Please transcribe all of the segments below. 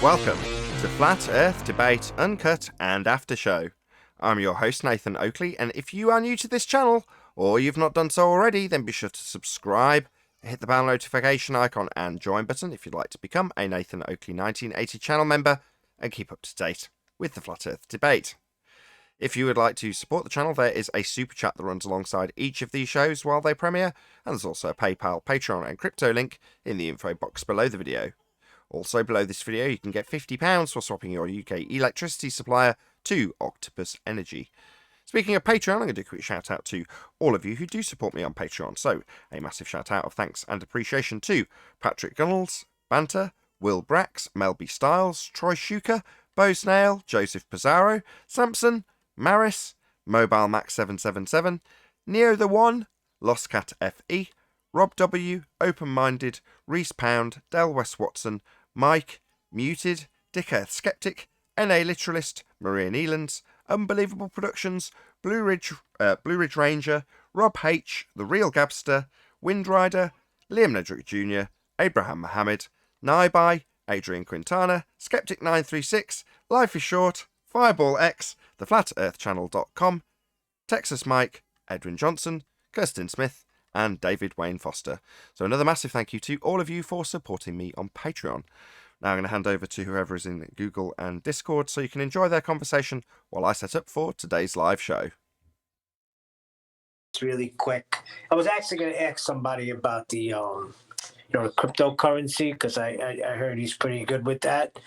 Welcome to Flat Earth Debate Uncut and After Show. I'm your host Nathan Oakley, and if you are new to this channel, or you've not done so already, then be sure to subscribe, hit the bell notification icon and join button if you'd like to become a Nathan Oakley 1980 channel member and keep up to date with the Flat Earth Debate. If you would like to support the channel, there is a super chat that runs alongside each of these shows while they premiere, and there's also a PayPal, Patreon and crypto link in the info box below the video. Also, below this video, you can get £50 for swapping your UK electricity supplier to Octopus Energy. Speaking of Patreon, I'm going to do a quick shout out to all of you who do support me on Patreon. So, a massive shout out of thanks and appreciation to Patrick Gunnels, Banter, Will Brax, Melby Styles, Troy Shuker, Bo Snail, Joseph Pizarro, Samson, Maris, Mobile Max 777, Neo the One, Lost Cat FE, Rob W, Open Minded, Reese Pound, Del West Watson, Mike, Muted, Dick Earth Skeptic, NA Literalist, Maria Neelands, Unbelievable Productions, Blue Ridge Ranger, Rob H, The Real Gabster, Windrider, Liam Nedrick Jr., Abraham Mohammed, Naibai, Adrian Quintana, Skeptic936, Life is Short, Fireball X, TheFlatEarthChannel.com, Texas Mike, Edwin Johnson, Kirsten Smith, and David Wayne Foster. So another massive thank you to all of you for supporting me on Patreon. Now I'm going to hand over to whoever is in Google and Discord so you can enjoy their conversation while I set up for today's live show. It's really quick. I was actually going to ask somebody about the the cryptocurrency because I heard he's pretty good with that.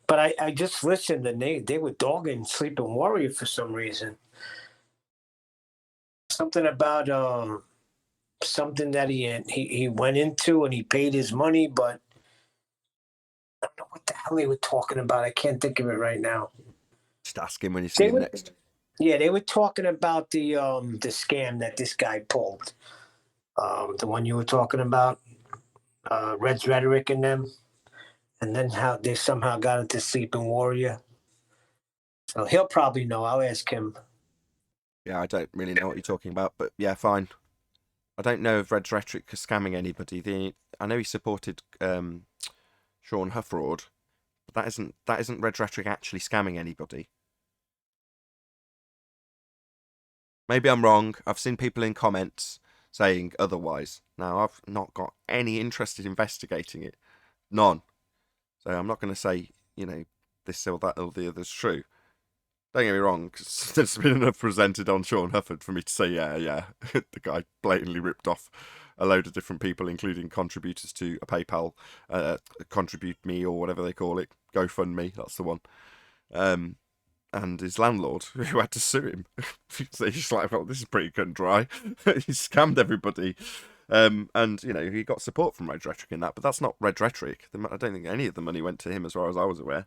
But I just listened and they were dogging Sleeping Warrior for some reason. Something about something that he went into and he paid his money, but I don't know what the hell they were talking about. I can't think of it right now. Just ask him when you see him next. Yeah, they were talking about the scam that this guy pulled. The one you were talking about, Red's Rhetoric and them, and then how they somehow got into Sleeping Warrior. So he'll probably know. I'll ask him. Yeah, I don't really know what you're talking about, but yeah, fine. I don't know if Red's Rhetoric is scamming anybody. I know he supported Sean Huffraud, but that isn't Red's Rhetoric actually scamming anybody. Maybe I'm wrong. I've seen people in comments saying otherwise. Now, I've not got any interest in investigating it. None. So I'm not going to say, this or that or the other's true. Don't get me wrong, because there's been enough presented on Sean Hufford for me to say, yeah, the guy blatantly ripped off a load of different people, including contributors to a PayPal, Contribute Me or whatever they call it, GoFundMe, that's the one. And his landlord, who had to sue him. So he's like, well, this is pretty cut and dry. He scammed everybody. And, he got support from Red Rhetoric in that, but that's not Red Rhetoric. I don't think any of the money went to him as far as I was aware.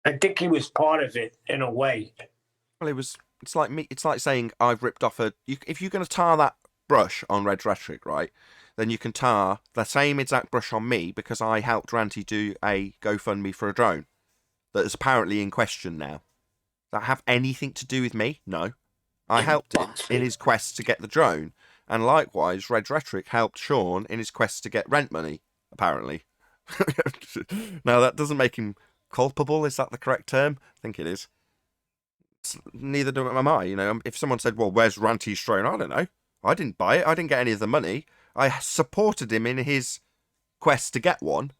I think he was part of it in a way. Well, it's like saying I've ripped off if you're going to tar that brush on Red Rhetoric, right, then you can tar the same exact brush on me because I helped Ranty do a GoFundMe for a drone that is apparently in question now. Does that have anything to do with me? No. I helped him in his quest to get the drone, and likewise, Red Rhetoric helped Sean in his quest to get rent money, apparently. Now, that doesn't make him culpable, is that the correct term? I think it is. Neither am I. If someone said, well, where's Ranty's drone? I don't know. I didn't buy it. I didn't get any of the money. I supported him in his quest to get one.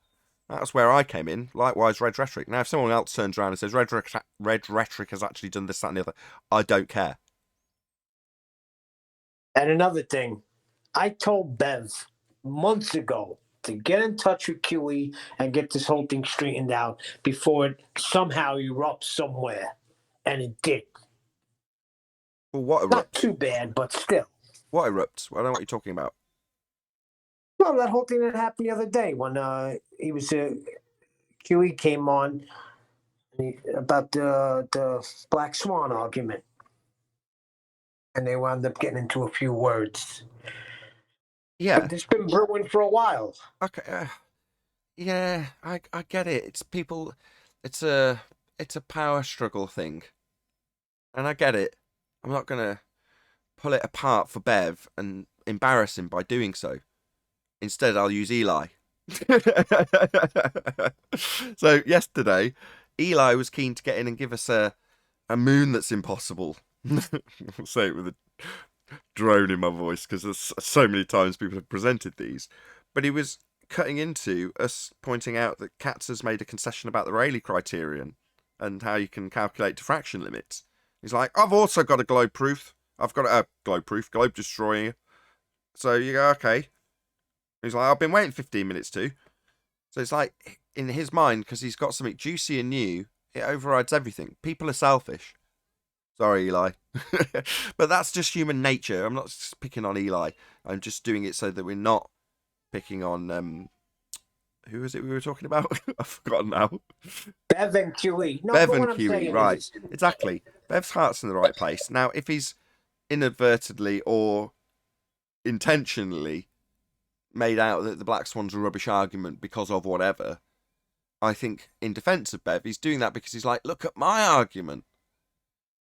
That's where I came in. Likewise, Red Rhetoric. Now, if someone else turns around and says, Red Rhetoric has actually done this, that, and the other, I don't care. And another thing, I told Bev months ago to get in touch with QE and get this whole thing straightened out before it somehow erupts somewhere. And it did. Well, what erupts? Not too bad, but still. What erupts? I don't know what you're talking about. Well, that whole thing that happened the other day when QE came on about the Black Swan argument. And they wound up getting into a few words. Yeah. But it's been brewing for a while. Okay. Yeah, I get it. It's people. It's a power struggle thing, and I get it. I'm not gonna pull it apart for Bev and embarrass him by doing so. Instead, I'll use Eli. So yesterday, Eli was keen to get in and give us a moon that's impossible. I'll say it with a drone in my voice because there's so many times people have presented these. But he was cutting into us pointing out that Katz has made a concession about the Rayleigh criterion and how you can calculate diffraction limits. He's like, I've also got a globe proof. I've got a globe destroyer. So you go, okay. He's like, I've been waiting 15 minutes to. So it's like, in his mind, because he's got something juicy and new, it overrides everything. People are selfish. Sorry, Eli. But that's just human nature. I'm not picking on Eli. I'm just doing it so that we're not picking on... who was it we were talking about? I've forgotten now. Bev and QE. No, Bev but and what I'm QE, saying right. is, Exactly. Bev's heart's in the right place. Now, if he's inadvertently or intentionally made out that the Black Swan's a rubbish argument because of whatever, I think in defence of Bev, he's doing that because he's like, look at my argument.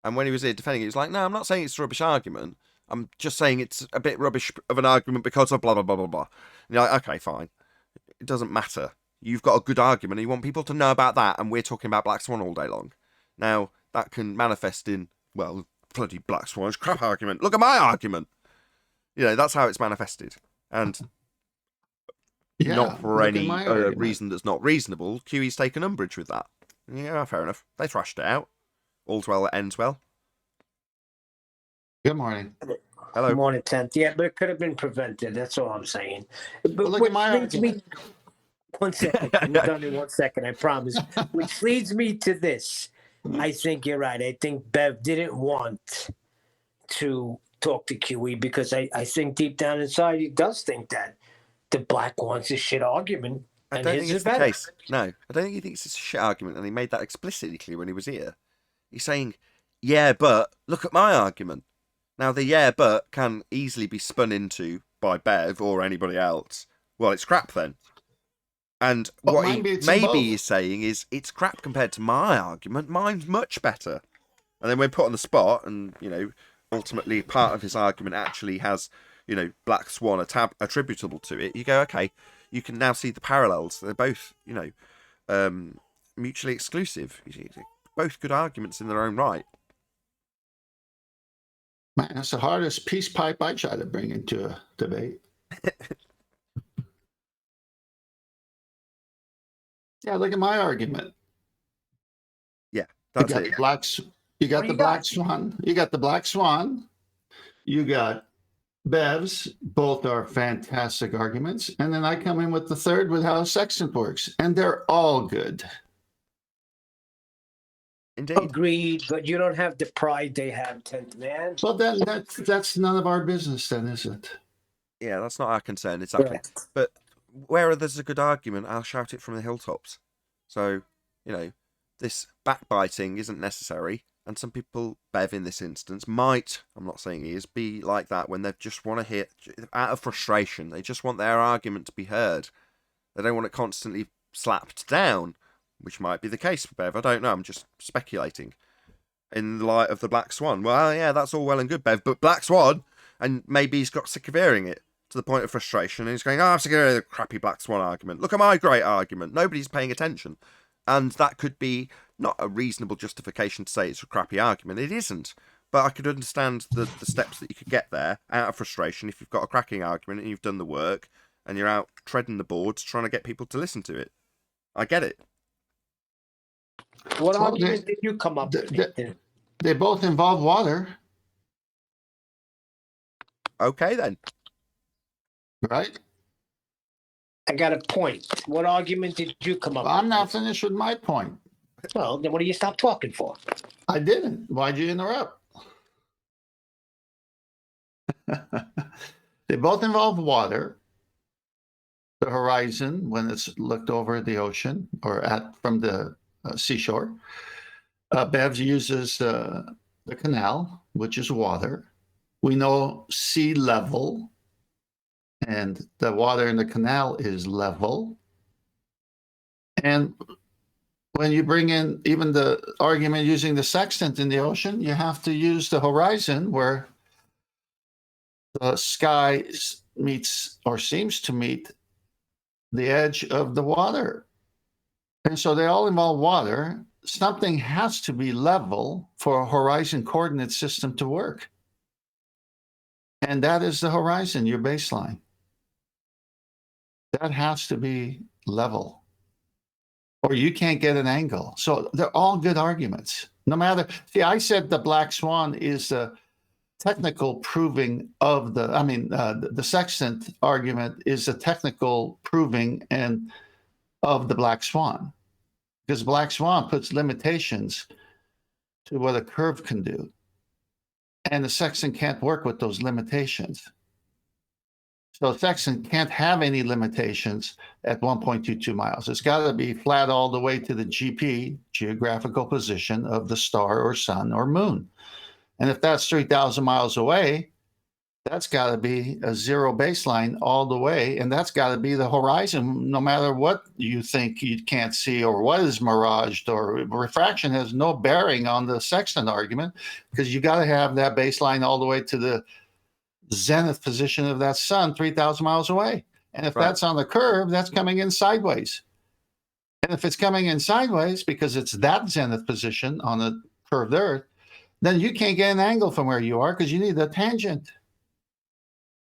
And when he was here defending it, he was like, no, I'm not saying it's a rubbish argument. I'm just saying it's a bit rubbish of an argument because of blah, blah, blah, blah, blah. And you're like, okay, fine. It doesn't matter. You've got a good argument and you want people to know about that, and we're talking about Black Swan all day long. Now, that can manifest in, well, bloody Black Swan's crap argument. Look at my argument. You know, that's how it's manifested. And not for any reason that's not reasonable, QE's taken umbrage with that. Yeah, fair enough. They thrashed it out. All's well that ends well. Good morning. Hello. Morning, 10th. Yeah, but it could have been prevented. That's all I'm saying. But Well, look which at my leads me... argument. 1 second. I'm done in 1 second, I promise. Which leads me to this. I think you're right. I think Bev didn't want to talk to QE because I think deep down inside he does think that the black wants a shit argument. I don't think it's the case. No, I don't think he thinks it's a shit argument, and he made that explicitly clear when he was here. He's saying, yeah, but look at my argument. Now, the yeah, but can easily be spun into by Bev or anybody else. Well, it's crap then. And Well, what he maybe both. is saying is, it's crap compared to my argument. Mine's much better. And then when put on the spot, and, you know, ultimately part of his argument actually has, you know, Black Swan attributable to it, you go, okay, you can now see the parallels. They're both, you know, mutually exclusive. Both good arguments in their own right. Man, that's the hardest peace pipe I try to bring into a debate. Yeah, look at my argument. Yeah, that's it. You got the Black Swan. You got the Black Swan. You got Bev's. Both are fantastic arguments. And then I come in with the third with how a sextant works. And they're all good. Indeed. Agreed, but you don't have the pride they have, 10th man. Well, then that's none of our business, then, is it? Yeah, that's not our concern, exactly. Correct. But where there's a good argument, I'll shout it from the hilltops. So, you know, this backbiting isn't necessary. And some people, Bev in this instance, might, I'm not saying he is, be like that when they just want to hit, out of frustration, they just want their argument to be heard. They don't want it constantly slapped down, which might be the case for Bev. I don't know, I'm just speculating. In the light of the Black Swan. Well, yeah, that's all well and good, Bev, but Black Swan, and maybe he's got sick of hearing it to the point of frustration, and he's going, I'm sick of hearing the crappy Black Swan argument. Look at my great argument. Nobody's paying attention. And that could be not a reasonable justification to say it's a crappy argument. It isn't. But I could understand the steps that you could get there out of frustration if you've got a cracking argument and you've done the work and you're out treading the boards trying to get people to listen to it. I get it. What argument did you come up with? They both involve water. Okay, then. Right? I got a point. What argument did you come up with? I'm not finished with my point. Well, then what do you stop talking for? I didn't. Why'd you interrupt? They both involve water. The horizon, when it's looked over the ocean or from the seashore. Bev uses the canal, which is water. We know sea level, and the water in the canal is level. And when you bring in even the argument using the sextant in the ocean, you have to use the horizon where the sky meets or seems to meet the edge of the water. And so they all involve water. Something has to be level for a horizon coordinate system to work. And that is the horizon, your baseline. That has to be level, or you can't get an angle. So they're all good arguments. No matter, see, I said the black swan is a technical proving of the sextant argument is a technical proving and of the black swan, because black swan puts limitations to what a curve can do, and the sextant can't work with those limitations. So sextant can't have any limitations at 1.22 miles. It's got to be flat all the way to the GP, geographical position of the star or sun or moon. And if that's 3,000 miles away, that's got to be a zero baseline all the way. And that's got to be the horizon, no matter what you think you can't see or what is miraged, or refraction has no bearing on the sextant argument, because you got to have that baseline all the way to the zenith position of that sun 3,000 miles away. And if that's on the curve, that's coming in sideways. And if it's coming in sideways because it's that zenith position on the curved Earth, then you can't get an angle from where you are because you need a tangent.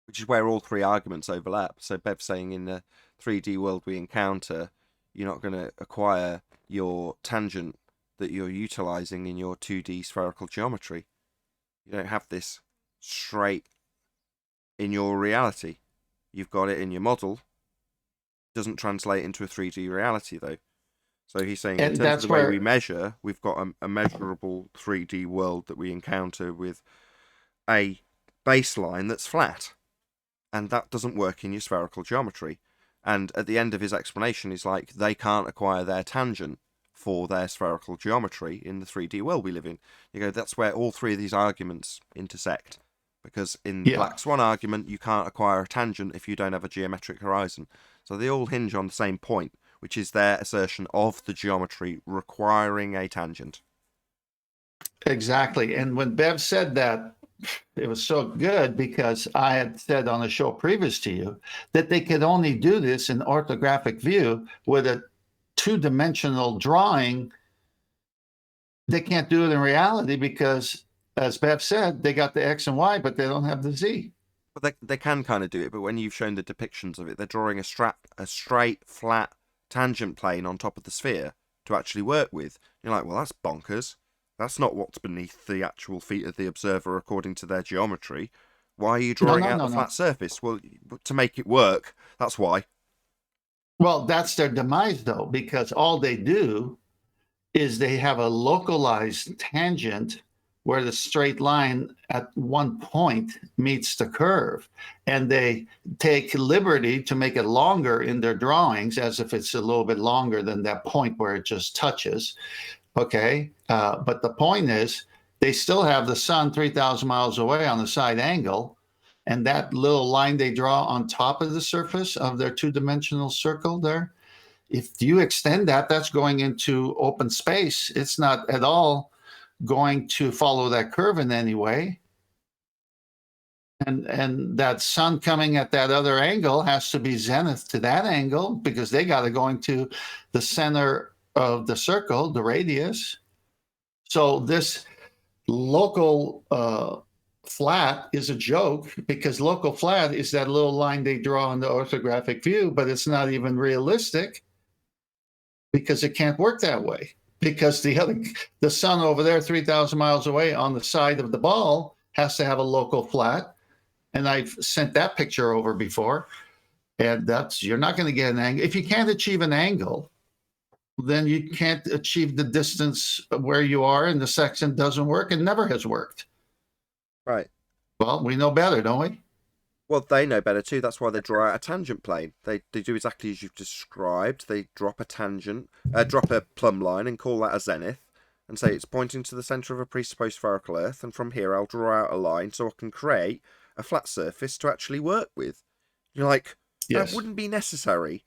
Which is where all three arguments overlap. So Bev's saying in the 3D world we encounter, you're not going to acquire your tangent that you're utilizing in your 2D spherical geometry. You don't have this straight in your reality. You've got it in your model. It doesn't translate into a 3D reality though. So he's saying in terms of the way we measure, we've got a measurable 3D world that we encounter with a baseline that's flat. And that doesn't work in your spherical geometry. And at the end of his explanation, he's like, they can't acquire their tangent for their spherical geometry in the 3D world we live in. You go, that's where all three of these arguments intersect. Because in the Black Swan argument, you can't acquire a tangent if you don't have a geometric horizon. So they all hinge on the same point, which is their assertion of the geometry requiring a tangent. Exactly. And when Bev said that, it was so good because I had said on a show previous to you that they could only do this in orthographic view with a two-dimensional drawing. They can't do it in reality because, as Bev said, they got the X and Y, but they don't have the Z. But they can kind of do it, but when you've shown the depictions of it, they're drawing a straight, flat tangent plane on top of the sphere to actually work with. You're like, well, that's bonkers. That's not what's beneath the actual feet of the observer according to their geometry. Why are you drawing out the flat surface? Well, to make it work, that's why. Well, that's their demise, though, because all they do is they have a localized tangent where the straight line at one point meets the curve. And they take liberty to make it longer in their drawings as if it's a little bit longer than that point where it just touches. Okay, but the point is they still have the sun 3,000 miles away on the side angle, and that little line they draw on top of the surface of their two-dimensional circle there, if you extend that, that's going into open space. It's not at all going to follow that curve in any way. And that sun coming at that other angle has to be zenith to that angle because they got to go into the center of the circle, the radius. So this local flat is a joke because local flat is that little line they draw on the orthographic view, but it's not even realistic because it can't work that way. Because the sun over there 3,000 miles away on the side of the ball has to have a local flat. And I've sent that picture over before. And you're not going to get an angle. If you can't achieve an angle, then you can't achieve the distance where you are, and the sextant doesn't work and never has worked. Right. Well, we know better, don't we? Well, they know better too. That's why they draw out a tangent plane. They do exactly as you've described. They drop a tangent, drop a plumb line and call that a zenith and say it's pointing to the centre of a presupposed spherical Earth, and from here I'll draw out a line so I can create a flat surface to actually work with. You're like, that wouldn't be necessary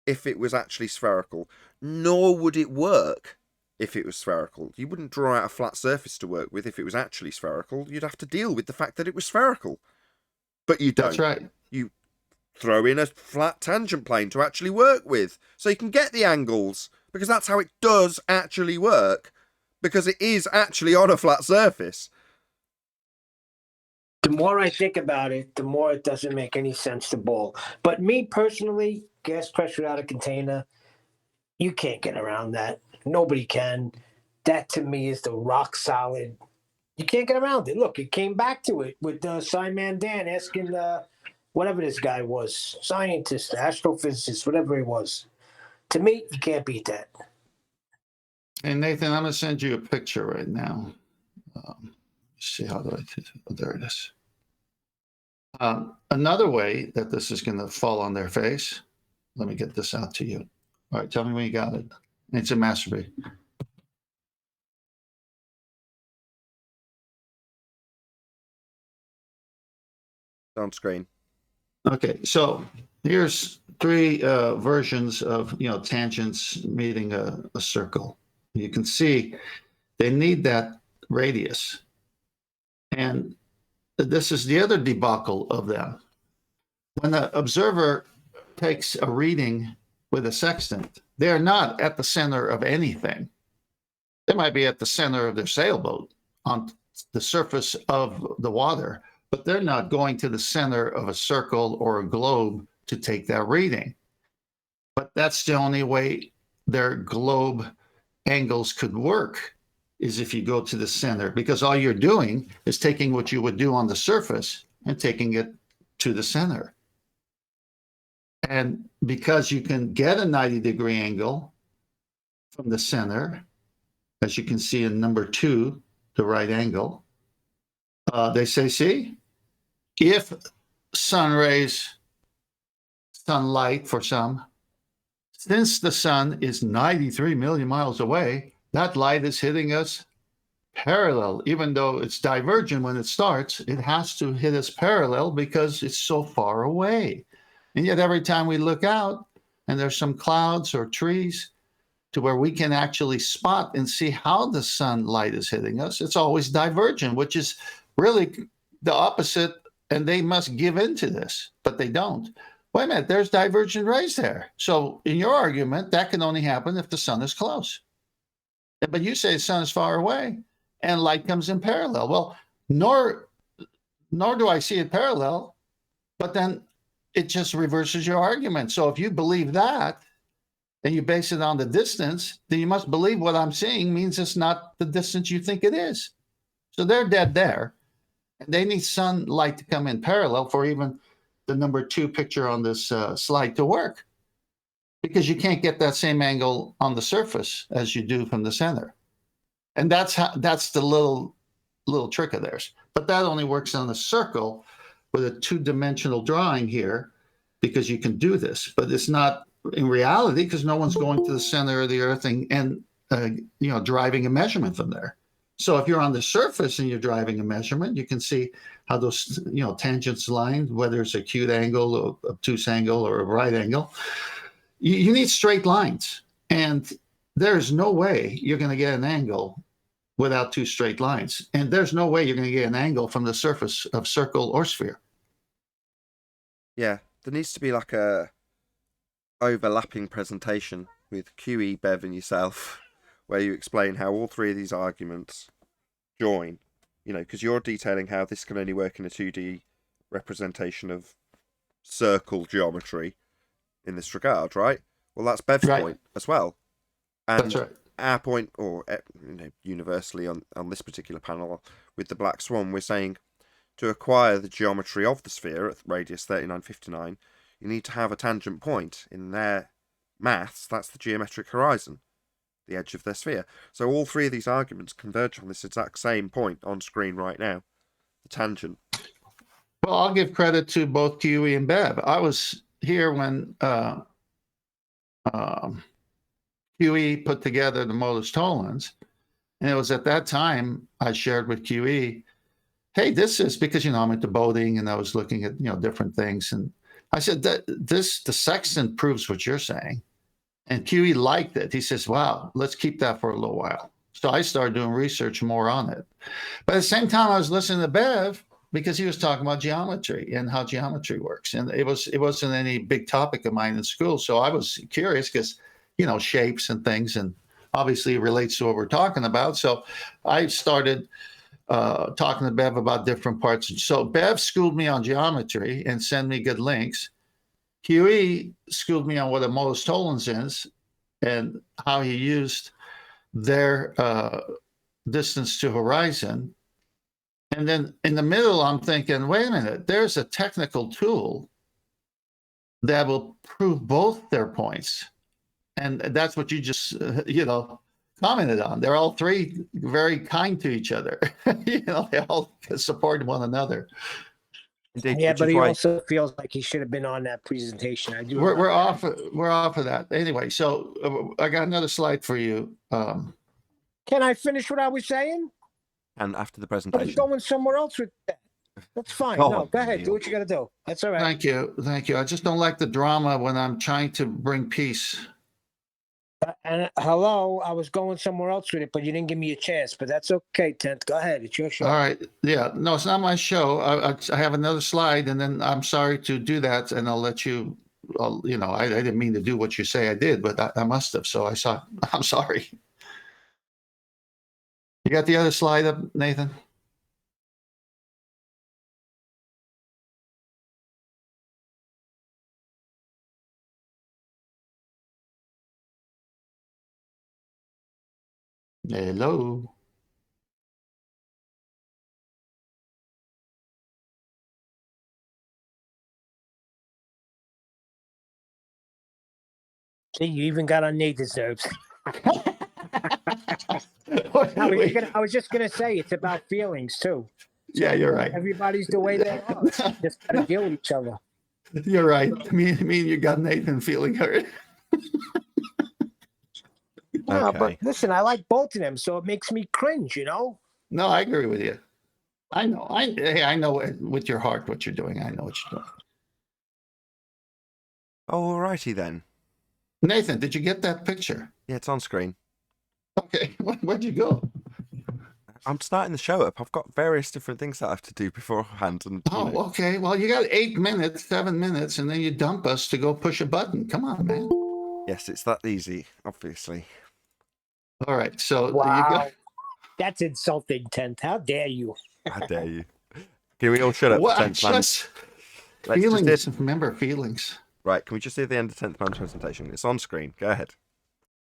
if it was actually spherical, nor would it work if it was spherical. You wouldn't draw out a flat surface to work with if it was actually spherical. You'd have to deal with the fact that it was spherical. but you don't. That's right. You throw in a flat tangent plane to actually work with, so you can get the angles, because that's how it does actually work, because it is actually on a flat surface. The more I think about it, the more it doesn't make any sense to ball. But me personally, gas pressure out of container, you can't get around that. Nobody can. That to me is the rock solid. You can't get around it. Look, it came back to it with Simon Dan asking whatever this guy was, scientist, astrophysicist, whatever he was. To me, you can't beat that. Hey, Nathan, I'm going to send you a picture right now. See, how do I do it? Oh, there it is. Another way that this is going to fall on their face, let me get this out to you. All right, tell me when you got it. It's a masterpiece. On screen. Okay, so here's three versions of tangents meeting a circle. You can see they need that radius, and this is the other debacle of them. When the observer takes a reading with a sextant, they are not at the center of anything. They might be at the center of their sailboat on the surface of the water, but they're not going to the center of a circle or a globe to take that reading. But that's the only way their globe angles could work, is if you go to the center, because all you're doing is taking what you would do on the surface and taking it to the center. And because you can get a 90-degree angle from the center, as you can see in number 2, the right angle, they say, see, if sun rays, sunlight for some, since the sun is 93 million miles away, that light is hitting us parallel. Even though it's divergent when it starts, it has to hit us parallel because it's so far away. And yet every time we look out and there's some clouds or trees to where we can actually spot and see how the sunlight is hitting us, it's always divergent, which is really the opposite. And they must give in to this, but they don't. Wait a minute, there's divergent rays there. So in your argument, that can only happen if the sun is close. But you say the sun is far away and light comes in parallel. Well, nor do I see it parallel, but then it just reverses your argument. So if you believe that and you base it on the distance, then you must believe what I'm seeing means it's not the distance you think it is. So they're dead there. And they need sunlight to come in parallel for even the number 2 picture on this slide to work, because you can't get that same angle on the surface as you do from the center. And that's the little trick of theirs. But that only works on a circle with a 2-dimensional drawing here, because you can do this. But it's not in reality, because no one's going to the center of the earth and driving a measurement from there. So if you're on the surface and you're driving a measurement, you can see how those tangents line, whether it's acute angle or obtuse angle or a right angle. You need straight lines, and there's no way you're going to get an angle without 2 straight lines, and there's no way you're going to get an angle from the surface of circle or sphere. Yeah, there needs to be like a overlapping presentation with QE, Bev, and yourself, where you explain how all 3 of these arguments join, because you're detailing how this can only work in a 2D representation of circle geometry in this regard, right? Well, that's Bev's point as well. And that's right. Our point, or universally on this particular panel with the Black Swan, we're saying to acquire the geometry of the sphere at radius 3959, you need to have a tangent point. In their maths, that's the geometric horizon, the edge of their sphere. So all 3 of these arguments converge on this exact same point on screen right now, the tangent. Well, I'll give credit to both QE and Bev. I was here when QE put together the Moeller-Tollens, and it was at that time I shared with QE, hey, this is because I'm into boating and I was looking at different things, and I said that the sextant proves what you're saying. And QE liked it. He says, wow, let's keep that for a little while. So I started doing research more on it. But at the same time, I was listening to Bev, because he was talking about geometry and how geometry works, and it wasn't any big topic of mine in school. So I was curious because, shapes and things, and obviously it relates to what we're talking about. So I started talking to Bev about different parts. So Bev schooled me on geometry and sent me good links. Huey schooled me on what a Mohs tollens is and how he used their distance to horizon. And then in the middle, I'm thinking, wait a minute, there's a technical tool that will prove both their points. And that's what you just, commented on. They're all three very kind to each other. They all support one another. Indeed, Yeah, which but is he why also feels like he should have been on that presentation. I do. We're off. We're off of that anyway. So I got another slide for you. Can I finish what I was saying? and after the I was presentation. going somewhere else with that. That's fine. Go No, on, go ahead. Neil. Do what you got to do. That's all right. Thank you. I just don't like the drama when I'm trying to bring peace. And hello, I was going somewhere else with it, but you didn't give me a chance. But that's okay, Tent. Go ahead. It's your show. All right. Yeah. No, it's not my show. I have another slide, and then I'm sorry to do that, and I'll let you. I didn't mean to do what you say I did, but I must have. So I'm sorry. You got the other slide up, Nathan? Hello. See, you even got on Nathan's nerves. I was just gonna say it's about feelings too. Yeah, you're right. Everybody's the way they are. Just gotta deal with each other. You're right. Me and you got Nathan feeling hurt. Yeah, Okay. but listen, I like both of them, so it makes me cringe. No, I agree with you. I know. I know with your heart what you're doing. I know what you're doing. Alrighty then. Nathan, did you get that picture? Yeah, it's on screen. Okay, where'd you go? I'm starting the show up. I've got various different things that I have to do beforehand. And Okay. Well, you got 8 minutes, 7 minutes, and then you dump us to go push a button. Come on, man. Yes, it's that easy, obviously. All right. So Wow, that's insulting, Tent. How dare you? How dare you? Can we all shut up? Well, 10th man? just Let's feelings. just hear... Remember feelings. Right, can we just do the end of 10th man's presentation? It's on screen. Go ahead.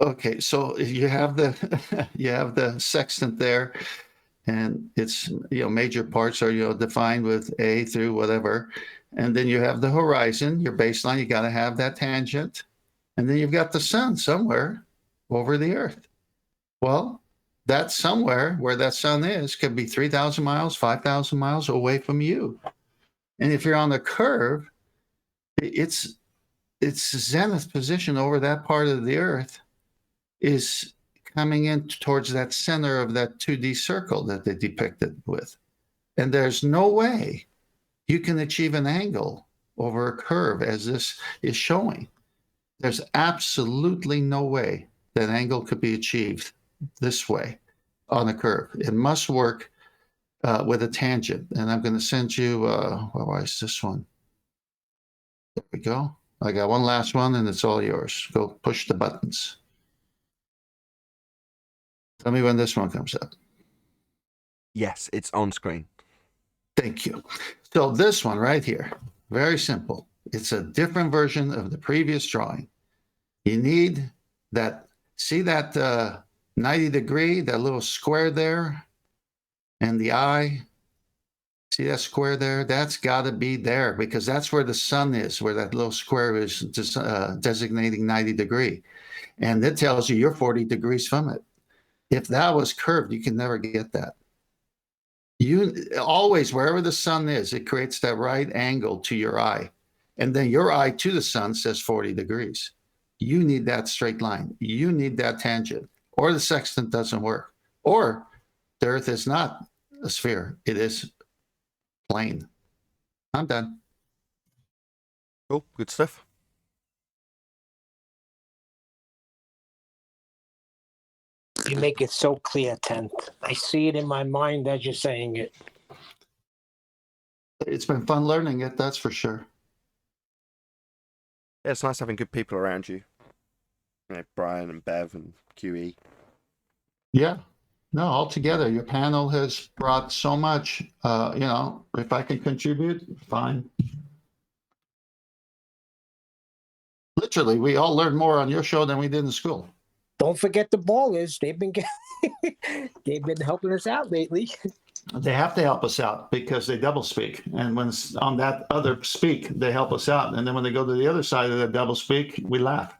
Okay, so you have the sextant there, and it's major parts are defined with A through whatever, and then you have the horizon, your baseline. You got to have that tangent, and then you've got the sun somewhere over the Earth. Well, that somewhere where that sun is could be 3,000 miles, 5,000 miles away from you, and if you're on the curve, its zenith position over that part of the Earth is coming in towards that center of that 2D circle that they depicted with. And there's no way you can achieve an angle over a curve as this is showing. There's absolutely no way that angle could be achieved this way on a curve. It must work with a tangent. And I'm going to send you, where is this one? There we go. I got one last one, and it's all yours. Go push the buttons. Tell me when this one comes up. Yes, it's on screen. Thank you. So this one right here, very simple. It's a different version of the previous drawing. You need that, see that 90 degree, that little square there, and the eye. See that square there? That's got to be there because that's where the sun is, where that little square is designating 90 degree. And it tells you you're 40 degrees from it. If that was curved, you can never get that. You always, wherever the sun is, it creates that right angle to your eye. And then your eye to the sun says 40 degrees. You need that straight line. You need that tangent, or the sextant doesn't work. Or the Earth is not a sphere. It is plane. I'm done. Cool, good stuff. You make it so clear, Tent. I see it in my mind as you're saying it. It's been fun learning it, that's for sure. Yeah, it's nice having good people around you. You know, Brian and Bev and QE. Yeah. No, altogether, your panel has brought so much. If I can contribute, fine. Literally, we all learned more on your show than we did in school. Don't forget the ballers. They've been they've been helping us out lately. They have to help us out because they double speak. And when it's on that other speak, they help us out. And then when they go to the other side of the double speak, we laugh.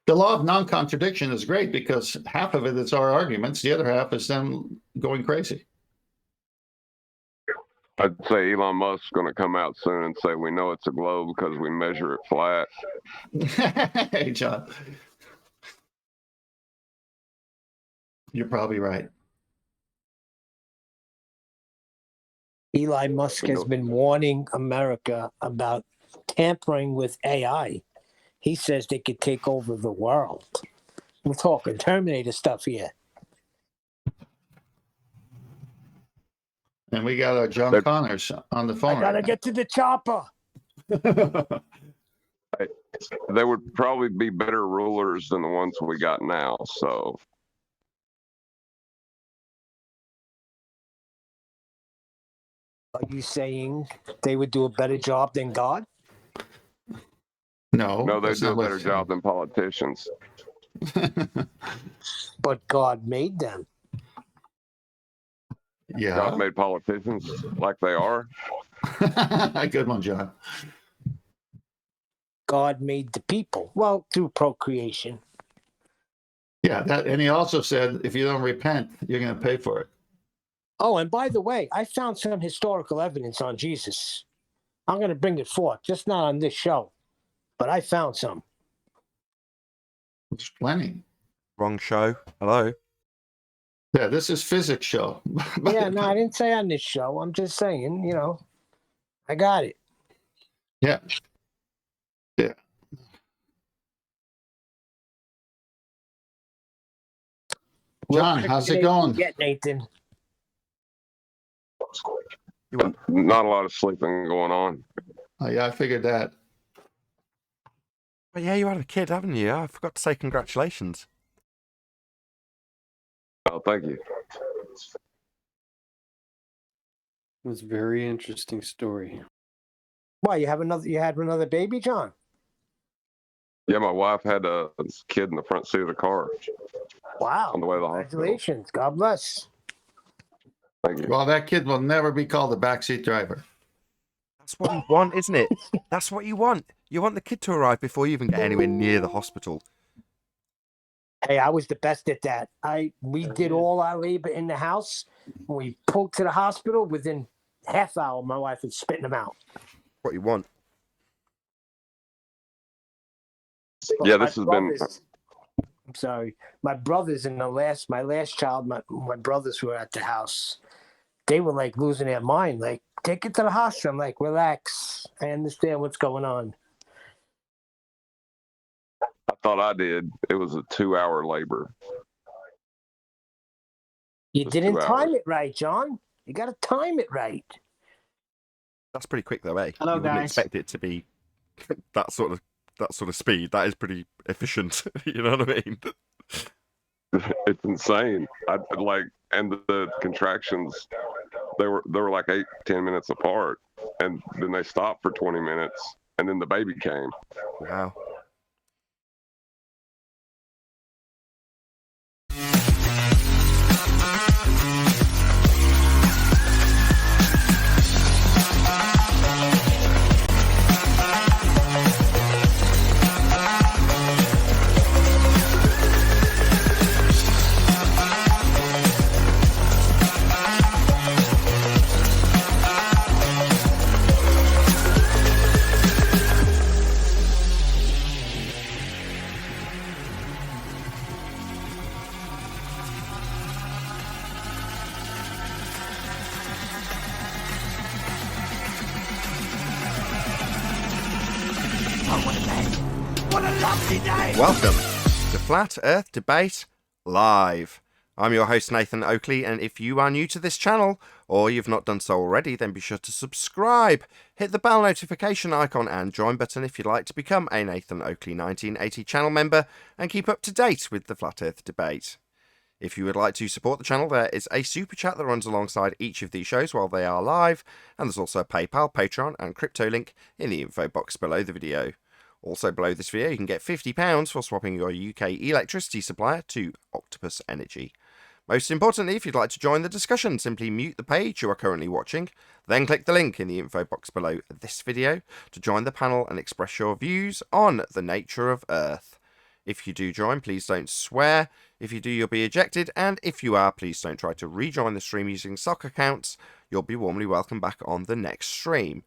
The law of non-contradiction is great because half of it is our arguments. The other half is them going crazy. I'd say Elon Musk's going to come out soon and say we know it's a globe because we measure it flat. Hey, John. You're probably right. Elon Musk has been warning America about tampering with AI. He says they could take over the world. We're talking Terminator stuff here. And we got our John Connors on the phone. I gotta get to the chopper. They would probably be better rulers than the ones we got now. So Are you saying they would do a better job than God? No, they that's do a not what- better job than politicians. But God made them. Yeah. God made politicians like they are. Good one, John. God made the people. Well, through procreation. Yeah, and he also said, if you don't repent, you're going to pay for it. Oh, and by the way, I found some historical evidence on Jesus. I'm going to bring it forth, just not on this show, but I found some. There's plenty. Wrong show. Hello. Yeah, this is physics show. Yeah, no, I didn't say on this show. I'm just saying, I got it. Yeah. Yeah. John, how's it going? Get Nathan. Not a lot of sleeping going on. Oh, yeah, I figured that. But yeah, you had a kid, haven't you? I forgot to say congratulations. Oh, thank you. It was a very interesting story. Why, you had another baby, John? Yeah, my wife had a kid in the front seat of the car. Wow. On the way to the hospital. Congratulations. God bless. Thank you. Well, that kid will never be called a backseat driver. That's what you want, isn't it? That's what you want. You want the kid to arrive before you even get anywhere near the hospital. Hey, I was the best at that. We did all our labor in the house. When we pulled to the hospital, within half hour, my wife was spitting them out. What you want. But Yeah, my this has been. brothers- I'm sorry. My brothers and my last child, my brothers who were at the house. They were like losing their mind. Like, take it to the hospital. I'm like, relax. I understand what's going on. I thought I did. It was a 2-hour labor. You Just didn't 2 time hours. it right, John. You got to time it right. That's pretty quick though, eh? Hello, you wouldn't guys. expect it to be that sort of speed. That is pretty efficient. You know what I mean? It's insane. And the contractions, they were like 8-10 minutes apart, and then they stopped for 20 minutes, and then the baby came. Wow. Welcome to Flat Earth Debate Live. I'm your host, Nathan Oakley, and if you are new to this channel, or you've not done so already, then be sure to subscribe, hit the bell notification icon and join button if you'd like to become a Nathan Oakley 1980 channel member and keep up to date with the Flat Earth debate. If you would like to support the channel, there is a super chat that runs alongside each of these shows while they are live, and there's also a PayPal, Patreon and crypto link in the info box below the video. Also below this video, you can get £50 for swapping your UK electricity supplier to Octopus Energy. Most importantly, if you'd like to join the discussion, simply mute the page you are currently watching, then click the link in the info box below this video to join the panel and express your views on the nature of Earth. If you do join, please don't swear. If you do, you'll be ejected, and if you are, please don't try to rejoin the stream using sock accounts. You'll be warmly welcome back on the next stream.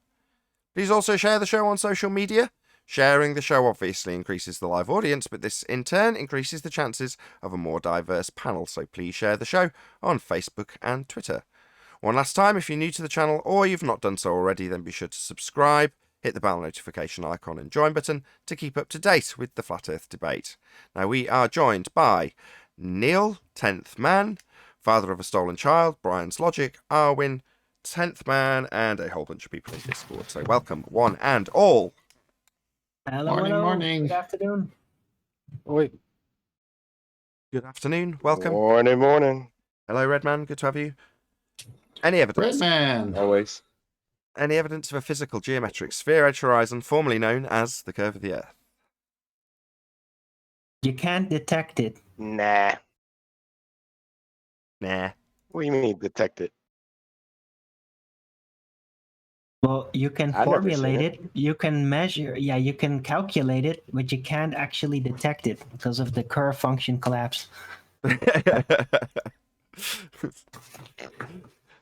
Please also share the show on social media. Sharing the show obviously increases the live audience, but this in turn increases the chances of a more diverse panel, so please share the show on Facebook and Twitter. One last time, if you're new to the channel or you've not done so already, then be sure to subscribe, hit the bell notification icon and join button to keep up to date with the Flat Earth debate. Now we are joined by Neil, 10th Man, father of a stolen child, Brian's Logic, Arwin, 10th Man, and a whole bunch of people in Discord. So welcome, one and all. Hello, Morning, hello. morning. Good afternoon. Oi. Good afternoon, welcome. Morning. Hello, Redman, good to have you. Any evidence? Redman. Always. Any evidence of a physical geometric sphere-edge horizon, formerly known as the curve of the Earth? You can't detect it. Nah. Nah. What do you mean detect it? Well, you can I've never formulate seen it. You can measure. Yeah, you can calculate it, but you can't actually detect it because of the curve function collapse.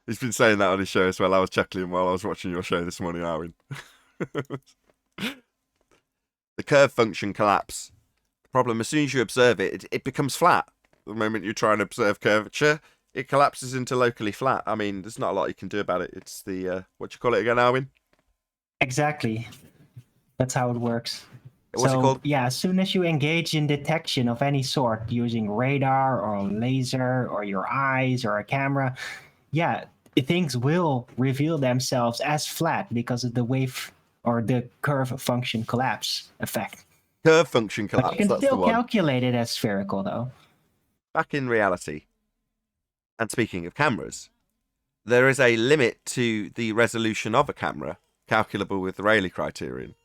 He's been saying that on his show as well. I was chuckling while I was watching your show this morning, Arwin. The curve function collapse. The problem, as soon as you observe it, it becomes flat. The moment you try and observe curvature, it collapses into locally flat. I mean, there's not a lot you can do about it. It's the, what you call it again, Arwin? Exactly. That's how it works. What's so, it called? yeah, as soon as you engage in detection of any sort using radar or laser or your eyes or a camera, yeah, things will reveal themselves as flat because of the wave or the curve function collapse effect. Curve function But collapse, you can that's the still one. calculate it as spherical, though. Back in reality, and speaking of cameras, there is a limit to the resolution of a camera, calculable with the Rayleigh criterion.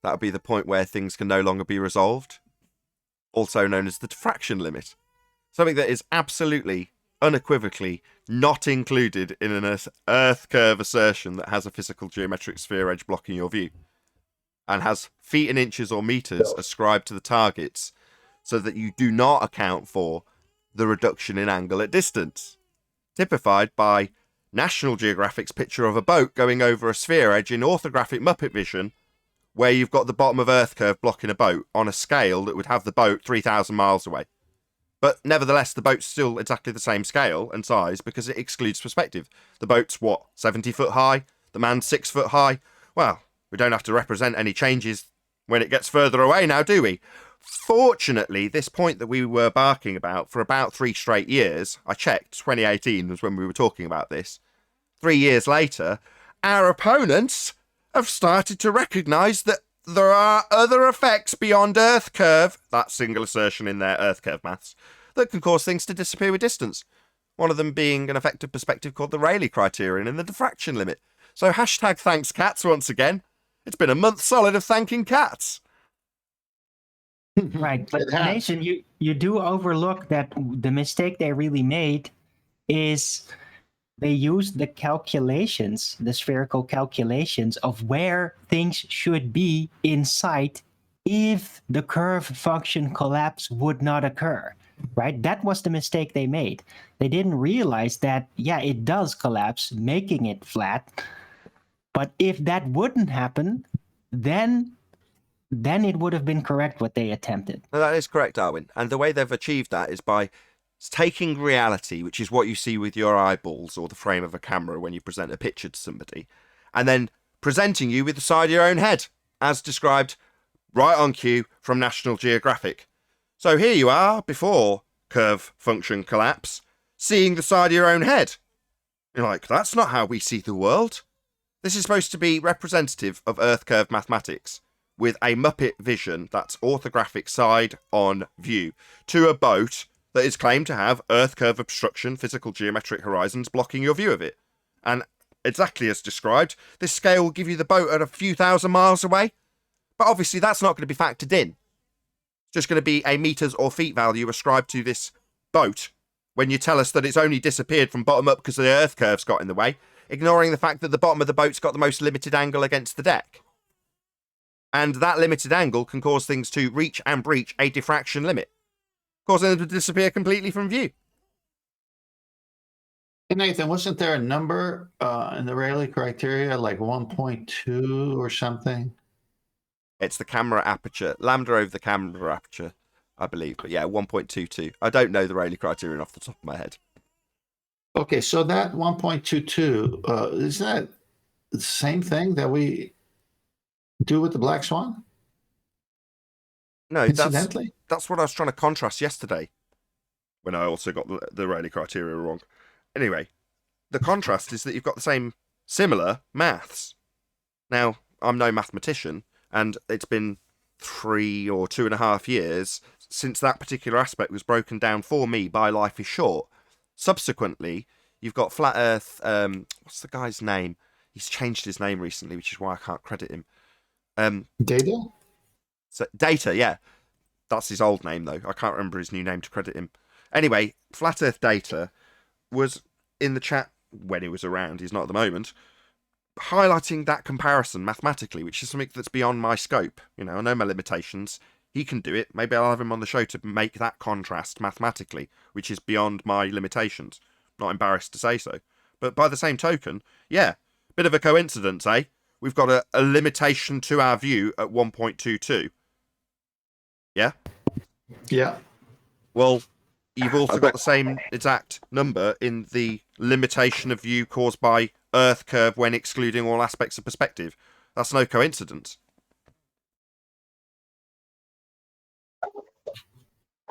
That would be the point where things can no longer be resolved, also known as the diffraction limit. Something that is absolutely, unequivocally not included in an Earth curve assertion that has a physical geometric sphere edge blocking your view, and has feet and inches or meters ascribed to the targets, so that you do not account for the reduction in angle at distance, typified by National Geographic's picture of a boat going over a sphere edge in orthographic Muppet vision, where you've got the bottom of Earth curve blocking a boat on a scale that would have the boat 3,000 miles away. But nevertheless, the boat's still exactly the same scale and size because it excludes perspective. The boat's, 70 foot high? The man's 6 foot high? Well, we don't have to represent any changes when it gets further away now, do we? Fortunately, this point that we were barking about for about 3 straight years, I checked, 2018 was when we were talking about this. 3 years later, our opponents have started to recognise that there are other effects beyond Earth curve, that single assertion in their Earth curve maths, that can cause things to disappear with distance. One of them being an effective perspective called the Rayleigh criterion and the diffraction limit. So hashtag thanks cats once again. It's been a month solid of thanking cats. Right, but It has. Nathan, you do overlook that the mistake they really made is they used the calculations, the spherical calculations of where things should be in sight if the curve function collapse would not occur, right? That was the mistake they made. They didn't realize that, yeah, it does collapse, making it flat. But if that wouldn't happen, then it would have been correct what they attempted. No, that is correct, Darwin. And the way they've achieved that is by taking reality, which is what you see with your eyeballs or the frame of a camera when you present a picture to somebody, and then presenting you with the side of your own head, as described right on cue from National Geographic. So here you are, before curve function collapse, seeing the side of your own head. You're like, that's not how we see the world. This is supposed to be representative of Earth curve mathematics, with a Muppet vision that's orthographic side on view to a boat that is claimed to have Earth curve obstruction, physical geometric horizons blocking your view of it. And exactly as described, this scale will give you the boat at a few thousand miles away. But obviously that's not going to be factored in. It's just going to be a meters or feet value ascribed to this boat when you tell us that it's only disappeared from bottom up because the Earth curve's got in the way, ignoring the fact that the bottom of the boat's got the most limited angle against the deck. And that limited angle can cause things to reach and breach a diffraction limit, causing them to disappear completely from view. Hey, Nathan, wasn't there a number in the Rayleigh criteria, like 1.2 or something? It's the camera aperture, lambda over the camera aperture, I believe. But yeah, 1.22. I don't know the Rayleigh criterion off the top of my head. Okay, so that 1.22, is that the same thing that we do with the Black Swan? No, Incidentally? that's what I was trying to contrast yesterday, when I also got the Rayleigh criteria wrong. Anyway, the contrast is that you've got the same, similar maths. Now, I'm no mathematician, and it's been 3 or 2.5 years since that particular aspect was broken down for me by Life is Short. Subsequently, you've got Flat Earth, what's the guy's name? He's changed his name recently, which is why I can't credit him. Data? So, Data, yeah. That's his old name, though. I can't remember his new name to credit him. Anyway, Flat Earth Data was in the chat when he was around. He's not at the moment. Highlighting that comparison mathematically, which is something that's beyond my scope. You know, I know my limitations. He can do it. Maybe I'll have him on the show to make that contrast mathematically, which is beyond my limitations. Not embarrassed to say so. But by the same token, yeah, bit of a coincidence, eh? We've got a limitation to our view at 1.22. Yeah? Yeah. Well, you've also got the same exact number in the limitation of view caused by Earth curve when excluding all aspects of perspective. That's no coincidence.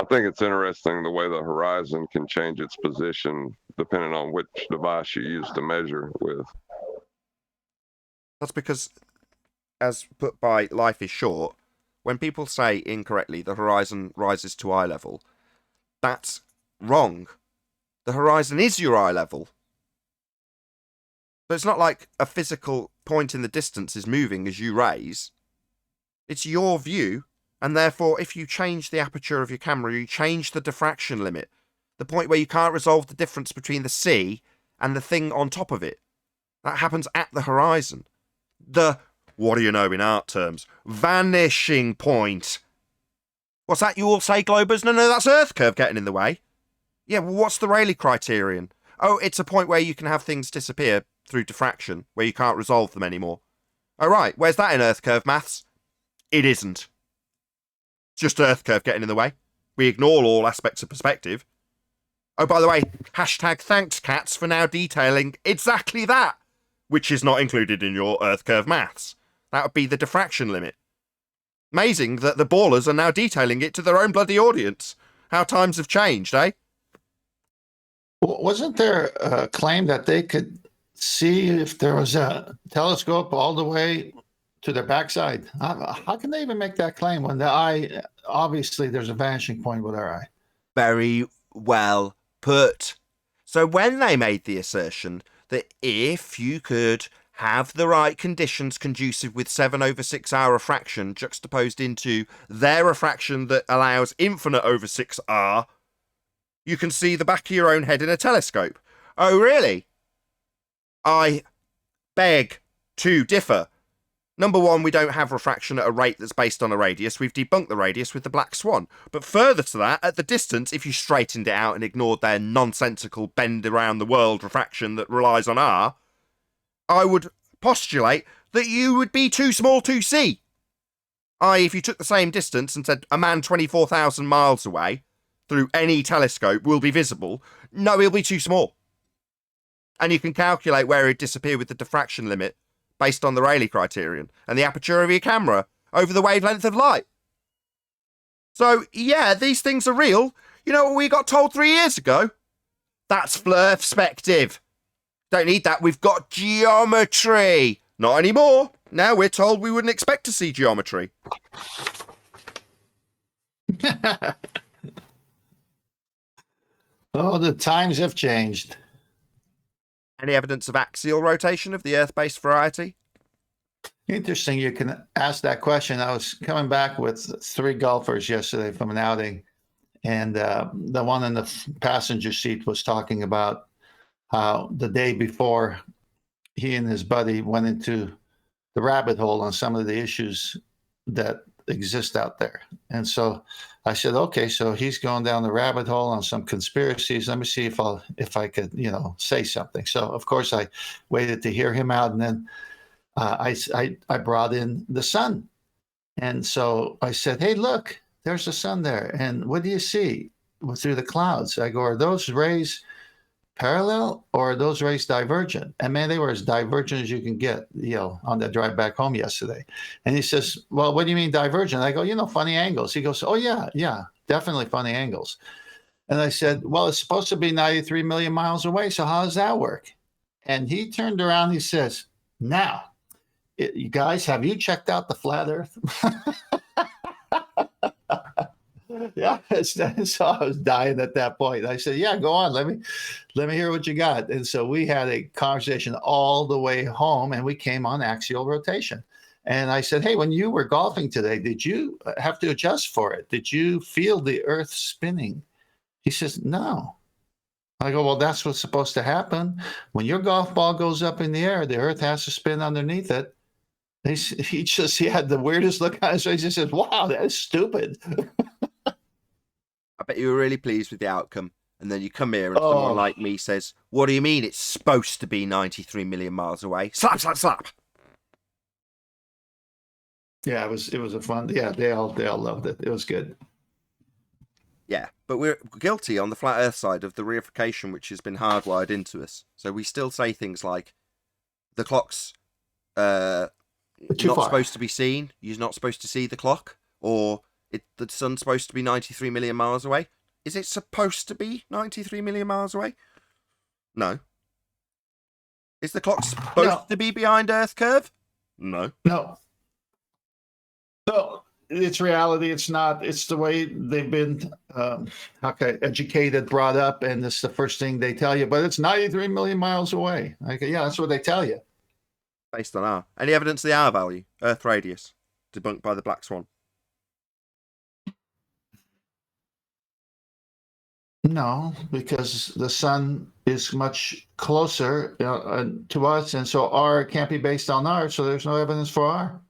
I think it's interesting the way the horizon can change its position depending on which device you use to measure with. That's because, as put by Life is Short, when people say incorrectly the horizon rises to eye level, that's wrong. The horizon is your eye level. So it's not like a physical point in the distance is moving as you raise. It's your view, and therefore if you change the aperture of your camera, you change the diffraction limit, the point where you can't resolve the difference between the sea and the thing on top of it. That happens at the horizon. The, what do you know in art terms, vanishing point. What's that you all say, Globers? No, that's Earth curve getting in the way. Yeah, well, what's the Rayleigh criterion? Oh, it's a point where you can have things disappear through diffraction, where you can't resolve them anymore. Oh, right, where's that in Earth curve maths? It isn't. It's just Earth curve getting in the way. We ignore all aspects of perspective. Oh, by the way, hashtag thanks, cats, for now detailing exactly that, which is not included in your Earth curve maths. That would be the diffraction limit. Amazing that the ballers are now detailing it to their own bloody audience. How times have changed, eh? Wasn't there a claim that they could see if there was a telescope all the way to their backside? How can they even make that claim when the eye, obviously there's a vanishing point with our eye? Very well put. So when they made the assertion that if you could have the right conditions conducive with 7/6R refraction juxtaposed into their refraction that allows infinite over 6R, you can see the back of your own head in a telescope. Oh, really? I beg to differ. Number one, we don't have refraction at a rate that's based on a radius. We've debunked the radius with the Black Swan. But further to that, at the distance, if you straightened it out and ignored their nonsensical bend around the world refraction that relies on R, I would postulate that you would be too small to see. If you took the same distance and said a man 24,000 miles away through any telescope will be visible, no, he'll be too small. And you can calculate where he'd disappear with the diffraction limit based on the Rayleigh criterion and the aperture of your camera over the wavelength of light. So, yeah, these things are real. You know what we got told 3 years ago? That's flare perspective. Don't need that. We've got geometry. Not anymore. Now we're told we wouldn't expect to see geometry. Oh, the times have changed. Any evidence of axial rotation of the Earth-based variety? Interesting. You can ask that question. I was coming back with 3 golfers yesterday from an outing, and the one in the passenger seat was talking about how the day before he and his buddy went into the rabbit hole on some of the issues that exist out there. And so I said, okay, so he's going down the rabbit hole on some conspiracies. Let me see if I could, say something. So of course I waited to hear him out, and then I brought in the sun. And so I said, hey, look, there's the sun there. And what do you see through the clouds? I go, are those rays parallel or are those rays divergent? And man, they were as divergent as you can get, on that drive back home yesterday. And he says, well, what do you mean divergent? I go, funny angles. He goes, oh yeah, definitely funny angles. And I said, well, it's supposed to be 93 million miles away. So how does that work? And he turned around, he says, now, you guys, have you checked out the flat earth? Yeah, so I was dying at that point. I said, yeah, go on. Let me hear what you got. And so we had a conversation all the way home, and we came on axial rotation. And I said, hey, when you were golfing today, did you have to adjust for it? Did you feel the earth spinning? He says, no. I go, well, that's what's supposed to happen. When your golf ball goes up in the air, the earth has to spin underneath it. He had the weirdest look on his face. He says, wow, that's stupid. I bet you were really pleased with the outcome. And then you come here and someone like me says, what do you mean it's supposed to be 93 million miles away? Slap, slap, slap. Yeah, it was a fun. Yeah, they all loved it. It was good. Yeah, but we're guilty on the flat earth side of the reification which has been hardwired into us. So we still say things like the clock's not supposed to be seen. You're not supposed to see the clock. Or the sun's supposed to be 93 million miles away. Is it supposed to be 93 million miles away? No. Is the clock supposed to be behind Earth curve? No. No. So it's reality. It's not. It's the way they've been educated, brought up, and it's the first thing they tell you. But it's 93 million miles away. Okay, yeah, that's what they tell you. Based on R. Any evidence of the R value? Earth radius. Debunked by the Black Swan. No, because the sun is much closer to us, and so R can't be based on R, so there's no evidence for R.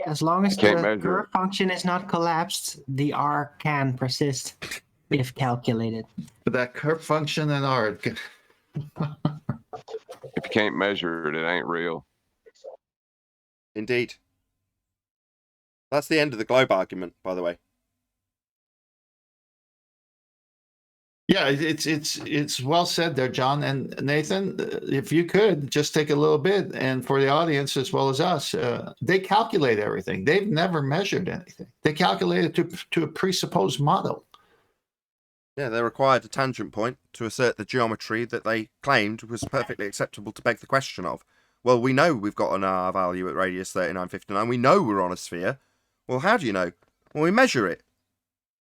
As long as Can't the measure curve it. function is not collapsed, the R can persist if calculated. But that curve function and R. If you can't measure it, it ain't real. Indeed. That's the end of the globe argument, by the way. Yeah, it's well said there, John. And Nathan, if you could just take a little bit, and for the audience as well as us, they calculate everything. They've never measured anything. They calculate it to a presupposed model. Yeah, they required a tangent point to assert the geometry that they claimed was perfectly acceptable to beg the question of. Well, we know we've got an R value at radius 3959. We know we're on a sphere. Well, how do you know? Well, we measure it.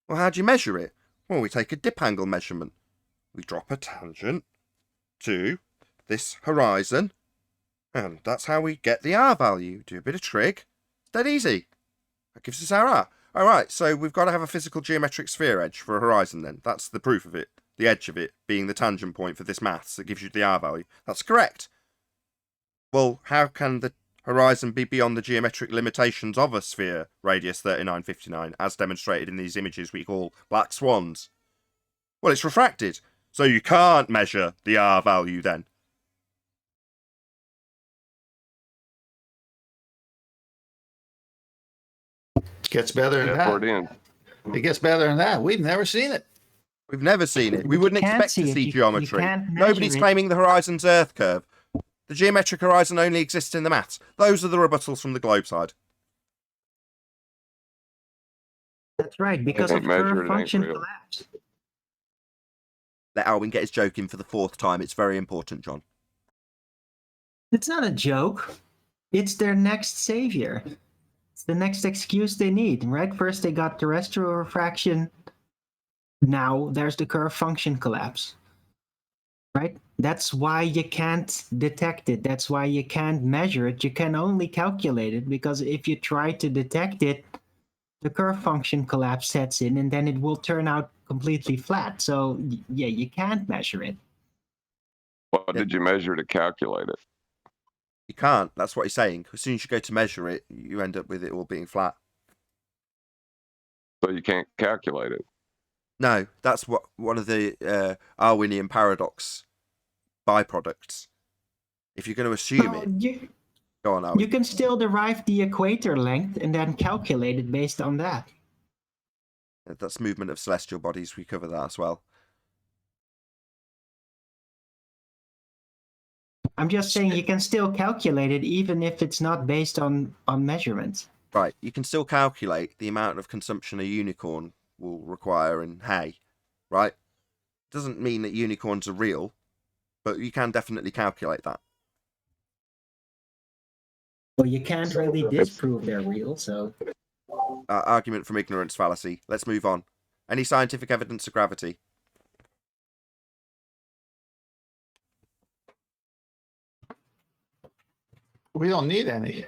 Well, how do you measure it? Well, we take a dip angle measurement. We drop a tangent to this horizon, and that's how we get the R value. Do a bit of trig. It's dead easy. That gives us our R. All right, so we've got to have a physical geometric sphere edge for a horizon then. That's the proof of it. The edge of it being the tangent point for this maths that gives you the R value. That's correct. Well, how can the horizon be beyond the geometric limitations of a sphere radius 3959, as demonstrated in these images we call black swans? Well, it's refracted, so you can't measure the R value then. Gets better than That's where that. it ends. It gets better than that. We've never seen it. We've never seen it. We You wouldn't can't expect to see it. see You geometry. can't measure Nobody's it. claiming the horizon's Earth curve. The geometric horizon only exists in the maths. Those are the rebuttals from the globe side. That's right, because ain't of measured, curve it ain't function real. collapse. let Alwyn get his joke in for the 4th time. It's very important, John. It's not a joke. It's their next savior. It's the next excuse they need, right? First they got terrestrial refraction. Now there's the curve function collapse. Right? That's why you can't detect it. That's why you can't measure it. You can only calculate it, because if you try to detect it, the curve function collapse sets in and then it will turn out completely flat. So yeah, you can't measure it. What did you measure to calculate it? You can't. That's what he's saying. As soon as you go to measure it, you end up with it all being flat. So you can't calculate it. No, that's what one of the Arwinian paradox byproducts. If you're going to assume it, go on, Arwin. You can still derive the equator length and then calculate it based on that. That's movement of celestial bodies. We cover that as well. I'm just saying you can still calculate it even if it's not based on measurements. Right, you can still calculate the amount of consumption a unicorn will require in hay, right? Doesn't mean that unicorns are real, but you can definitely calculate that. Well, you can't really disprove they're real, so... Argument from ignorance fallacy. Let's move on. Any scientific evidence of gravity? We don't need any.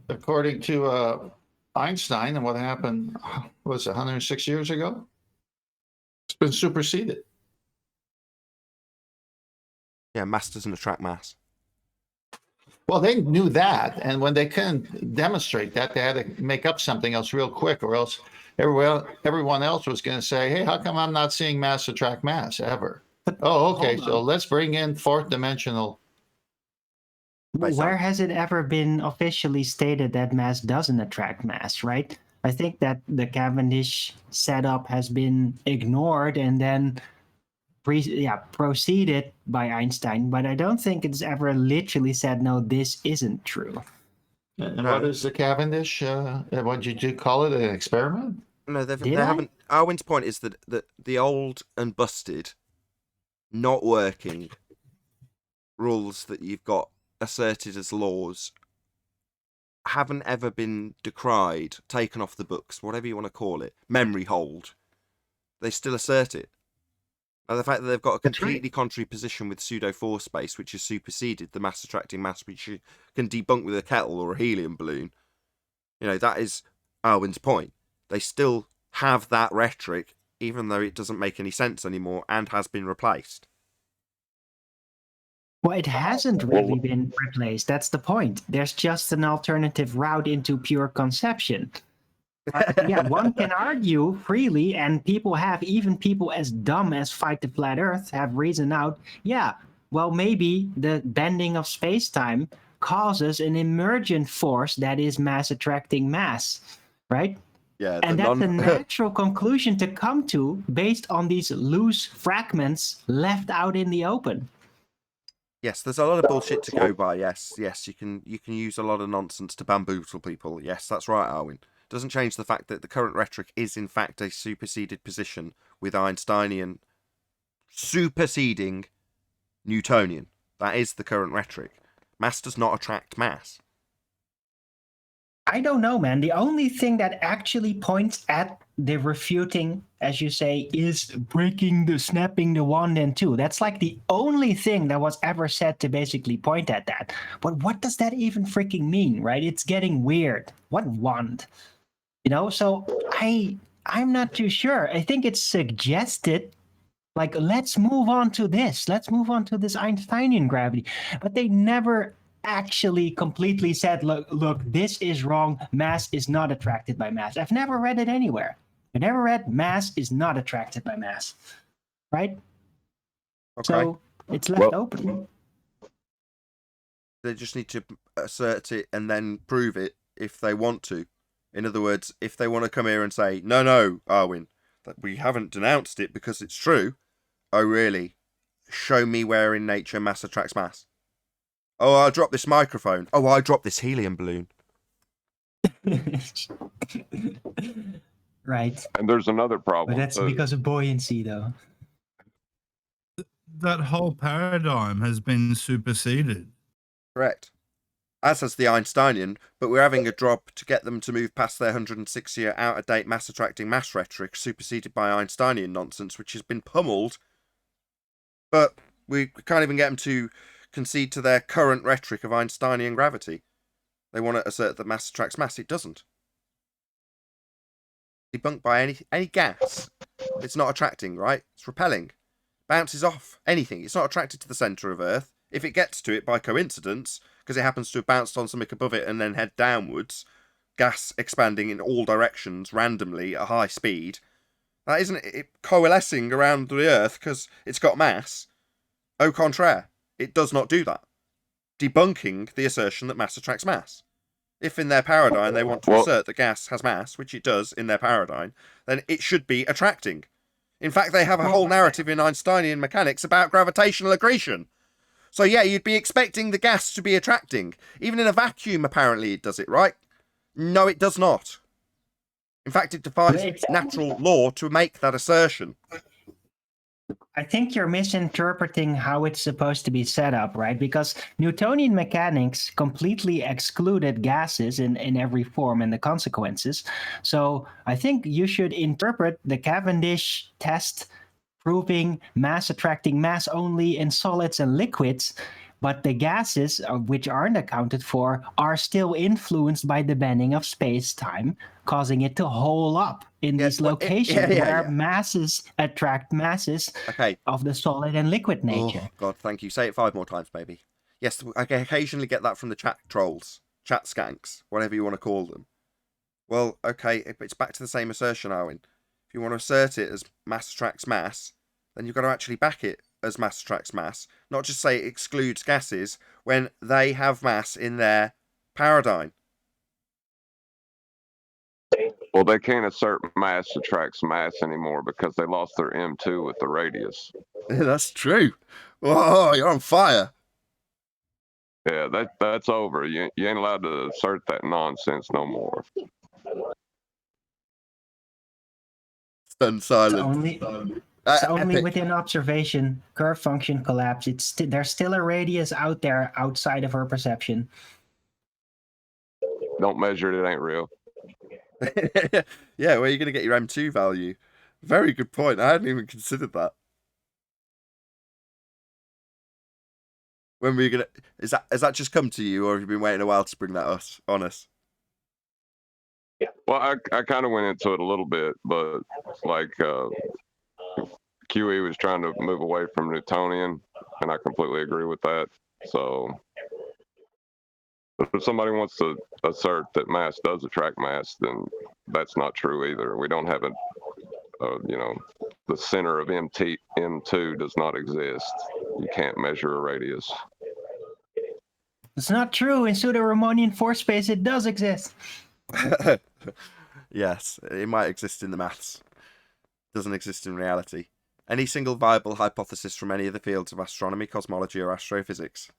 According to Einstein and what happened, was it 106 years ago? It's been superseded. Yeah, mass doesn't attract mass. Well, they knew that, and when they couldn't demonstrate that, they had to make up something else real quick, or else everyone else was going to say, hey, how come I'm not seeing mass attract mass ever? Oh, okay, so let's bring in 4th dimensional. Where has it ever been officially stated that mass doesn't attract mass, right? I think that the Cavendish setup has been ignored and then proceeded by Einstein, but I don't think it's ever literally said, no, this isn't true. And what is the Cavendish? What did you call it? An experiment? No, they haven't. Arwin's point is that the old and busted, not working rules that you've got asserted as laws haven't ever been decried, taken off the books, whatever you want to call it, memory hold. They still assert it. And the fact that they've got a completely contrary position with pseudo force space, which has superseded the mass attracting mass, which you can debunk with a kettle or a helium balloon. You know, that is Arwin's point. They still have that rhetoric, even though it doesn't make any sense anymore and has been replaced. Well, it hasn't really been replaced. That's the point. There's just an alternative route into pure conception. Yeah, one can argue freely, and even people as dumb as Fight the Flat Earth have reasoned out, yeah, well, maybe the bending of space-time causes an emergent force that is mass attracting mass, right? Yeah, and that's a natural conclusion to come to based on these loose fragments left out in the open. Yes, there's a lot of bullshit to go by. Yes, you can use a lot of nonsense to bamboozle people. Yes, that's right, Arwin. Doesn't change the fact that the current rhetoric is in fact a superseded position with Einsteinian superseding Newtonian. That is the current rhetoric. Mass does not attract mass. I don't know, man. The only thing that actually points at the refuting, as you say, is snapping the wand in two. That's like the only thing that was ever said to basically point at that. But what does that even freaking mean, right? It's getting weird. What wand? You know, so I'm not too sure. I think it's suggested, like, let's move on to this. Let's move on to this Einsteinian gravity. But they never actually completely said, look, this is wrong. Mass is not attracted by mass. I've never read it anywhere. I never read mass is not attracted by mass. Right? Okay. So it's left open. They just need to assert it and then prove it if they want to. In other words, if they want to come here and say, no, Arwin, that we haven't denounced it because it's true. Oh, really? Show me where in nature mass attracts mass. Oh, I dropped this microphone. Oh, I dropped this helium balloon. Right. And there's another problem. But that's because of buoyancy, though. that whole paradigm has been superseded. Correct. As has the Einsteinian, but we're having a drop to get them to move past their 106-year out-of-date mass-attracting mass rhetoric, superseded by Einsteinian nonsense, which has been pummeled. But we can't even get them to concede to their current rhetoric of Einsteinian gravity. They want to assert that mass attracts mass. It doesn't. Debunked by any gas. It's not attracting, right? It's repelling. Bounces off anything. It's not attracted to the centre of Earth. If it gets to it by coincidence, because it happens to have bounced on something above it and then head downwards, gas expanding in all directions randomly at high speed, that isn't it coalescing around the Earth because it's got mass. Au contraire, it does not do that. Debunking the assertion that mass attracts mass. If in their paradigm they want to assert that gas has mass, which it does in their paradigm, then it should be attracting. In fact, they have a whole narrative in Einsteinian mechanics about gravitational accretion. So yeah, you'd be expecting the gas to be attracting. Even in a vacuum, apparently it does it, right? No, it does not. In fact, it defies natural law to make that assertion. I think you're misinterpreting how it's supposed to be set up, right? Because Newtonian mechanics completely excluded gases in every form and the consequences. So I think you should interpret the Cavendish test proving mass attracting mass only in solids and liquids, but the gases, which aren't accounted for, are still influenced by the bending of space-time, causing it to hole up in these locations where masses attract masses of the solid and liquid nature. Oh, God, thank you. Say it 5 more times, maybe. Yes, I occasionally get that from the chat trolls, chat skanks, whatever you want to call them. Well, okay, it's back to the same assertion, Owen. If you want to assert it as mass attracts mass, then you've got to actually back it as mass attracts mass, not just say it excludes gases when they have mass in their paradigm. Well, they can't assert mass attracts mass anymore because they lost their M2 with the radius. That's true. Whoa, you're on fire. Yeah, that's over. You ain't allowed to assert that nonsense no more. Stunned silence. It's only within observation, curve function collapse. There's still a radius out there outside of her perception. Don't measure it, it ain't real. Yeah, where are you going to get your M2 value? Very good point. I hadn't even considered that. When were you going to... Has that just come to you, or have you been waiting a while to bring that on us? Yeah. Well, I kind of went into it a little bit, but like QE was trying to move away from Newtonian, and I completely agree with that. So if somebody wants to assert that mass does attract mass, then that's not true either. We don't have the center of M2 does not exist. You can't measure a radius. It's not true. In pseudo-Riemannian force space, it does exist. Yes, it might exist in the maths. It doesn't exist in reality. Any single viable hypothesis from any of the fields of astronomy, cosmology, or astrophysics?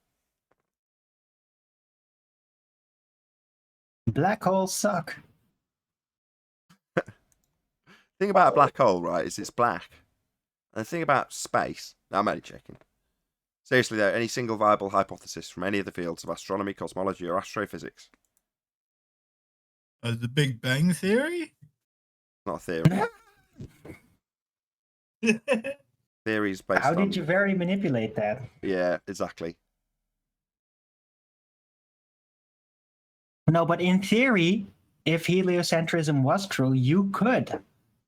Black holes suck. The thing about a black hole, right, is it's black. And the thing about space... No, I'm only checking. Seriously, though, any single viable hypothesis from any of the fields of astronomy, cosmology, or astrophysics? The Big Bang Theory? Not a theory. Theories based on... How did you very manipulate that? Yeah, exactly. No, but in theory, if heliocentrism was true, you could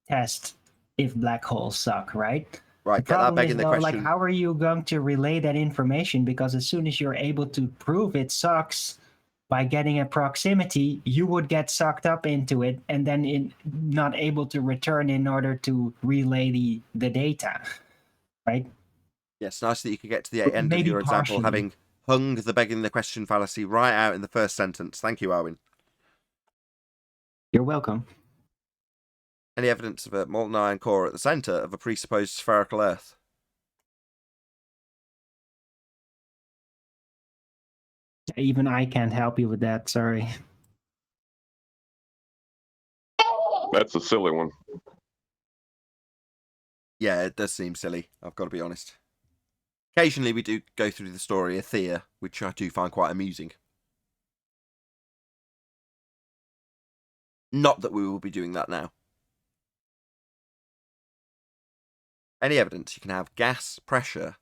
test if black holes suck, right? Right, The get that problem begging is, the though, question. like, how are you going to relay that information? Because as soon as you're able to prove it sucks by getting a proximity, you would get sucked up into it and then not able to return in order to relay the data, right? Yes, nice that you could get to the end of Maybe your example partially. having hung the begging the question fallacy right out in the first sentence. Thank you, Owen. You're welcome. Any evidence of a molten iron core at the centre of a presupposed spherical Earth? Even I can't help you with that, sorry. That's a silly one. Yeah, it does seem silly. I've got to be honest. Occasionally we do go through the story of Thea, which I do find quite amusing. Not that we will be doing that now. Any evidence you can have gas pressure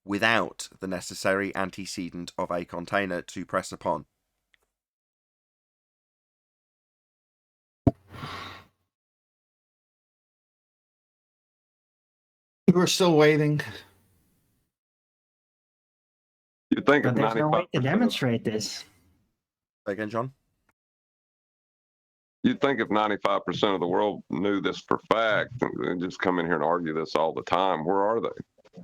without the necessary antecedent of a container to press upon. We're still waiting. You'd think But if there's no way 95% to of, demonstrate this. Say again, John? you'd think if 95% of the world knew this for fact and just come in here and argue this all the time, where are they?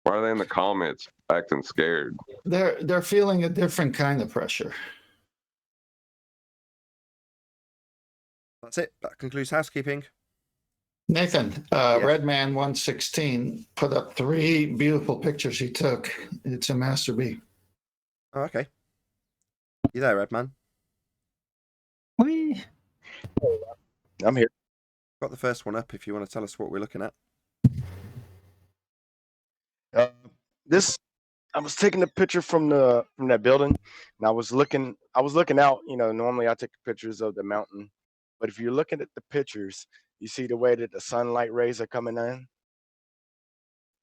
Why are they in the comments acting scared? They're feeling a different kind of pressure. That's it. That concludes housekeeping. Nathan, Yes. Redman 116 put up 3 beautiful pictures he took. It's a masterpiece. Oh, okay. You there, Redman? Whee! I'm here. Got the first one up if you want to tell us what we're looking at. This I was taking a picture from that building, and I was looking out. Normally I take pictures of the mountain, but if you're looking at the pictures, you see the way that the sunlight rays are coming in,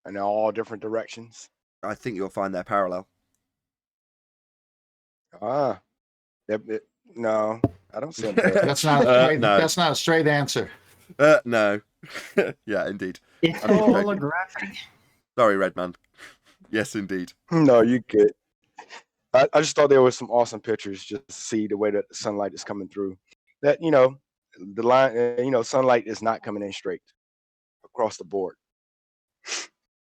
and they're all different directions. I think you'll find they're parallel. Ah, no, I don't see them. parallel. That's not No. that's not a straight answer. No. Yeah, indeed. It's I'm all joking. holographic. Sorry, Redman. Yes, indeed. No, you good. I just thought there was some awesome pictures just to see the way that the sunlight is coming through. That the line, sunlight is not coming in straight across the board.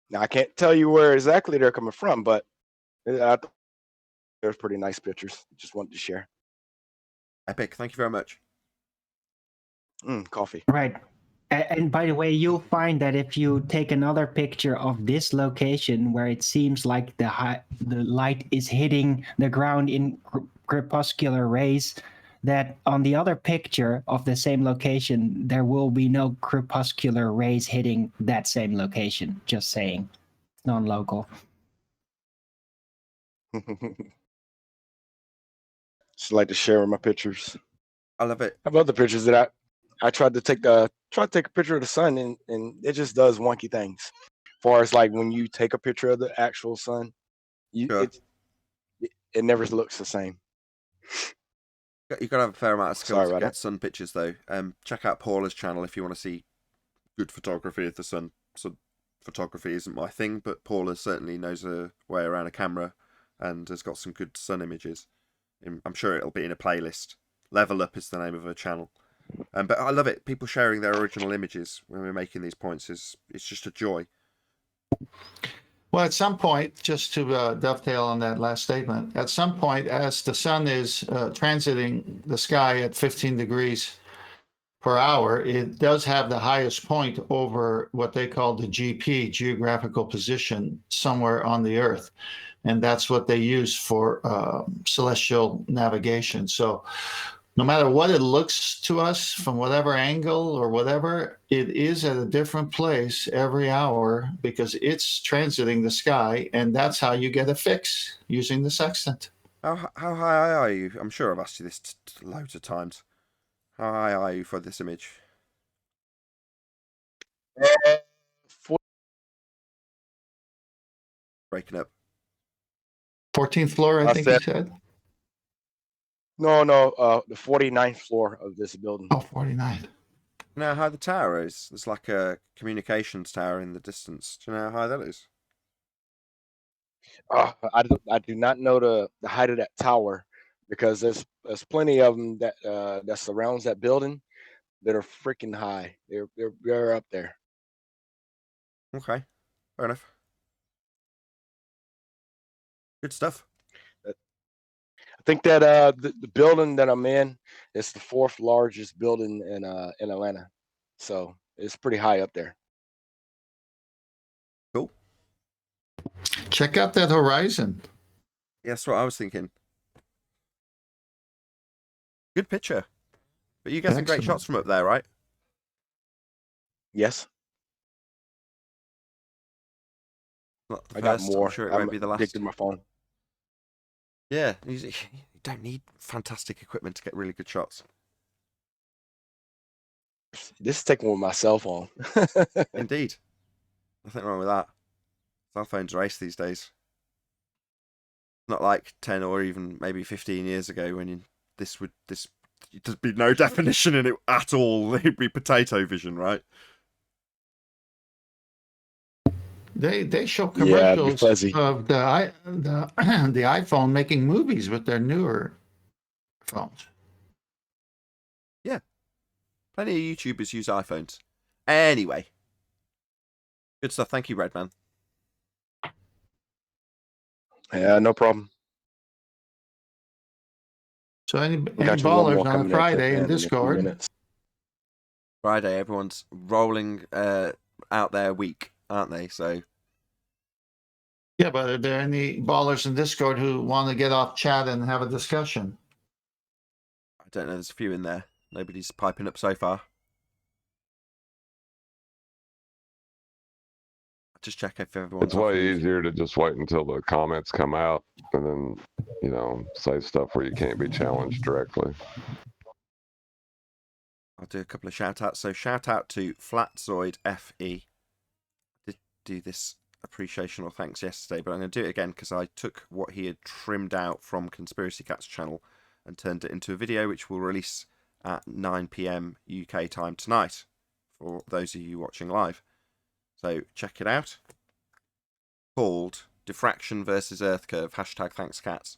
Now I can't tell you where exactly they're coming from, but there's pretty nice pictures. Just wanted to share. Epic. Thank you very much. Coffee. Right. And by the way, you'll find that if you take another picture of this location where it seems like the light is hitting the ground in crepuscular rays, that on the other picture of the same location, there will be no crepuscular rays hitting that same location. Just saying. It's non-local. Just like to share my pictures. I love it. How about the pictures that I tried to take a picture of the sun, and it just does wonky things. As far as like when you take a picture of the actual sun, Sure. it never looks the same. You've got to have a fair amount of skill Sorry to about get that. sun pictures, though. Check out Paula's channel if you want to see good photography of the sun. Sun photography isn't my thing, but Paula certainly knows her way around a camera and has got some good sun images. I'm sure it'll be in a playlist. Level Up is the name of her channel. But I love it. People sharing their original images when we're making these points it's just a joy. Well, at some point, just to dovetail on that last statement, at some point, as the sun is transiting the sky at 15 degrees per hour, it does have the highest point over what they call the GP, geographical position, somewhere on the Earth. And that's what they use for celestial navigation. So no matter what it looks to us from whatever angle or whatever, it is at a different place every hour because it's transiting the sky, and that's how you get a fix using the sextant. How high are you? I'm sure I've asked you this loads of times. How high are you for this image? 40, Breaking up. 14th floor, I think you said? No, the 49th floor of this building. Oh, 49. You know how high the tower is? There's like a communications tower in the distance. Do you know how high that is? I do not know the height of that tower because there's plenty of them that surrounds that building that are freaking high. They're up there. Okay, fair enough. Good stuff. I think that the building that I'm in is the 4th largest building in Atlanta, so it's pretty high up there. Cool. Check out that horizon. Yeah, that's what I was thinking. Good picture. But you get some great Excellent. shots from up there, right? Yes. Not the I got first. more. I'm sure it I'm won't be the last. addicted to my phone. Yeah, you don't need fantastic equipment to get really good shots. This is taking with my cell phone. Indeed. Nothing wrong with that. Cell phones are ace these days. Not like 10 or even maybe 15 years ago when there'd be no definition in it at all. It'd be potato vision, right? They show Yeah, it'd be commercials fuzzy. of the the iPhone making movies with their newer phones. Plenty of YouTubers use iPhones. Anyway. Good stuff. Thank you, Redman. Yeah, no problem. So any Got you one ballers more on a coming in Friday in a few Discord? minutes. Friday, everyone's rolling out their week, aren't they? So Yeah, but are there any ballers in Discord who want to get off chat and have a discussion? I don't know. There's a few in there. Nobody's piping up so far. Just check if everyone's. It's way easier to just wait until the comments come out and then, say stuff where you can't be challenged directly. I'll do a couple of shout outs. So shout out to Flatzoid FE. Did do this appreciation or thanks yesterday, but I'm going to do it again because I took what he had trimmed out from Conspiracy Cat's channel and turned it into a video which will release at 9 p.m. UK time tonight for those of you watching live. So check it out. Called Diffraction versus Earth Curve, #ThanksCats.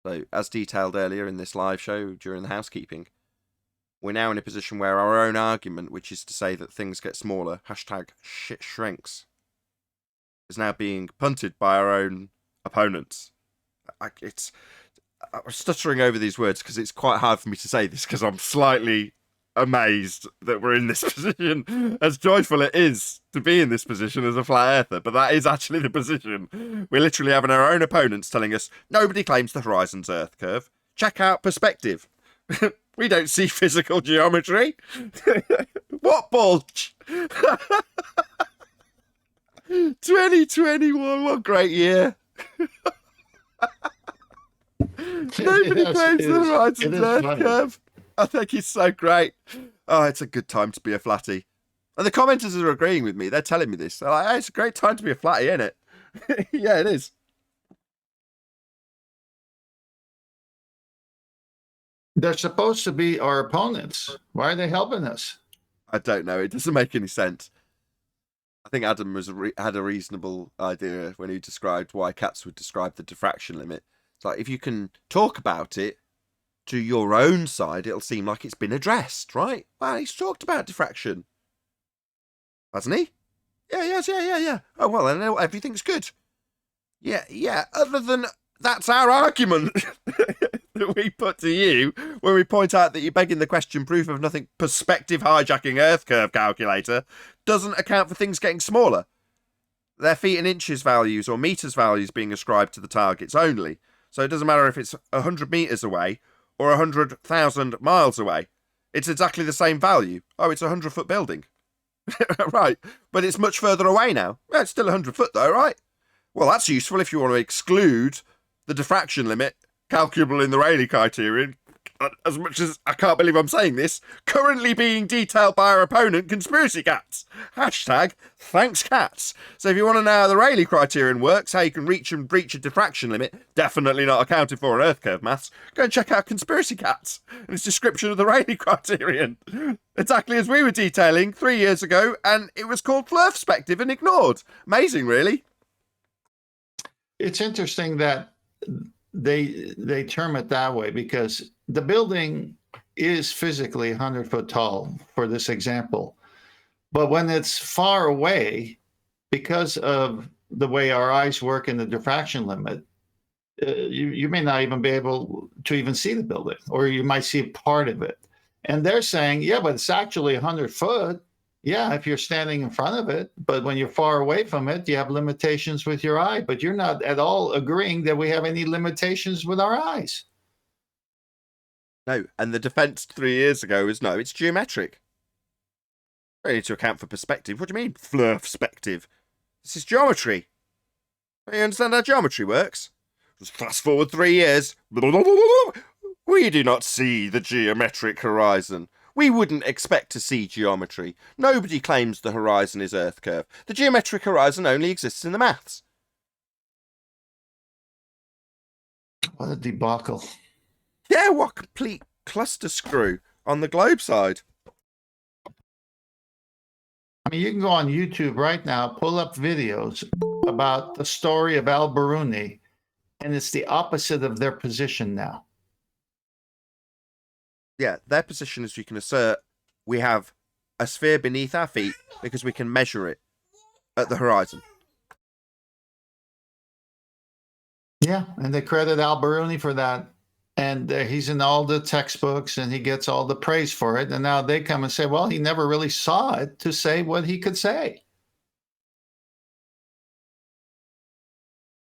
So as detailed earlier in this live show during the housekeeping, we're now in a position where our own argument, which is to say that things get smaller, #shit shrinks, is now being punted by our own opponents. I'm stuttering over these words because it's quite hard for me to say this because I'm slightly amazed that we're in this position. As joyful it is to be in this position as a flat earther, but that is actually the position. We're literally having our own opponents telling us nobody claims the horizon's Earth curve. Check out perspective. We don't see physical geometry. What bulge? 2021, what great year. Nobody claims the horizon's Earth curve. I think it's so great. Oh, it's a good time to be a flatty. And the commenters are agreeing with me. They're telling me this. They're like, hey, it's a great time to be a flatty, isn't it? Yeah, it is. They're supposed to be our opponents. Why are they helping us? I don't know. It doesn't make any sense. I think Adam had a reasonable idea when he described why cats would describe the diffraction limit. It's like, if you can talk about it to your own side, it'll seem like it's been addressed, right? Well, he's talked about diffraction, hasn't he? Yeah. Oh, well, then everything's good. Yeah. Other than that's our argument that we put to you when we point out that you're begging the question proof of nothing perspective hijacking Earth curve calculator doesn't account for things getting smaller. They're feet and inches values or meters values being ascribed to the targets only. So it doesn't matter if it's 100 meters away or 100,000 miles away. It's exactly the same value. Oh, it's a 100-foot building. Right, but it's much further away now. Well, it's still 100 foot though, right? Well, that's useful if you want to exclude the diffraction limit calculable in the Rayleigh criterion, as much as I can't believe I'm saying this, currently being detailed by our opponent, Conspiracy Cats. #ThanksCats. So if you want to know how the Rayleigh criterion works, how you can reach and breach a diffraction limit, definitely not accounted for in Earth curve maths, go and check out Conspiracy Cats and its description of the Rayleigh criterion. Exactly as we were detailing 3 years ago, and it was called perspective and ignored. Amazing, really. It's interesting that they term it that way because the building is physically 100 foot tall for this example. But when it's far away, because of the way our eyes work in the diffraction limit, you may not even be able to even see the building, or you might see part of it. And they're saying, yeah, but it's actually 100 foot. Yeah, if you're standing in front of it, but when you're far away from it, you have limitations with your eye, but you're not at all agreeing that we have any limitations with our eyes. No, and the defense 3 years ago was no, it's geometric. Ready to account for perspective. What do you mean, perspective? This is geometry. You understand how geometry works? Just fast forward 3 years. We do not see the geometric horizon. We wouldn't expect to see geometry. Nobody claims the horizon is Earth curve. The geometric horizon only exists in the maths. What a debacle. Yeah, what complete cluster screw on the globe side. I mean, you can go on YouTube right now, pull up videos about the story of Al-Biruni, and it's the opposite of their position now. Yeah, their position is you can assert we have a sphere beneath our feet because we can measure it at the horizon. Yeah, and they credit Al-Biruni for that. And he's in all the textbooks and he gets all the praise for it. And now they come and say, well, he never really saw it to say what he could say.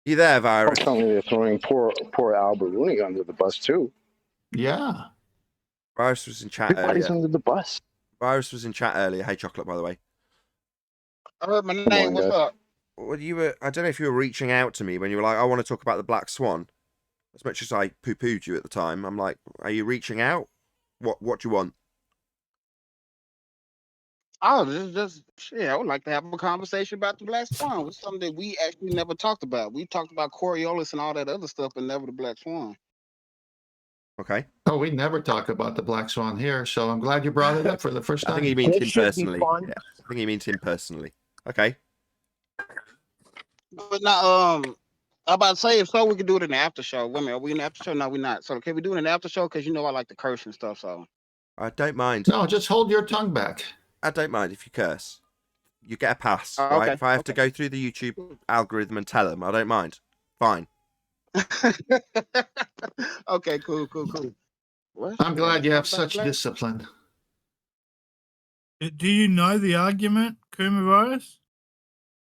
You there, Virus? Apparently they're throwing poor Al-Biruni under the bus too. Yeah. Virus was in chat Everybody's earlier. under the bus. Virus was in chat earlier. Hey, Chocolate, by the way. I heard my Come name. on, What's guys. up? Well, I don't know if you were reaching out to me when you were like, I want to talk about the Black Swan. As much as I poo-pooed you at the time, I'm like, are you reaching out? What do you want? Oh, just shit. I would like to have a conversation about the Black Swan. It's something that we actually never talked about. We talked about Coriolis and all that other stuff, but never the Black Swan. Okay. Oh, we never talk about the Black Swan here. So I'm glad you brought it up for the first I time. think he means This him should be personally. fun. Yeah, I think he means him personally. Okay. But now, I'm about to say, if so, we could do it in the after show. Wait a minute, are we in the after show? No, we're not. So can we do it in the after show? Because you know I like to curse and stuff. So I don't mind. No, just hold your tongue back. I don't mind if you curse. You get a pass, Oh, right? okay, If I have to okay. go through the YouTube algorithm and tell them, I don't mind. Fine. Okay, cool. What? I'm glad you have Something about such the Black- discipline. Do you know the argument, Kuma Virus?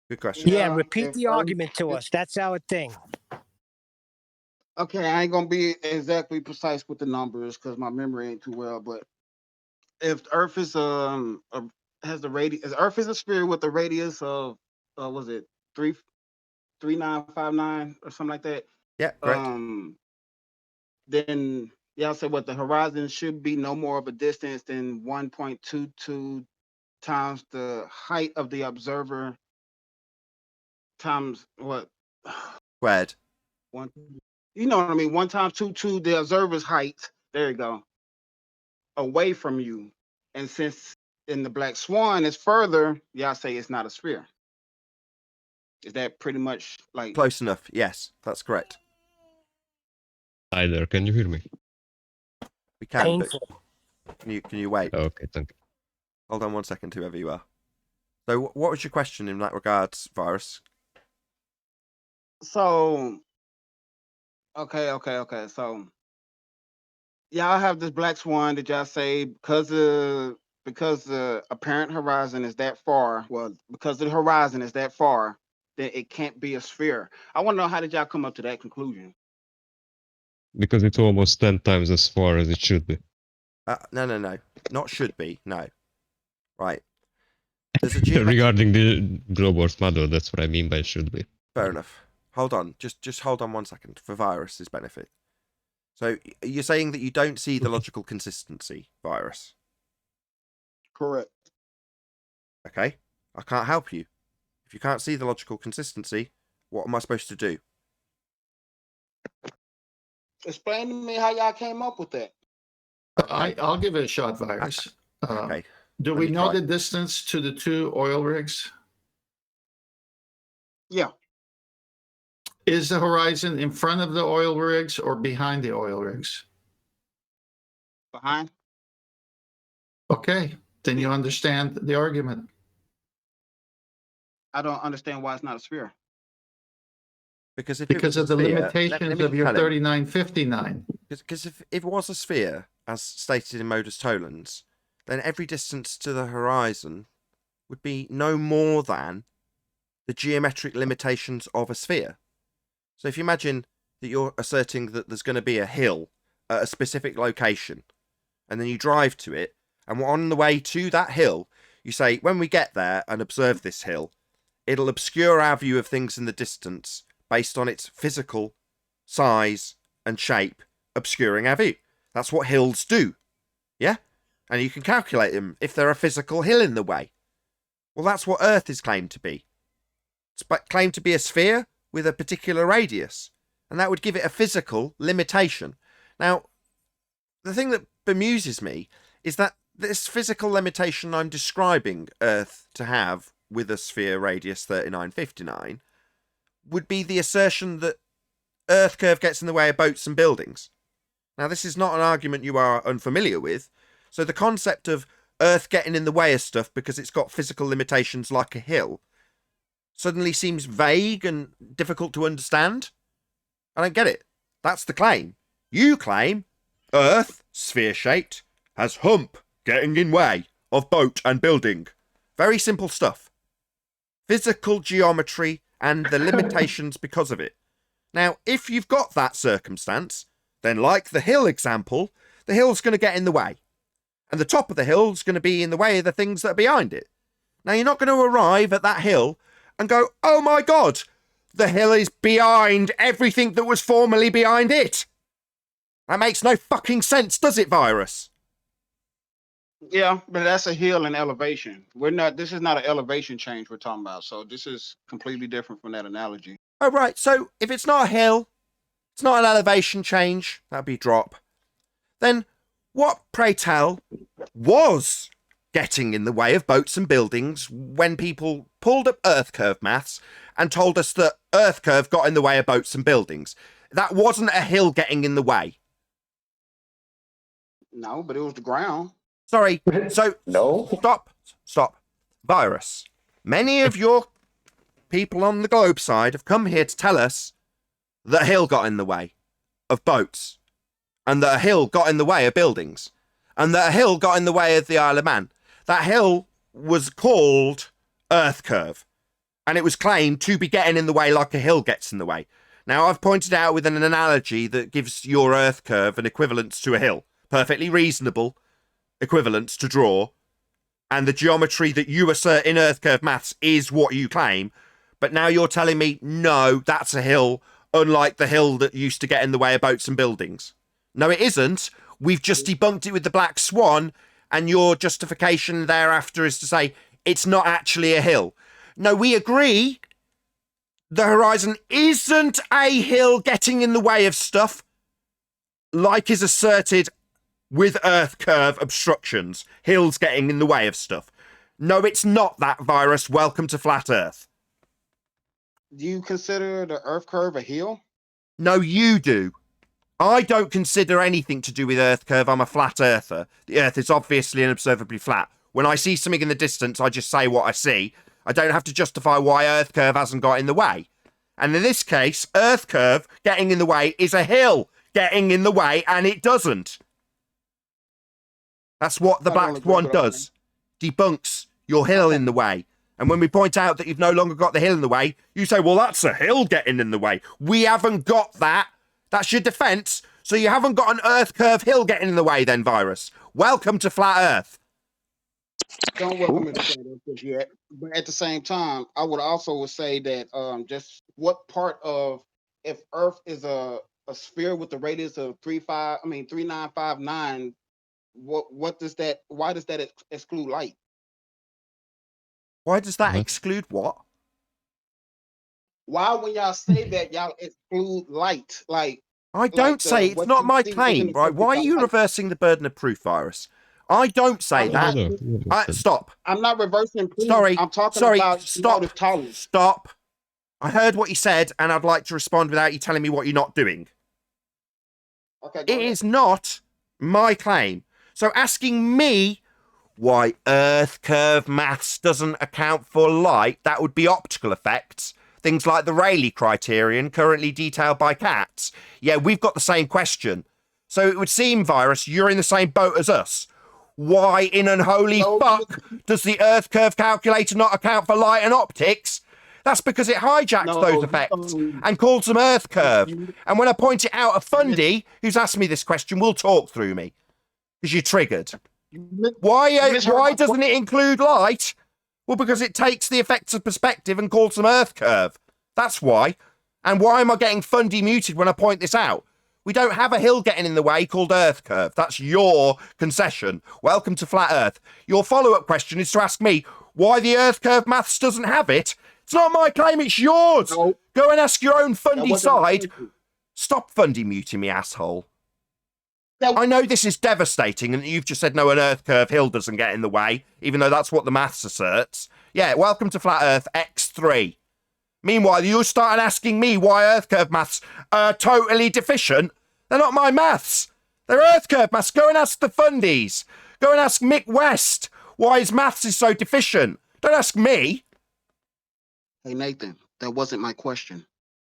Good question. Yeah, Yeah, repeat if the Earth- argument to if- us. That's our thing. Okay, I ain't gonna be exactly precise with the numbers because my memory ain't too well. But if the Earth is has the radius, Earth is a sphere with a radius of was it 33959 or something like that? Yeah, correct. Then y'all said what the horizon should be no more of a distance than 1.22 times the height of the observer times what? Squared. One, you know what I mean? 1 times 2 the observer's height. There you go. Away from you. And since in the Black Swan is further, y'all say it's not a sphere. Is that pretty much like Close enough. Yes, that's correct. Hi there, can you hear me? We can, but Painful. can you wait? Okay, thank you. Hold on 1 second, whoever you are. So, what was your question in that regards, Virus? so? Okay. So y'all have this Black Swan that y'all say because the apparent horizon is that far. Well, because the horizon is that far, then it can't be a sphere. I want to know how did y'all come up to that conclusion? Because it's almost 10 times as far as it should be. No. Not should be. No. Right. There's a geometric... Regarding the global Earth model, that's what I mean by should be. Fair enough. Hold on. Just hold on 1 second for Virus's benefit. So, you're saying that you don't see the logical consistency, Virus? Correct. Okay. I can't help you. If you can't see the logical consistency, what am I supposed to do? Explain to me how y'all came up with that. I'll give it a shot, Virus. Okay. Do let we me know try. the distance to the 2 oil rigs? Yeah. Is the horizon in front of the oil rigs or behind the oil rigs? Behind. Okay, then you understand the argument. Uh, I don't understand why it's not a sphere. Because if Because it of was the a sphere, limitations me of your tell him. 3959. Because if it was a sphere, as stated in Modus Tollens, then every distance to the horizon would be no more than the geometric limitations of a sphere. So if you imagine that you're asserting that there's going to be a hill at a specific location, and then you drive to it, and on the way to that hill, you say, when we get there and observe this hill, it'll obscure our view of things in the distance based on its physical size and shape, obscuring our view. That's what hills do. Yeah? And you can calculate them if they're a physical hill in the way. Well, that's what Earth is claimed to be. It's claimed to be a sphere with a particular radius, and that would give it a physical limitation. Now, the thing that bemuses me is that this physical limitation I'm describing Earth to have with a sphere radius 3959 would be the assertion that Earth curve gets in the way of boats and buildings. Now, this is not an argument you are unfamiliar with, so the concept of Earth getting in the way of stuff because it's got physical limitations like a hill suddenly seems vague and difficult to understand. I don't get it. That's the claim. You claim Earth, sphere-shaped, has hump getting in way of boat and building. Very simple stuff. Physical geometry and the limitations because of it. Now, if you've got that circumstance, then like the hill example, the hill's going to get in the way. And the top of the hill's going to be in the way of the things that are behind it. Now, you're not going to arrive at that hill and go, oh my God, the hill is behind everything that was formerly behind it. That makes no fucking sense, does it, Virus? Yeah, but that's a hill in elevation. This is not an elevation change we're talking about. So this is completely different from that analogy. Oh, right. So if it's not a hill, it's not an elevation change, that'd be drop. Then what, pray tell, was getting in the way of boats and buildings when people pulled up Earth curve maths and told us that Earth curve got in the way of boats and buildings? That wasn't a hill getting in the way. No, but it was the ground. Sorry. So No. Stop. Virus. Many of your people on the globe side have come here to tell us that a hill got in the way of boats, and that a hill got in the way of buildings, and that a hill got in the way of the Isle of Man. That hill was called Earth curve, and it was claimed to be getting in the way like a hill gets in the way. Now, I've pointed out with an analogy that gives your Earth curve an equivalence to a hill. Perfectly reasonable equivalence to draw, and the geometry that you assert in Earth curve maths is what you claim, but now you're telling me, no, that's a hill, unlike the hill that used to get in the way of boats and buildings. No, it isn't. We've just debunked it with the Black Swan, and your justification thereafter is to say it's not actually a hill. No, we agree. The horizon isn't a hill getting in the way of stuff, like is asserted with Earth curve obstructions, hills getting in the way of stuff. No, it's not that, Virus. Welcome to Flat Earth. Do you consider the Earth curve a hill? No, you do. I don't consider anything to do with Earth curve. I'm a flat earther. The Earth is obviously and observably flat. When I see something in the distance, I just say what I see. I don't have to justify why Earth curve hasn't got in the way. And in this case, Earth curve getting in the way is a hill getting in the way, and it doesn't. That's what the Black Swan does. Debunks your hill in the way. And when we point out that you've no longer got the hill in the way, you say, well, that's a hill getting in the way. We haven't got that. That's your defence. So you haven't got an Earth curve hill getting in the way then, Virus. Welcome to Flat Earth. Don't welcome me to Flat Earth yet. But at the same time, I would also say that just what part of, if Earth is a sphere with a radius of 3959, what does that, why does that exclude light? Why does that exclude what? Why, when y'all say that, y'all exclude light? Like, I don't say it's not my claim, right? Why are you reversing the burden of proof, Virus? I don't say that. Stop. I'm not reversing proof. Sorry. I'm talking about Stop. Stop. I heard what you said, and I'd like to respond without you telling me what you're not doing. Okay. It is not my claim. So asking me why Earth curve maths doesn't account for light, that would be optical effects. Things like the Rayleigh criterion, currently detailed by Katz. Yeah, we've got the same question. So it would seem, Virus, you're in the same boat as us. Why in unholy fuck does the Earth curve calculator not account for light and optics? That's because it hijacks those effects and calls them Earth curve. And when I point it out, a fundy who's asked me this question will talk through me. Because you're triggered. Why doesn't it include light? Well, because it takes the effects of perspective and calls them Earth curve. That's why. And why am I getting Fundy muted when I point this out? We don't have a hill getting in the way called Earth curve. That's your concession. Welcome to Flat Earth. Your follow-up question is to ask me why the Earth curve maths doesn't have it. It's not my claim, it's yours. No. Go and ask your own Fundy side. That Stop Fundy muting me, asshole. That- I know this is devastating and you've just said no, an Earth curve hill doesn't get in the way, even though that's what the maths asserts. Yeah, welcome to Flat Earth X3. Meanwhile, you started asking me why Earth curve maths are totally deficient. They're not my maths. They're Earth curve maths. Go and ask the Fundies. Go and ask Mick West why his maths is so deficient. Don't ask me. Hey, Nathan, that wasn't my question.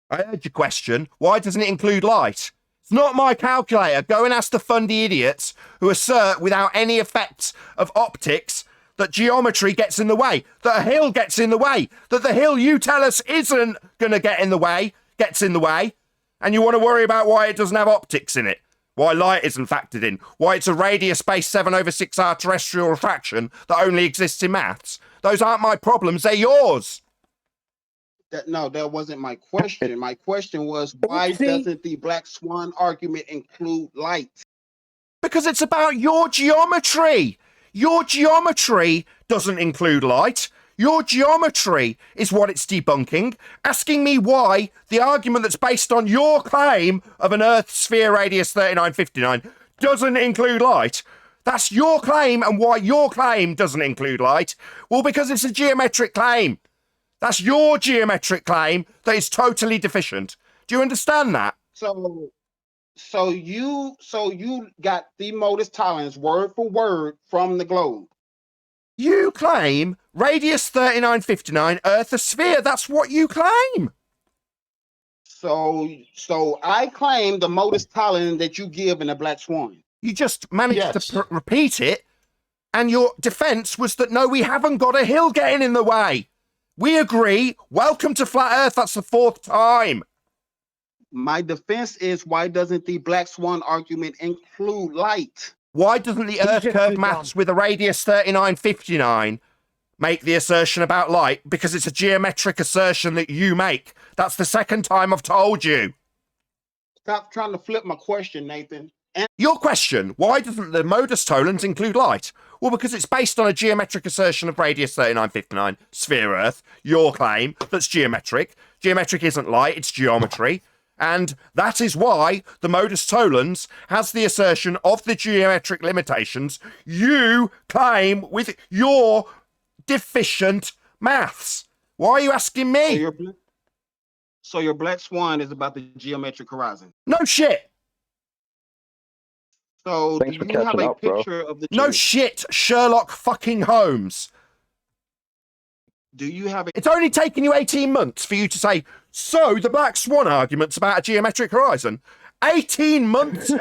I heard your question. Why doesn't it include light? It's not my calculator. Go and ask the Fundy idiots who assert without any effects of optics that geometry gets in the way, that a hill gets in the way, that the hill you tell us isn't going to get in the way, gets in the way, and you want to worry about why it doesn't have optics in it, why light isn't factored in, why it's a radius-based 7/6 terrestrial refraction that only exists in maths. Those aren't my problems, they're yours. That wasn't my question. My question was, why doesn't the Black Swan argument include light? Because it's about your geometry. Your geometry doesn't include light. Your geometry is what it's debunking. Asking me why the argument that's based on your claim of an Earth sphere radius 3959 doesn't include light. That's your claim, and why your claim doesn't include light. Well, because it's a geometric claim. That's your geometric claim that is totally deficient. Do you understand that? So you got the modus tollens word for word from the globe. You claim radius 3959, Earth a sphere. That's what you claim. So I claim the modus tollens that you give in the Black Swan. You just managed to repeat it, and your defense was that no, we haven't got a hill getting in the way. We agree. Welcome to Flat Earth. That's the 4th time. My defense is, why doesn't the Black Swan argument include light? Why doesn't the Earth curve maths with a radius 3959 make the assertion about light? Because it's a geometric assertion that you make. That's the 2nd time I've told you. Stop trying to flip my question, Nathan. Your question, why doesn't the modus tollens include light? Well, because it's based on a geometric assertion of radius 3959, sphere Earth, your claim, that's geometric. Geometric isn't light, it's geometry. And that is why the modus tollens has the assertion of the geometric limitations you claim with your deficient maths. Why are you asking me? So your Black Swan is about the geometric horizon. No shit. So Thanks do for you have catching a up, bro. picture of the No shit, Sherlock fucking Holmes. Do you have a It's only taken you 18 months for you to say, so the Black Swan argument's about a geometric horizon. 18 months?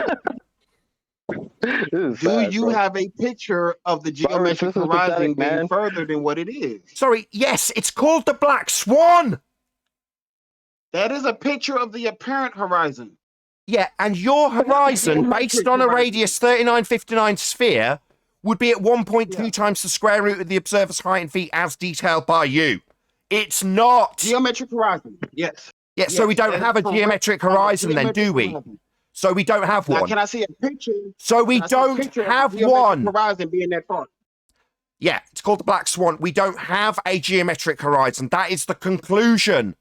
Do you have a picture of the geometric horizon being further than what it is? Sorry, yes, it's called the Black Swan. That is a picture of the apparent horizon. Yeah, and your horizon, based on a radius 3959 sphere, would be at 1.2 times the square root of the observer's height in feet as detailed by you. It's not. Geometric horizon, yes. Yeah, so we don't have a geometric horizon then, do we? So we don't have Now, one. can I see a picture? So we don't have one. Horizon being that far. Yeah, it's called the Black Swan. We don't have a geometric horizon. That is the conclusion.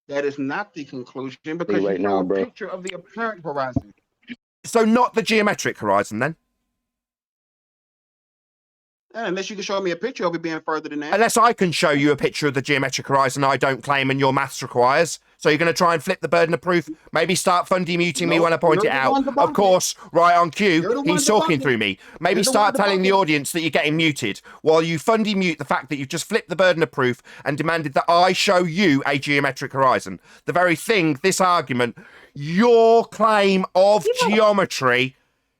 That is not the conclusion, because you know a picture of the apparent horizon. So not the geometric horizon then? Unless you can show me a picture of it being further than that. Unless I can show you a picture of the geometric horizon I don't claim and your maths requires. So you're going to try and flip the burden of proof? Maybe start Fundy muting me when I point it out. Of course, right on cue, he's talking through me. Maybe start telling the audience that you're getting muted while you Fundy mute the fact that you've just flipped the burden of proof and demanded that I show you a geometric horizon. The very thing, this argument, your claim of geometry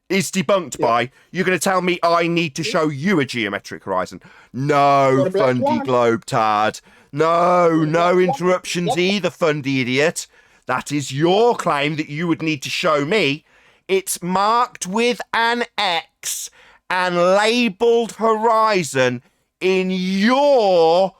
is debunked by, you're going to tell me I need to show you a geometric horizon. No, Fundy Globetard. No interruptions either, Fundy idiot. That is your claim that you would need to show me. It's marked with an X and labelled horizon in your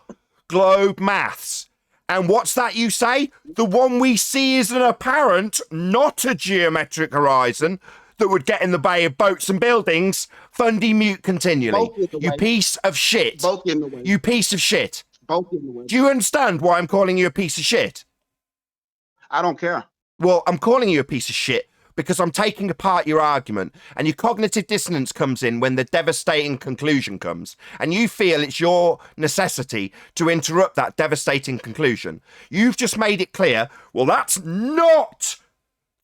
globe maths. And what's that you say? The one we see is an apparent, not a geometric horizon that would get in the way of boats and buildings. Fundy mute continually. Both in the You way. piece of shit. Both in the way. You piece of shit. Both in the way. Do you understand why I'm calling you a piece of shit? I don't care. Well, I'm calling you a piece of shit because I'm taking apart your argument, and your cognitive dissonance comes in when the devastating conclusion comes, and you feel it's your necessity to interrupt that devastating conclusion. You've just made it clear, well, that's not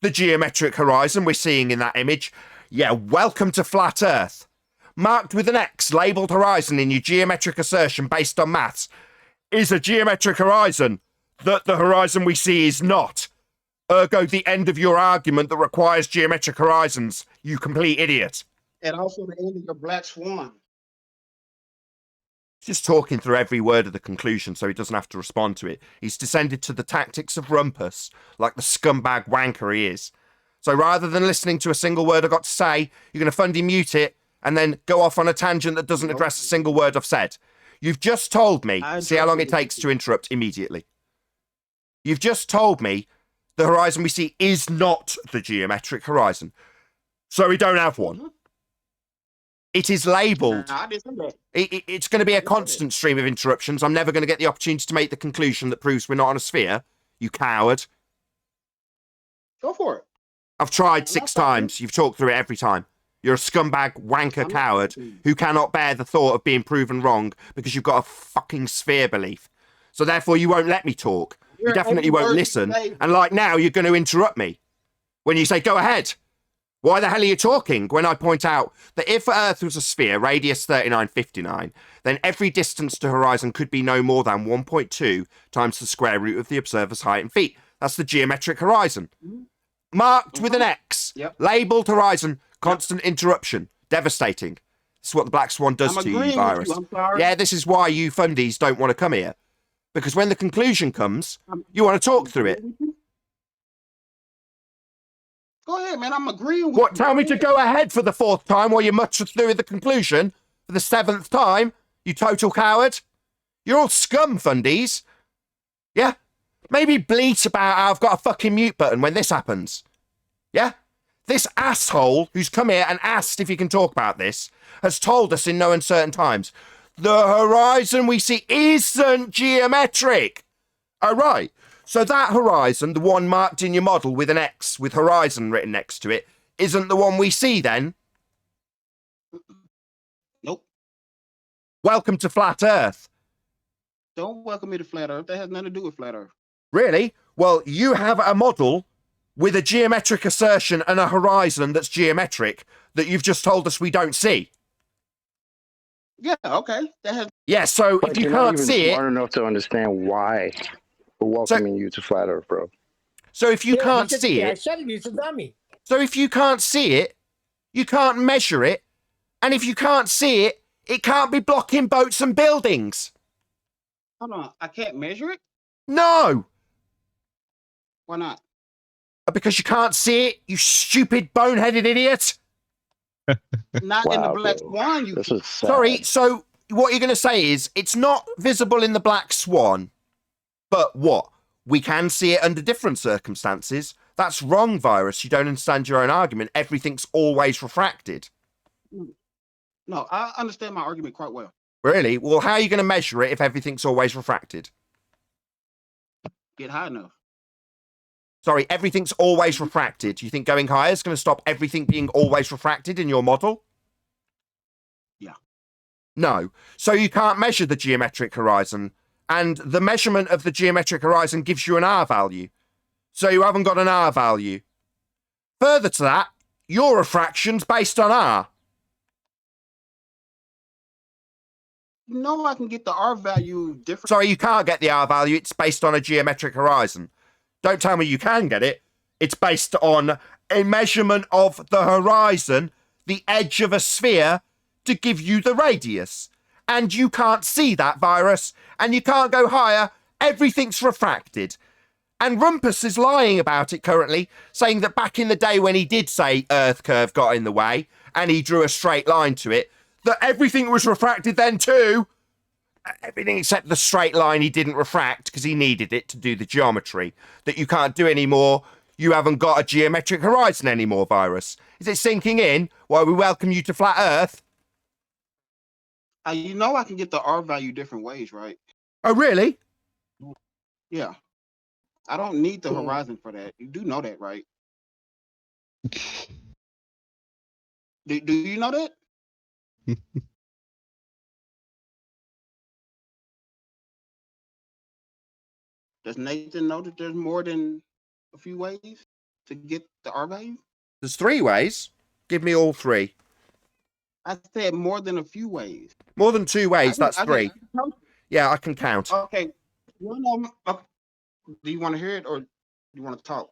the geometric horizon we're seeing in that image. Yeah, welcome to flat Earth. Marked with an X, labelled horizon in your geometric assertion based on maths, is a geometric horizon that the horizon we see is not. Ergo, the end of your argument that requires geometric horizons, you complete idiot. And also the end of your black swan. Just talking through every word of the conclusion so he doesn't have to respond to it. He's descended to the tactics of rumpus, like the scumbag wanker he is. So rather than listening to a single word I've got to say, you're going to fundy mute it and then go off on a tangent that doesn't address a single word I've said. You've just told me, see how long it takes to interrupt immediately. You've just told me the horizon we see is not the geometric horizon. So we don't have one. It is labelled. I didn't say that. It's going to be a constant stream of interruptions. I'm never going to get the opportunity to make the conclusion that proves we're not on a sphere. You coward. Go for it. I've tried 6 times. You've talked through it every time. You're a scumbag wanker coward who cannot bear the thought of being proven wrong because you've got a fucking sphere belief. So therefore you won't let me talk. You definitely won't listen. And like now, you're going to interrupt me when you say, go ahead. Why the hell are you talking? When I point out that if Earth was a sphere, radius 3959, then every distance to horizon could be no more than 1.2 times the square root of the observer's height in feet. That's the geometric horizon. Marked with an X. Labelled horizon, constant interruption. Devastating. This is what the Black Swan does to you, virus. Yeah, this is why you fundies don't want to come here. Because when the conclusion comes, you want to talk through it. Go ahead, man. I'm agreeing with What, you. tell me to go ahead for the 4th time while you mutter through the conclusion for the 7th time, you total coward? You're all scum, fundies. Yeah? Maybe bleat about how I've got a fucking mute button when this happens. Yeah? This asshole who's come here and asked if he can talk about this has told us in no uncertain times the horizon we see isn't geometric. Oh, right. So that horizon, the one marked in your model with an X with horizon written next to it, isn't the one we see then? Nope. Welcome to flat Earth. Don't welcome me to flat Earth. That has nothing to do with flat Earth. Really? Well, you have a model with a geometric assertion and a horizon that's geometric that you've just told us we don't see. Yeah, okay. That has. Yeah, so But if you you're not can't even see smart it, enough to understand why we're welcoming you to flat Earth, bro. so if you can't he said, see I it, said it, he's a dummy. so if you can't see it, you can't measure it, and if you can't see it, it can't be blocking boats and buildings. Hold on. I can't measure it? No, Why not? because you can't see it, you stupid boneheaded idiot. Not in the Wow, black bro. swan. You. This is sad. Sorry, so what you're going to say is it's not visible in the Black Swan, but what? We can see it under different circumstances. That's wrong, virus. You don't understand your own argument. Everything's always refracted. No, I understand my argument quite well. Really? Well, how are you going to measure it if everything's always refracted? Get high enough. Sorry, everything's always refracted. You think going higher is going to stop everything being always refracted in your model? Yeah. No. So you can't measure the geometric horizon, and the measurement of the geometric horizon gives you an R value. So you haven't got an R value. Further to that, your refraction's based on R. No, I can get the R value different. Sorry, you can't get the R value. It's based on a geometric horizon. Don't tell me you can get it. It's based on a measurement of the horizon, the edge of a sphere, to give you the radius. And you can't see that, virus. And you can't go higher. Everything's refracted. And Rumpus is lying about it currently, saying that back in the day when he did say Earth curve got in the way, and he drew a straight line to it, that everything was refracted then too. Everything except the straight line he didn't refract because he needed it to do the geometry that you can't do anymore. You haven't got a geometric horizon anymore, Virus. Is it sinking in while we welcome you to Flat Earth? You know I can get the R value different ways, right? Oh, really? Yeah. I don't need the horizon for that. You do know that, right? Do you know that? Does Nathan know that there's more than a few ways to get the R value? There's 3 ways. Give me all 3. I said more than a few ways. More than 2 ways, that's 3. Count. Yeah, I can count. Okay. One of them, do you want to hear it or do you want to talk?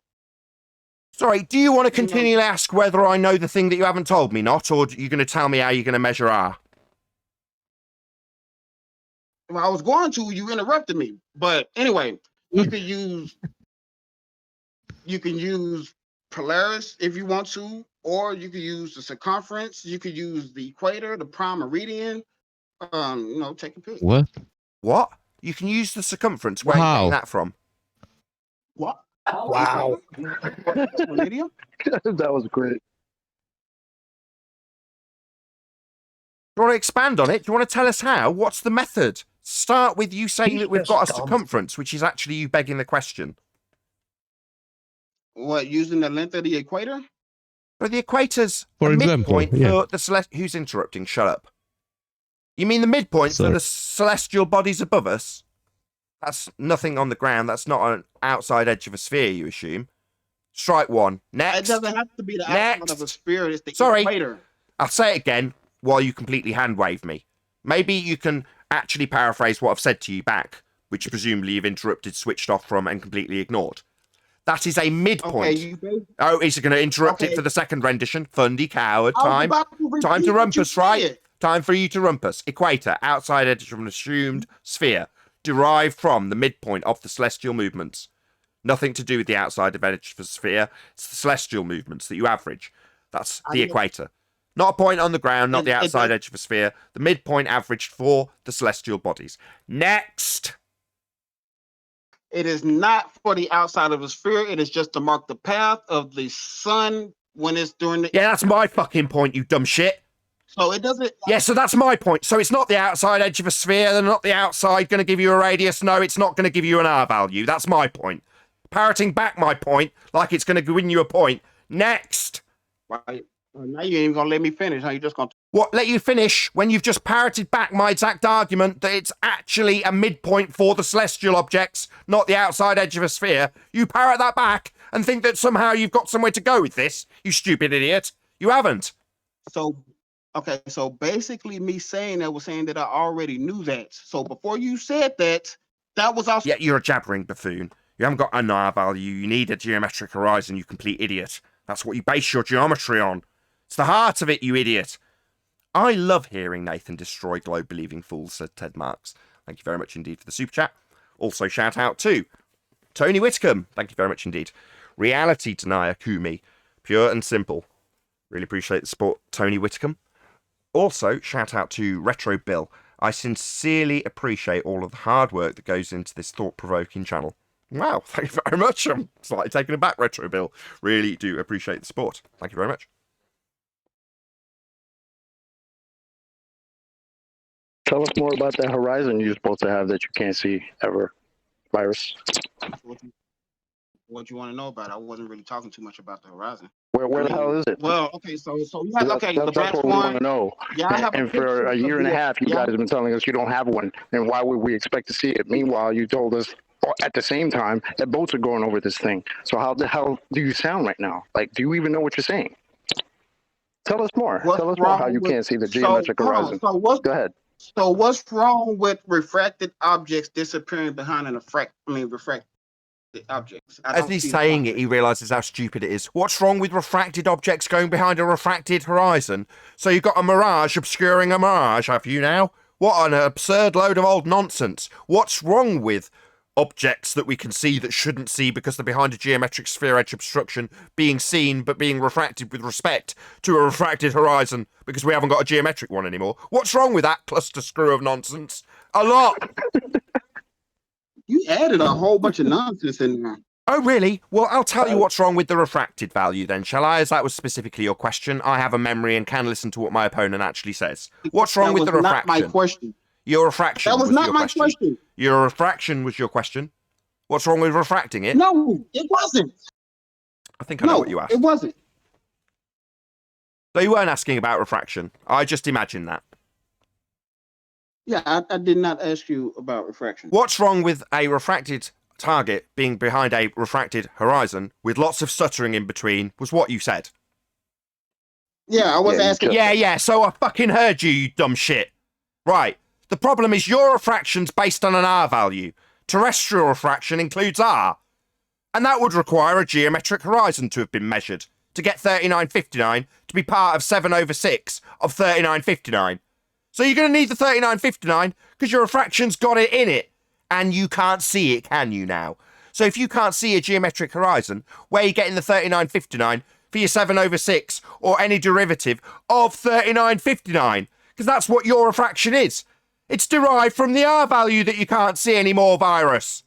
Sorry, do you want to continually ask whether I know the thing that you haven't told me not, or are you going to tell me how you're going to measure R? Well, I was going to, you interrupted me. But anyway, you can use Polaris if you want to, or you could use the circumference, you could use the equator, the prime meridian. Take a pick. What? You can use the circumference. Where are you getting that from? What? Wow. That was great. Do you want to expand on it? Do you want to tell us how? What's the method? Start with you saying that we've got a circumference, which is actually you begging the question. What, using the length of the equator? But the equator's For a example, midpoint for the Who's interrupting? Shut up. You mean the midpoint for the celestial bodies above us? That's nothing on the ground. That's not an outside edge of a sphere, you assume. Strike 1. Next. It doesn't have to be the outside of a sphere. It's the equator. I'll say it again while you completely hand wave me. Maybe you can actually paraphrase what I've said to you back, which presumably you've interrupted, switched off from, and completely ignored. That is a midpoint. Okay, is it going to interrupt it for the second rendition? Fundy coward. Time to rumpus, right? Time for you to rumpus. Equator, outside edge of an assumed sphere, derived from the midpoint of the celestial movements. Nothing to do with the outside edge of a sphere. It's the celestial movements that you average. That's the equator. Not a point on the ground, not the outside edge of a sphere. The midpoint averaged for the celestial bodies. Next. It is not for the outside of a sphere. It is just to mark the path of the sun when it's during the... Yeah, that's my fucking point, you dumb shit. So it doesn't... Yeah, so that's my point. So it's not the outside edge of a sphere. They're not the outside going to give you a radius. No, it's not going to give you an R value. That's my point. Parroting back my point like it's going to win you a point. Next. Right. Now you ain't even going to let me finish. How you just going to... What, let you finish when you've just parroted back my exact argument that it's actually a midpoint for the celestial objects, not the outside edge of a sphere? You parrot that back and think that somehow you've got somewhere to go with this, you stupid idiot. You haven't. So, okay, so basically me saying that was saying that I already knew that. So before you said that, that was also... Yeah, you're a jabbering buffoon. You haven't got an R value. You need a geometric horizon, you complete idiot. That's what you base your geometry on. It's the heart of it, you idiot. I love hearing Nathan destroy globe-believing fools, said Ted Marks. Thank you very much indeed for the super chat. Also, shout out to Tony Whitcomb. Thank you very much indeed. Reality denier Kumi. Pure and simple. Really appreciate the support, Tony Whitcomb. Also, shout out to Retro Bill. I sincerely appreciate all of the hard work that goes into this thought-provoking channel. Wow, thank you very much. I'm slightly taken aback, Retro Bill. Really do appreciate the support. Thank you very much. Tell us more about that horizon you're supposed to have that you can't see ever, Virus. What you want to know about? I wasn't really talking too much about the horizon. Where the hell is it? Well, okay, so you have, okay, the that's black what we want to know. Yeah, and for a year and a half, you guys have been telling us you don't have one. And why would we expect to see it? Meanwhile, you told us at the same time that boats are going over this thing. So how the hell do you sound right now? Like, do you even know what you're saying? Tell us more. Tell us more how you can't see the geometric horizon. Go ahead. So what's wrong with refracted objects disappearing behind an refracted objects? As he's saying it, he realizes how stupid it is. What's wrong with refracted objects going behind a refracted horizon? So you've got a mirage obscuring a mirage, have you now? What an absurd load of old nonsense. What's wrong with objects that we can see that shouldn't see because they're behind a geometric sphere edge obstruction being seen but being refracted with respect to a refracted horizon because we haven't got a geometric one anymore. What's wrong with that cluster screw of nonsense? A lot. You added a whole bunch of nonsense in there. Oh, really? Well, I'll tell you what's wrong with the refracted value then, shall I? As that was specifically your question. I have a memory and can listen to what my opponent actually says. What's wrong with the refraction? That was not my question. Your refraction That was not my question. Your refraction was your question. What's wrong with refracting it? No, it wasn't. I think I know what you asked. It wasn't. So you weren't asking about refraction. I just imagined that. Yeah, I did not ask you about refraction. What's wrong with a refracted target being behind a refracted horizon with lots of stuttering in between was what you said. Yeah, I was asking. Yeah, so I fucking heard you, you dumb shit. Right. The problem is your refraction's based on an R value. Terrestrial refraction includes R. And that would require a geometric horizon to have been measured to get 3959 to be part of 7/6 of 3959. So you're going to need the 3959 because your refraction's got it in it. And you can't see it, can you now? So if you can't see a geometric horizon, where are you getting the 3959 for your 7/6 or any derivative of 3959? Because that's what your refraction is. It's derived from the R value that you can't see anymore, Virus.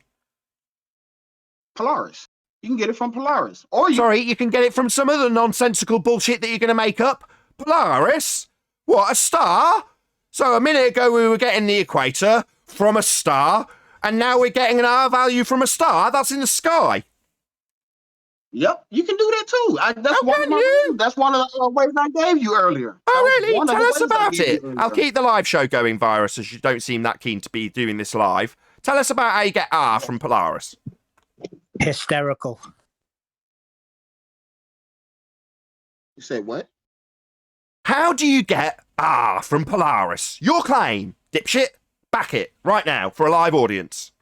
Polaris. You can get it from Polaris. Or Sorry, you can get it from some other nonsensical bullshit that you're going to make up. Polaris? What, a star? So a minute ago we were getting the equator from a star, and now we're getting an R value from a star? That's in the sky. Yep, you can do that too. That's one of the ways I gave you earlier. Oh, really? Tell us about it. I'll keep the live show going, Virus, as you don't seem that keen to be doing this live. Tell us about how you get R from Polaris. Hysterical. You say what? How do you get R from Polaris? Your claim, dipshit. Back it right now for a live audience.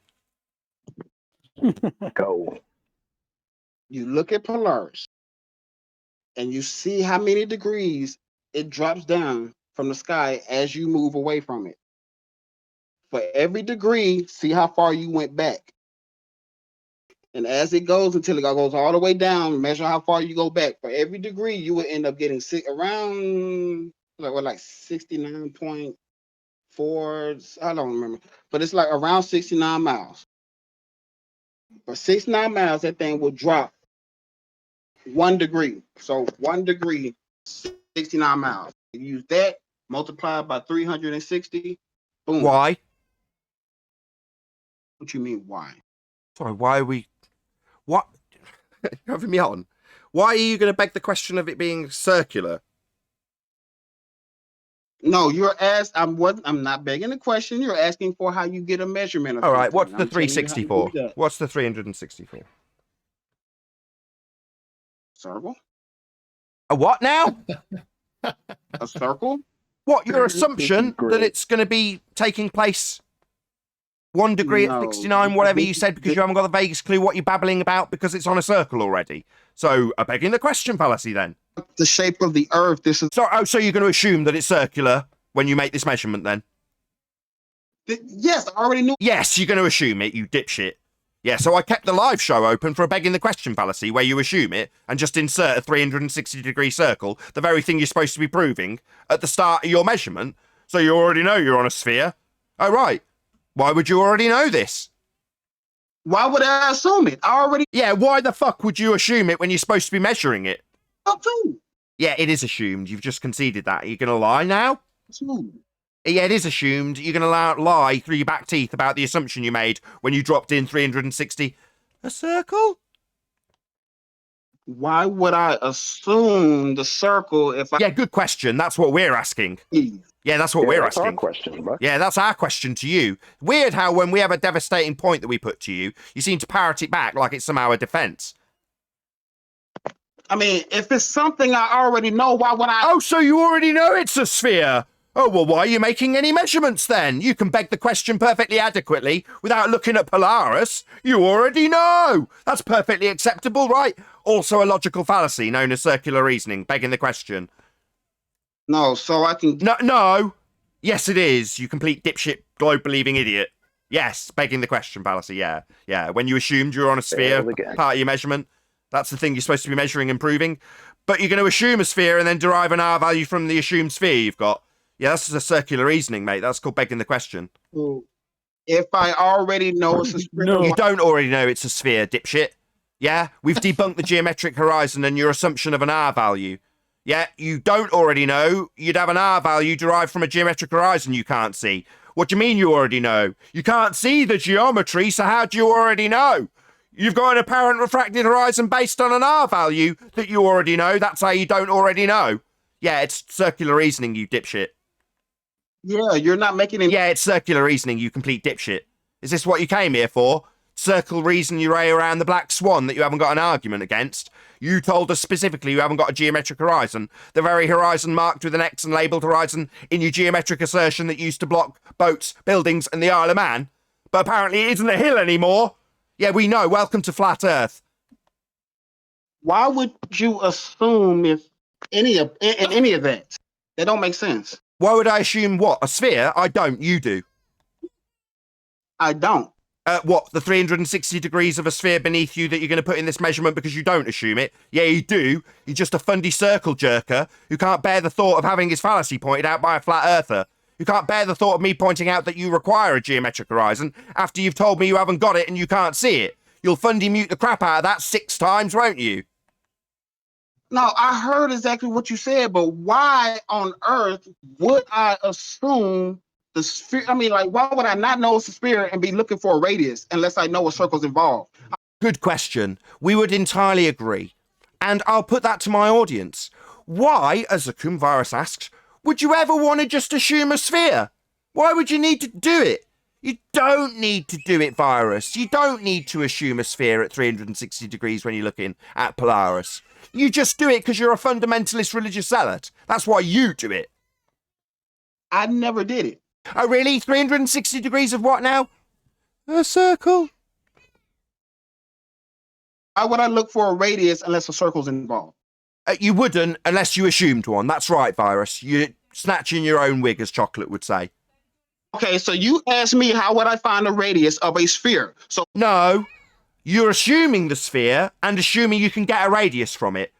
Go. You look at Polaris and you see how many degrees it drops down from the sky as you move away from it. For every degree, see how far you went back. And as it goes until it goes all the way down, measure how far you go back. For every degree, you would end up getting around like 69.4. I don't remember, but it's like around 69 miles. For 69 miles, that thing will drop 1 degree. So 1 degree, 69 miles. You use that, multiply by 360. Boom. Why? What you mean, why? Sorry, why are we... What? You're having me on. Why are you going to beg the question of it being circular? No, you're asked. I'm not begging the question. You're asking for how you get a measurement. All right, what's the 364? What's the 364? Circle. A what now? A circle. What, your assumption that it's going to be taking place 1 degree at 69, whatever you said, because you haven't got the vaguest clue what you're babbling about because it's on a circle already. So, I'm begging the question fallacy then. The shape of the Earth. This is so you're going to assume that it's circular when you make this measurement then? Yes, I already knew. Yes, you're going to assume it, you dipshit. Yeah, so I kept the live show open for a begging the question fallacy where you assume it and just insert a 360-degree circle, the very thing you're supposed to be proving, at the start of your measurement, so you already know you're on a sphere. Oh, right. Why would you already know this? Why would I assume it? I already... Yeah, why the fuck would you assume it when you're supposed to be measuring it? Too. Yeah, it is assumed. You've just conceded that. Are you going to lie now? Too. Yeah, it is assumed. You're going to lie through your back teeth about the assumption you made when you dropped in 360. A circle? Why would I assume the circle if I... Yeah, good question. That's what we're asking. Yeah, that's what we're asking. That's our question, bro. Yeah, that's our question to you. Weird how when we have a devastating point that we put to you, you seem to parrot it back like it's somehow a defense. I mean, if it's something I already know, why would I... Oh, so you already know it's a sphere? Oh, well, why are you making any measurements then? You can beg the question perfectly adequately without looking at Polaris. You already know. That's perfectly acceptable, right? Also a logical fallacy known as circular reasoning, begging the question. No, so I can... No. Yes, it is, you complete dipshit, globe-believing idiot. Yes, begging the question fallacy. Yeah. When you assumed you were on a sphere, part of your measurement, that's the thing you're supposed to be measuring and proving. But you're going to assume a sphere and then derive an R value from the assumed sphere you've got. Yeah, that's just a circular reasoning, mate. That's called begging the question. If I already know it's a sphere, You don't already know it's a sphere, dipshit. Yeah, we've debunked the geometric horizon and your assumption of an R value. Yeah, you don't already know you'd have an R value derived from a geometric horizon you can't see. What do you mean you already know? You can't see the geometry, so how do you already know? You've got an apparent refracted horizon based on an R value that you already know. That's how you don't already know. Yeah, it's circular reasoning, you dipshit. Yeah, you're not making it. Yeah, it's circular reasoning, you complete dipshit. Is this what you came here for? Circle reason your way around the black swan that you haven't got an argument against? You told us specifically you haven't got a geometric horizon. The very horizon marked with an X and labelled horizon in your geometric assertion that used to block boats, buildings and the Isle of Man. But apparently it isn't a hill anymore. Yeah, we know. Welcome to Flat Earth. Why would you assume if any of that? That don't make sense. Why would I assume what? A sphere? I don't. You do. I don't. What? The 360 degrees of a sphere beneath you that you're going to put in this measurement because you don't assume it? Yeah, you do. You're just a fundy circle jerker who can't bear the thought of having his fallacy pointed out by a flat earther. Who can't bear the thought of me pointing out that you require a geometric horizon after you've told me you haven't got it and you can't see it. You'll fundy mute the crap out of that 6 times, won't you? No, I heard exactly what you said, but why on earth would I assume the sphere? I mean, like, why would I not know it's a sphere and be looking for a radius unless I know a circle's involved? Good question. We would entirely agree. And I'll put that to my audience. Why, as Akum Virus asks, would you ever want to just assume a sphere? Why would you need to do it? You don't need to do it, Virus. You don't need to assume a sphere at 360 degrees when you're looking at Polaris. You just do it because you're a fundamentalist religious zealot. That's why you do it. I never did it. Oh, really? 360 degrees of what now? A circle. Why would I look for a radius unless a circle's involved? You wouldn't unless you assumed one. That's right, Virus. You're snatching your own wig, as Chocolate would say. Okay, so you asked me how would I find a radius of a sphere. So no, you're assuming the sphere and assuming you can get a radius from it.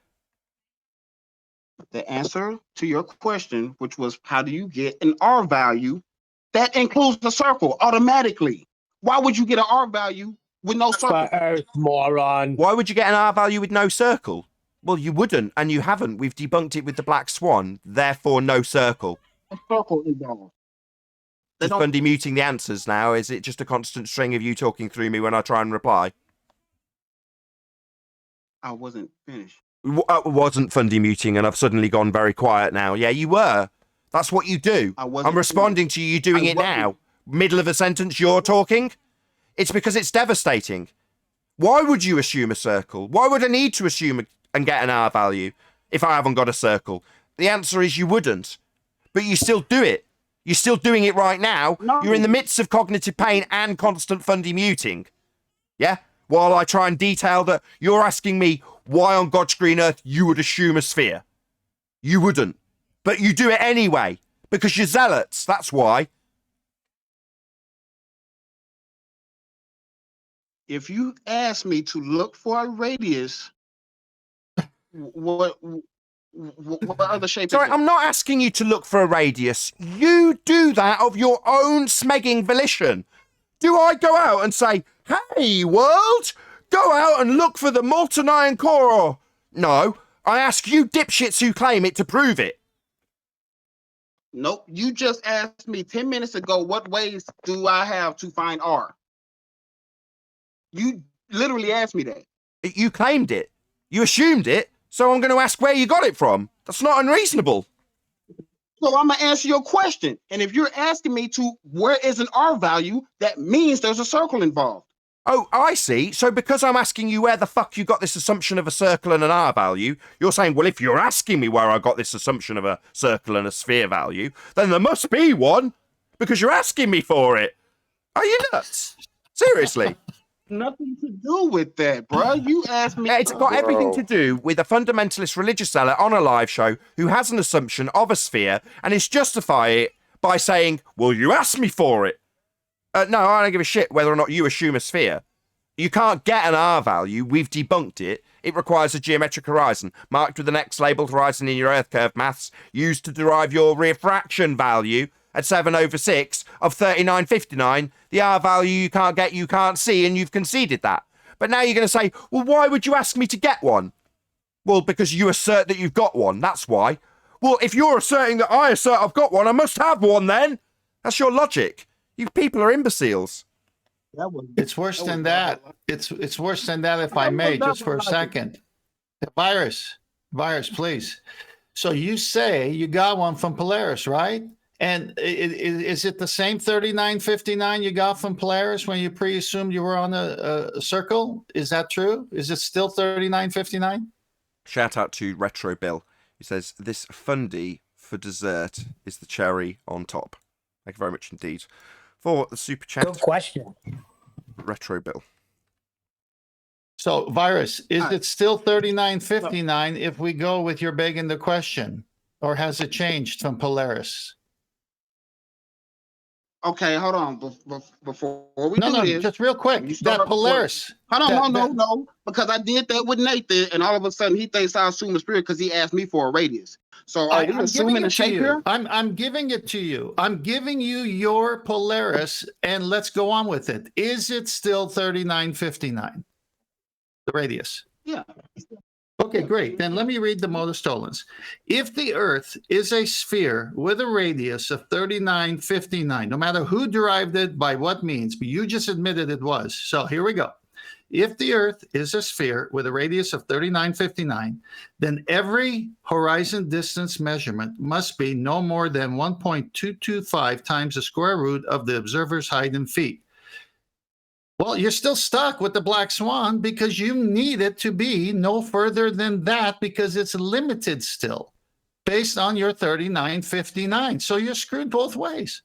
The answer to your question, which was how do you get an R value, that includes the circle automatically. Why would you get an R value with no circle? Earth, moron. Why would you get an R value with no circle? Well, you wouldn't, and you haven't. We've debunked it with the black swan, therefore no circle. A circle involved. Just fundy muting the answers now. Is it just a constant string of you talking through me when I try and reply? I wasn't finished. Wasn't fundy muting, and I've suddenly gone very quiet now. Yeah, you were. That's what you do. I'm responding to you doing it now. Middle of a sentence, you're talking. It's because it's devastating. Why would you assume a circle? Why would I need to assume and get an R value if I haven't got a circle? The answer is you wouldn't. But you still do it. You're still doing it right now. No. You're in the midst of cognitive pain and constant fundy muting. Yeah? While I try and detail that you're asking me why on God's green earth you would assume a sphere. You wouldn't. But you do it anyway. Because you're zealots. That's why. If you ask me to look for a radius, what other shape? Sorry, I'm not asking you to look for a radius. You do that of your own smegging volition. Do I go out and say, hey, world, go out and look for the molten iron core? Or... No, I ask you dipshits who claim it to prove it. Nope, you just asked me 10 minutes ago, what ways do I have to find R? You literally asked me that. You claimed it. You assumed it. So I'm going to ask where you got it from. That's not unreasonable. So I'm going to answer your question. And if you're asking me to where is an R value, that means there's a circle involved. Oh, I see. So because I'm asking you where the fuck you got this assumption of a circle and an R value, you're saying, well, if you're asking me where I got this assumption of a circle and a sphere value, then there must be one because you're asking me for it. Are you nuts? Seriously? Nothing to do with that, bro. You asked me. It's got everything to do with a fundamentalist religious zealot on a live show who has an assumption of a sphere and is justifying it by saying, well, you asked me for it. No, I don't give a shit whether or not you assume a sphere. You can't get an R value. We've debunked it. It requires a geometric horizon, marked with an X labelled horizon in your Earth curve maths, used to derive your refraction value at 7/6 of 3959. The R value you can't get, you can't see, and you've conceded that. But now you're going to say, well, why would you ask me to get one? Well, because you assert that you've got one. That's why. Well, if you're asserting that I assert I've got one, I must have one then. That's your logic. You people are imbeciles. It's worse than that. It's worse than that, if I may, just for a second. Virus, please. So you say you got one from Polaris, right? And is it the same 3959 you got from Polaris when you pre-assumed you were on a circle? Is that true? Is it still 3959? Shout out to Retro Bill. He says, this fundy for dessert is the cherry on top. Thank you very much indeed for the super chat. Good question. Retro Bill. So, Virus, is it still 3959 if we go with your begging the question? Or has it changed from Polaris? Okay, hold on. Before we do this, just real quick. That Polaris. Hold on, no, because I did that with Nathan, and all of a sudden he thinks I assume a spirit because he asked me for a radius. So are we assuming a shape here? I'm giving it to you. I'm giving you your Polaris, and let's go on with it. Is it still 3959? The radius? Yeah. Okay, great. Then let me read the modus tollens. If the Earth is a sphere with a radius of 3959, no matter who derived it by what means, but you just admitted it was. So here we go. If the Earth is a sphere with a radius of 3959, then every horizon distance measurement must be no more than 1.225 times the square root of the observer's height in feet. Well, you're still stuck with the black swan because you need it to be no further than that because it's limited still based on your 3959. So you're screwed both ways.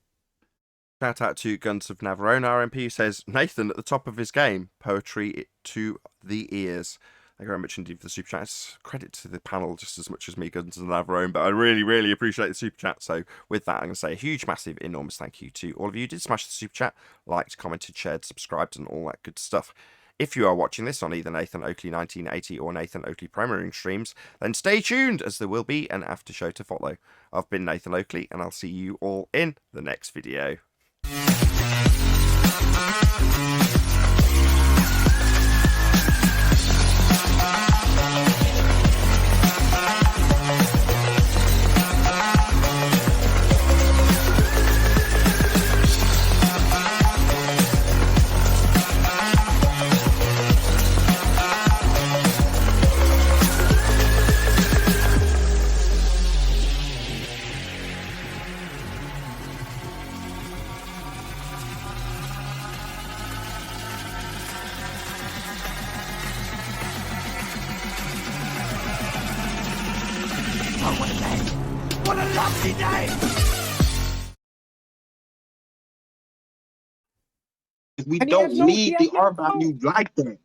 Shout out to Guns of Navarone RMP, who says, Nathan at the top of his game, poetry to the ears. Thank you very much indeed for the super chats. Credit to the panel just as much as me, Guns of Navarone, but I really, really appreciate the super chat. So with that, I'm going to say a huge, massive, enormous thank you to all of you who did smash the super chat, liked, commented, shared, subscribed, and all that good stuff. If you are watching this on either Nathan Oakley 1980 or Nathan Oakley premiering streams, then stay tuned as there will be an after show to follow. I've been Nathan Oakley, and I'll see you all in the next video. What a lovely day! We don't need the R value like that.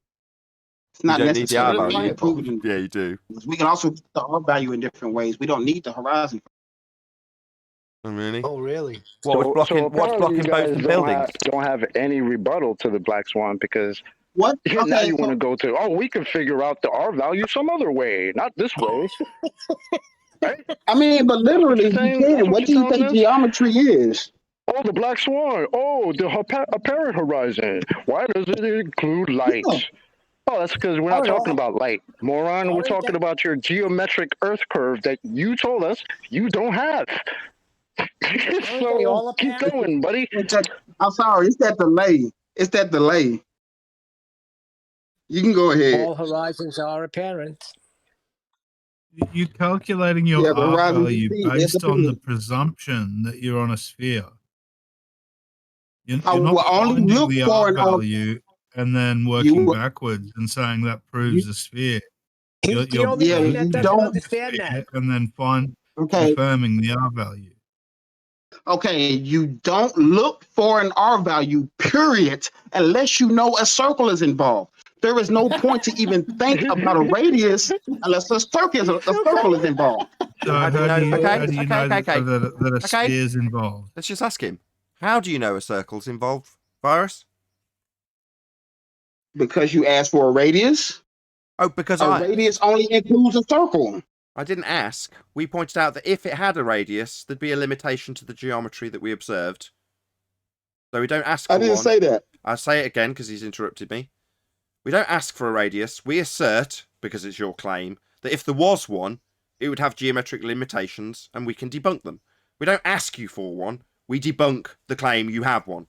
It's not necessarily proven. Yeah, you do. We can also get the R value in different ways. We don't need the horizon. Oh, really? Oh, really? What's blocking both the buildings? Don't have any rebuttal to the black swan because what? Now you want to go to, we can figure out the R value some other way, not this way. Right? I mean, but literally, you can. What do you think geometry is? Oh, the black swan. Oh, the apparent horizon. Why does it include light? Yeah. Oh, that's because we're not talking about light, moron. We're talking about your geometric Earth curve that you told us you don't have. So keep going, buddy. I'm sorry. It's that delay. You can go ahead. All horizons are apparent. You're calculating your R value based on the presumption that you're on a sphere. You're not finding the R value and then working backwards and saying that proves a sphere. You don't understand that. And then confirming the R value. Okay, you don't look for an R value, period, unless you know a circle is involved. There is no point to even think about a radius unless a circle is involved. So how do you know that a sphere is involved? Let's just ask him. How do you know a circle's involved, Virus? Because you asked for a radius. Oh, because a radius only includes a circle. I didn't ask. We pointed out that if it had a radius, there'd be a limitation to the geometry that we observed. So we don't ask for I didn't one. say that. I'll say it again because he's interrupted me. We don't ask for a radius. We assert, because it's your claim, that if there was one, it would have geometric limitations and we can debunk them. We don't ask you for one. We debunk the claim you have one.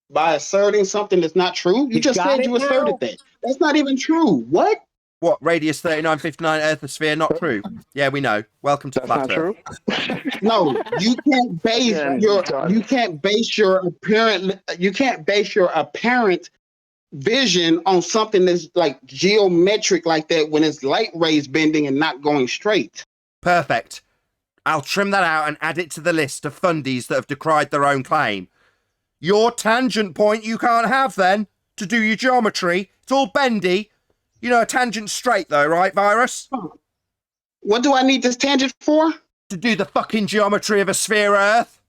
By asserting something that's not true? You just said you asserted that. That's not even true. What? What? Radius 3959, Earth a sphere, not true. Yeah, we know. Welcome to Flat Earth. No, you can't base your apparent vision on something that's like geometric like that when it's light rays bending and not going straight. Perfect. I'll trim that out and add it to the list of fundies that have decried their own claim. Your tangent point you can't have then to do your geometry. It's all bendy. You know a tangent's straight though, right, Virus? What do I need this tangent for? To do the fucking geometry of a sphere Earth.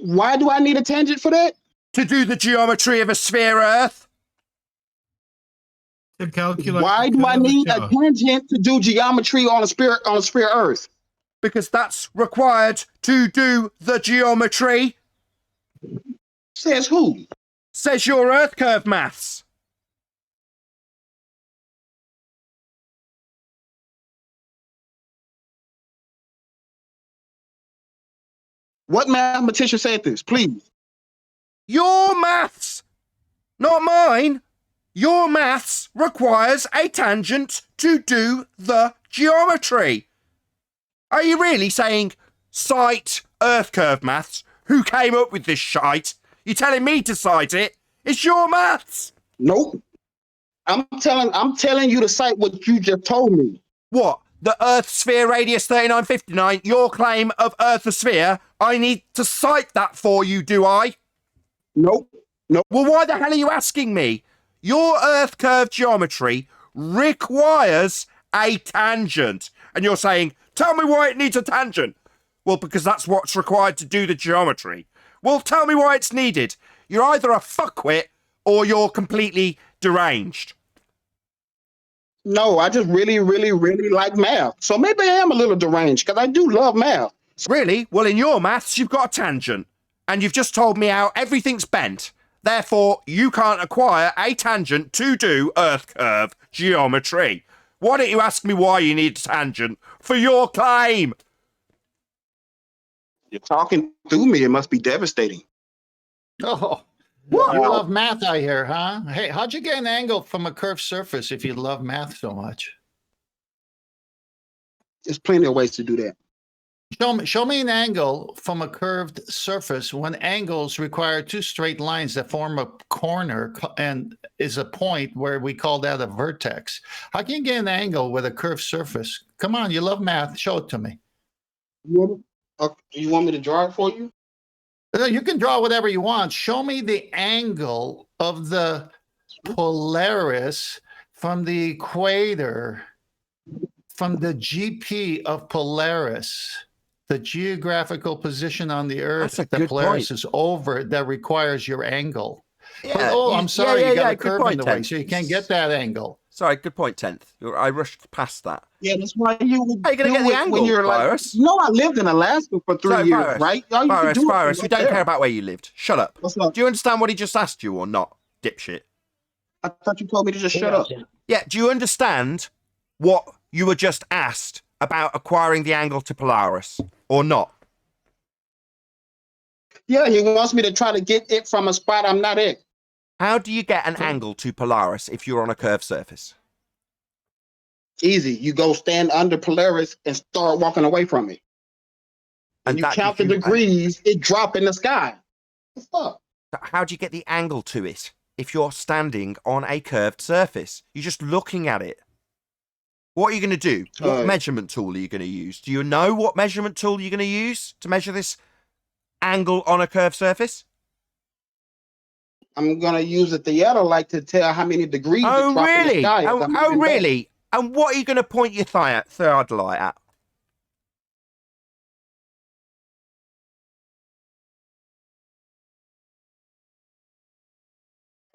Why do I need a tangent for that? To do the geometry of a sphere Earth. To calculate. Why do I need a tangent to do geometry on a sphere Earth? Because that's required to do the geometry. Says who? Says your Earth curve maths. What mathematician said this? Please. Your maths, not mine. Your maths requires a tangent to do the geometry. Are you really saying cite Earth curve maths? Who came up with this shite? You telling me to cite it? It's your maths. Nope. I'm telling you to cite what you just told me. What? The Earth sphere radius 3959, your claim of Earth a sphere? I need to cite that for you, do I? Nope. Nope. Well, why the hell are you asking me? Your Earth curve geometry requires a tangent. And you're saying, tell me why it needs a tangent. Well, because that's what's required to do the geometry. Well, tell me why it's needed. You're either a fuckwit or you're completely deranged. No, I just really, really, really like math. So maybe I am a little deranged because I do love math. Really? Well, in your maths, you've got a tangent. And you've just told me how everything's bent. Therefore, you can't acquire a tangent to do Earth curve geometry. Why don't you ask me why you need a tangent for your claim? You're talking through me. It must be devastating. Oh, you love math, I hear, huh? Hey, how'd you get an angle from a curved surface if you love math so much? There's plenty of ways to do that. Show me an angle from a curved surface when angles require two straight lines that form a corner and is a point where we call that a vertex. How can you get an angle with a curved surface? Come on, you love math. Show it to me. You want me to draw it for you? You can draw whatever you want. Show me the angle of the Polaris from the equator, from the GP of Polaris, the geographical position on the Earth that Polaris is over that requires your angle. Yeah, I'm sorry, you got a curve in the way, 10th. so you can't get that angle. Sorry, good point, 10th. I rushed past that. Yeah, that's why you would How are you going to get the angle, when you're Virus? like, no, I lived in Alaska for 3 years, Virus, right? All you Virus, can do Virus, is we don't care about where you lived. Shut up. What's up? Do you understand what he just asked you or not, dipshit? I thought you told me to just shut up. Yeah, do you understand what you were just asked about acquiring the angle to Polaris or not? Yeah, he wants me to try to get it from a spot I'm not at. How do you get an angle to Polaris if you're on a curved surface? Easy. You go stand under Polaris and start walking away from it. And you count the degrees, it drop in the sky. What's up? How do you get the angle to it if you're standing on a curved surface? You're just looking at it. What are you going to do? What measurement tool are you going to use? Do you know what measurement tool you're going to use to measure this angle on a curved surface? I'm going to use a theodolite to tell how many degrees it dropped in the sky. Oh, really? And what are you going to point your theodolite at?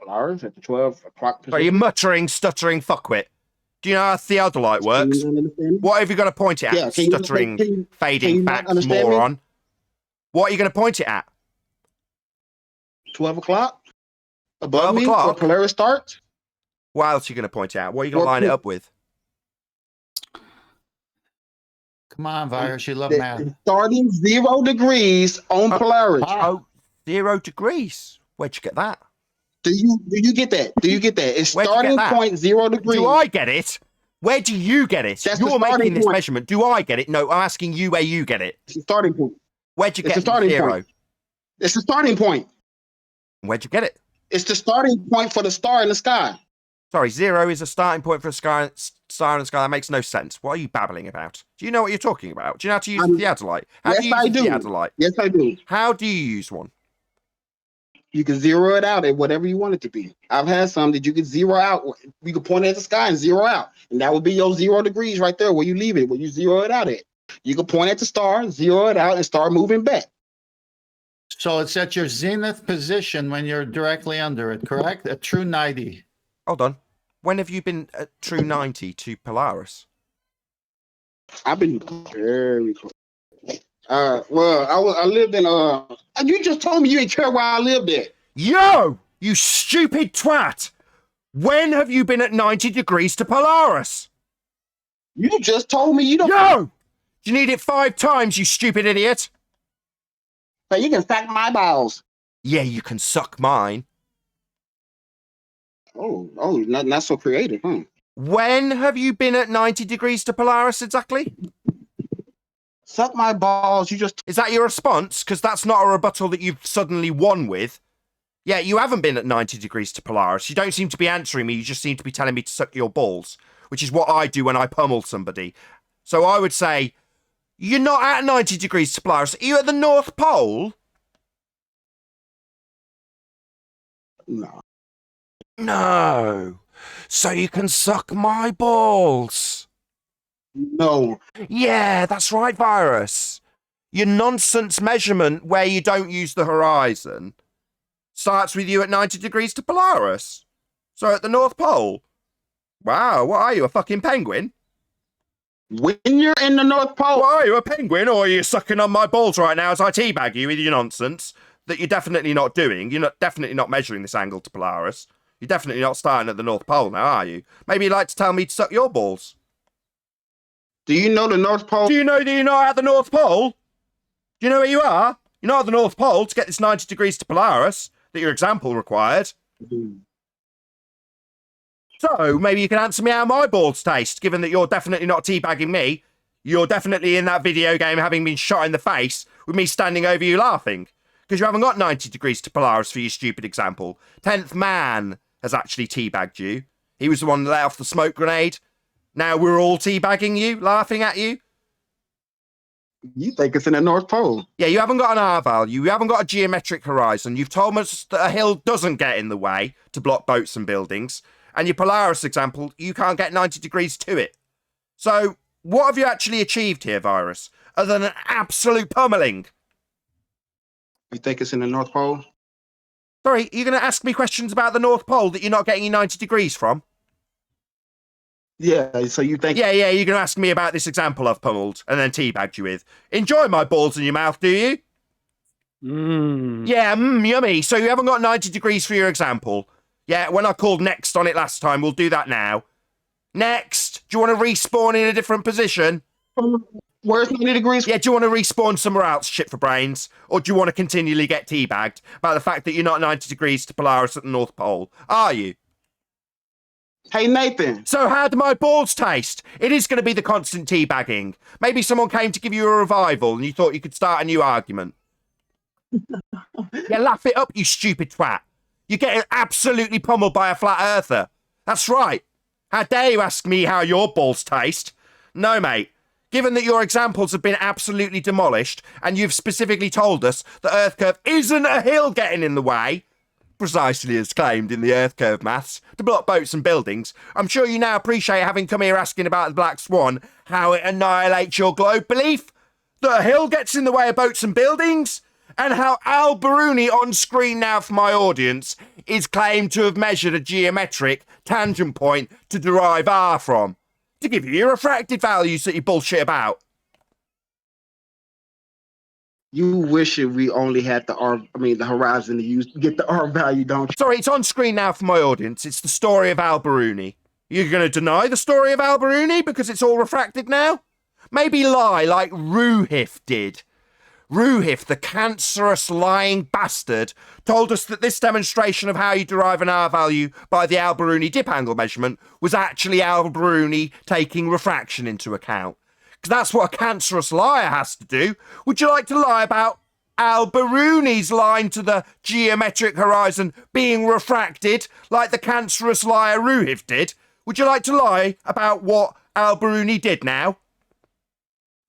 Polaris at the 12 o'clock So you're position. muttering, stuttering fuckwit. Do you know how theodolite works? Can you not understand me? What have you got to point it at? Yeah, can you, Stuttering, can you fading not facts, understand me? moron. What are you going to point it at? 12 o'clock? Above 12 me o'clock? where Polaris starts? What else are you going to point it at? What are you going to Or line it put- up with? Come on, Virus, you love The- math. Starting 0 degrees on Polaris. Oh, 0 degrees. Where'd you get that? Do you get that? Do you get that? It's Where'd you get starting that? point 0 degrees. Do I get it? Where do you get it? That's the You're starting making this point. measurement. Do I get it? No, I'm asking you where you get it. It's the starting point. Where'd you It's get the starting 0? point. It's the starting point. Where'd you get it? It's the starting point for the star in the sky. Sorry, 0 is a starting point for a star in the sky. That makes no sense. What are you babbling about? Do you know what you're talking about? Do you know how to use the theodolite? How do you use the theodolite? Yes, I do. How do you use one? You can zero it out at whatever you want it to be. I've had some that you could zero out. You could point it at the sky and zero out. And that would be your 0 degrees right there where you leave it, where you zero it out at. You can point at the star, zero it out, and start moving back. So it's at your zenith position when you're directly under it, correct? A true 90. Hold on. When have you been at true 90 to Polaris? I've been very close. Well, I lived in you just told me you ain't care where I lived at. Yo, you stupid twat! When have you been at 90 degrees to Polaris? You just told me you don't. Yo! You need it 5 times, you stupid idiot. So you can sack my balls. Yeah, you can suck mine. Oh, not so creative, huh? When have you been at 90 degrees to Polaris exactly? Suck my balls. You just. Is that your response? Because that's not a rebuttal that you've suddenly won with. Yeah, you haven't been at 90 degrees to Polaris. You don't seem to be answering me. You just seem to be telling me to suck your balls, which is what I do when I pummel somebody. So I would say, you're not at 90 degrees to Polaris. Are you at the North Pole? No. No. So you can suck my balls. No. Yeah, that's right, Virus. Your nonsense measurement where you don't use the horizon starts with you at 90 degrees to Polaris. So at the North Pole. Wow, what are you, a fucking penguin? When you're in the North Pole. What are you, a penguin? Or are you sucking on my balls right now as I teabag you with your nonsense that you're definitely not doing? You're definitely not measuring this angle to Polaris. You're definitely not starting at the North Pole now, are you? Maybe you'd like to tell me to suck your balls. Do you know the North Pole? Do you know that you're not at the North Pole? Do you know where you are? You're not at the North Pole to get this 90 degrees to Polaris that your example required. So maybe you can answer me how my balls taste, given that you're definitely not teabagging me. You're definitely in that video game having been shot in the face with me standing over you laughing. Because you haven't got 90 degrees to Polaris for your stupid example. 10th man has actually teabagged you. He was the one that let off the smoke grenade. Now we're all teabagging you, laughing at you. You think it's in the North Pole? Yeah, you haven't got an R value. You haven't got a geometric horizon. You've told us that a hill doesn't get in the way to block boats and buildings. And your Polaris example, you can't get 90 degrees to it. So what have you actually achieved here, Virus, other than an absolute pummeling? You think it's in the North Pole? Sorry, you're going to ask me questions about the North Pole that you're not getting your 90 degrees from? Yeah, so you think... Yeah, you're going to ask me about this example I've pummeled and then teabagged you with. Enjoy my balls in your mouth, do you? Yeah, yummy. So you haven't got 90 degrees for your example. Yeah, when I called next on it last time, we'll do that now. Next! Do you want to respawn in a different position? Where's 90 degrees? Yeah, do you want to respawn somewhere else, shit for brains? Or do you want to continually get teabagged about the fact that you're not 90 degrees to Polaris at the North Pole? Are you? Hey, Nathan. So how do my balls taste? It is going to be the constant teabagging. Maybe someone came to give you a revival and you thought you could start a new argument. Yeah, laugh it up, you stupid twat. You're getting absolutely pummeled by a flat earther. That's right. How dare you ask me how your balls taste? No, mate. Given that your examples have been absolutely demolished and you've specifically told us the Earth curve isn't a hill getting in the way, precisely as claimed in the Earth curve maths, to block boats and buildings, I'm sure you now appreciate having come here asking about the Black Swan, how it annihilates your globe belief that a hill gets in the way of boats and buildings, And how Al Biruni on screen now for my audience is claimed to have measured a geometric tangent point to derive R from. To give you your refracted values that you bullshit about. You wish we only had the horizon to get the R value, don't you? Sorry, it's on screen now for my audience. It's the story of Al Biruni. You're going to deny the story of Al Biruni because it's all refracted now? Maybe lie like Ruhif did. Ruhif, the cancerous lying bastard, told us that this demonstration of how you derive an R value by the Al Biruni dip angle measurement was actually Al Biruni taking refraction into account. Because that's what a cancerous liar has to do. Would you like to lie about Al Biruni's line to the geometric horizon being refracted like the cancerous liar Ruhif did? Would you like to lie about what Al Biruni did now?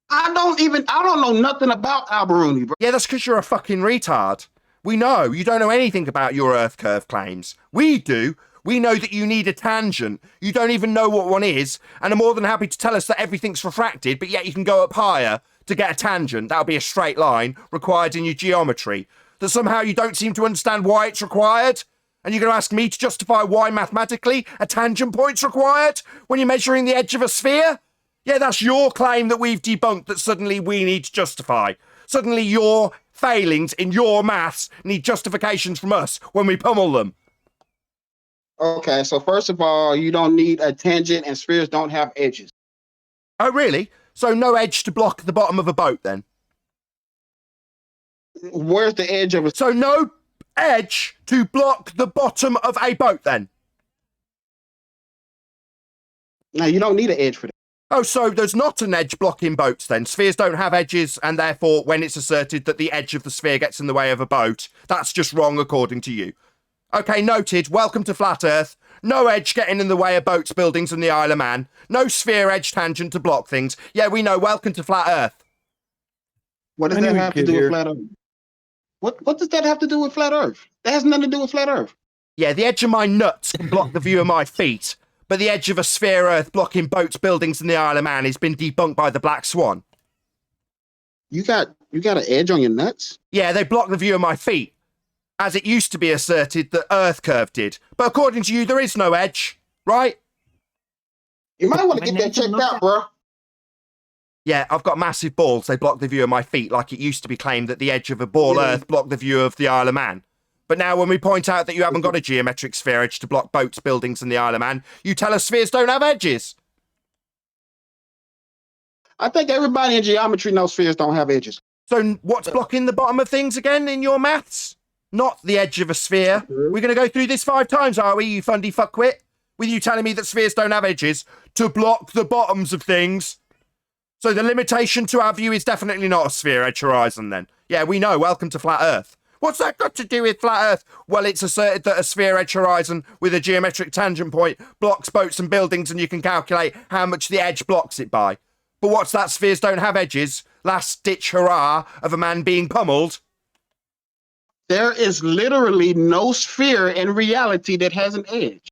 I don't know nothing about Al Biruni, bro. Yeah, that's because you're a fucking retard. We know you don't know anything about your Earth curve claims. We do. We know that you need a tangent. You don't even know what one is, and are more than happy to tell us that everything's refracted, but yet you can go up higher to get a tangent. That'll be a straight line required in your geometry. That somehow you don't seem to understand why it's required? And you're going to ask me to justify why mathematically a tangent point's required when you're measuring the edge of a sphere? Yeah, that's your claim that we've debunked that suddenly we need to justify. Suddenly your failings in your maths need justifications from us when we pummel them. Okay, so first of all, you don't need a tangent and spheres don't have edges. Oh, really? So no edge to block the bottom of a boat then? Where's the edge of a... So no edge to block the bottom of a boat then? No, you don't need an edge for that. Oh, so there's not an edge blocking boats then? Spheres don't have edges, and therefore when it's asserted that the edge of the sphere gets in the way of a boat, that's just wrong according to you. Okay, noted. Welcome to Flat Earth. No edge getting in the way of boats, buildings, and the Isle of Man. No sphere edge tangent to block things. Yeah, we know. Welcome to Flat Earth. What does that have to do with Flat Earth? What does that have to do with Flat Earth? That has nothing to do with Flat Earth. Yeah, the edge of my nuts can block the view of my feet, but the edge of a sphere Earth blocking boats, buildings, and the Isle of Man has been debunked by the Black Swan. You got an edge on your nuts? Yeah, they block the view of my feet, as it used to be asserted that Earth curve did. But according to you, there is no edge, right? You might want to get that checked out, bro. Yeah, I've got massive balls. They block the view of my feet, like it used to be claimed that the edge of a ball Earth blocked the view of the Isle of Man. But now when we point out that you haven't got a geometric sphere edge to block boats, buildings, and the Isle of Man, you tell us spheres don't have edges. I think everybody in geometry knows spheres don't have edges. So what's blocking the bottom of things again in your maths? Not the edge of a sphere. We're going to go through this 5 times, are we, you fundy fuckwit? With you telling me that spheres don't have edges to block the bottoms of things. So the limitation to our view is definitely not a sphere edge horizon then. Yeah, we know. Welcome to Flat Earth. What's that got to do with Flat Earth? Well, it's asserted that a sphere edge horizon with a geometric tangent point blocks boats and buildings, and you can calculate how much the edge blocks it by. But what's that? Spheres don't have edges. Last ditch hurrah of a man being pummeled. There is literally no sphere in reality that has an edge.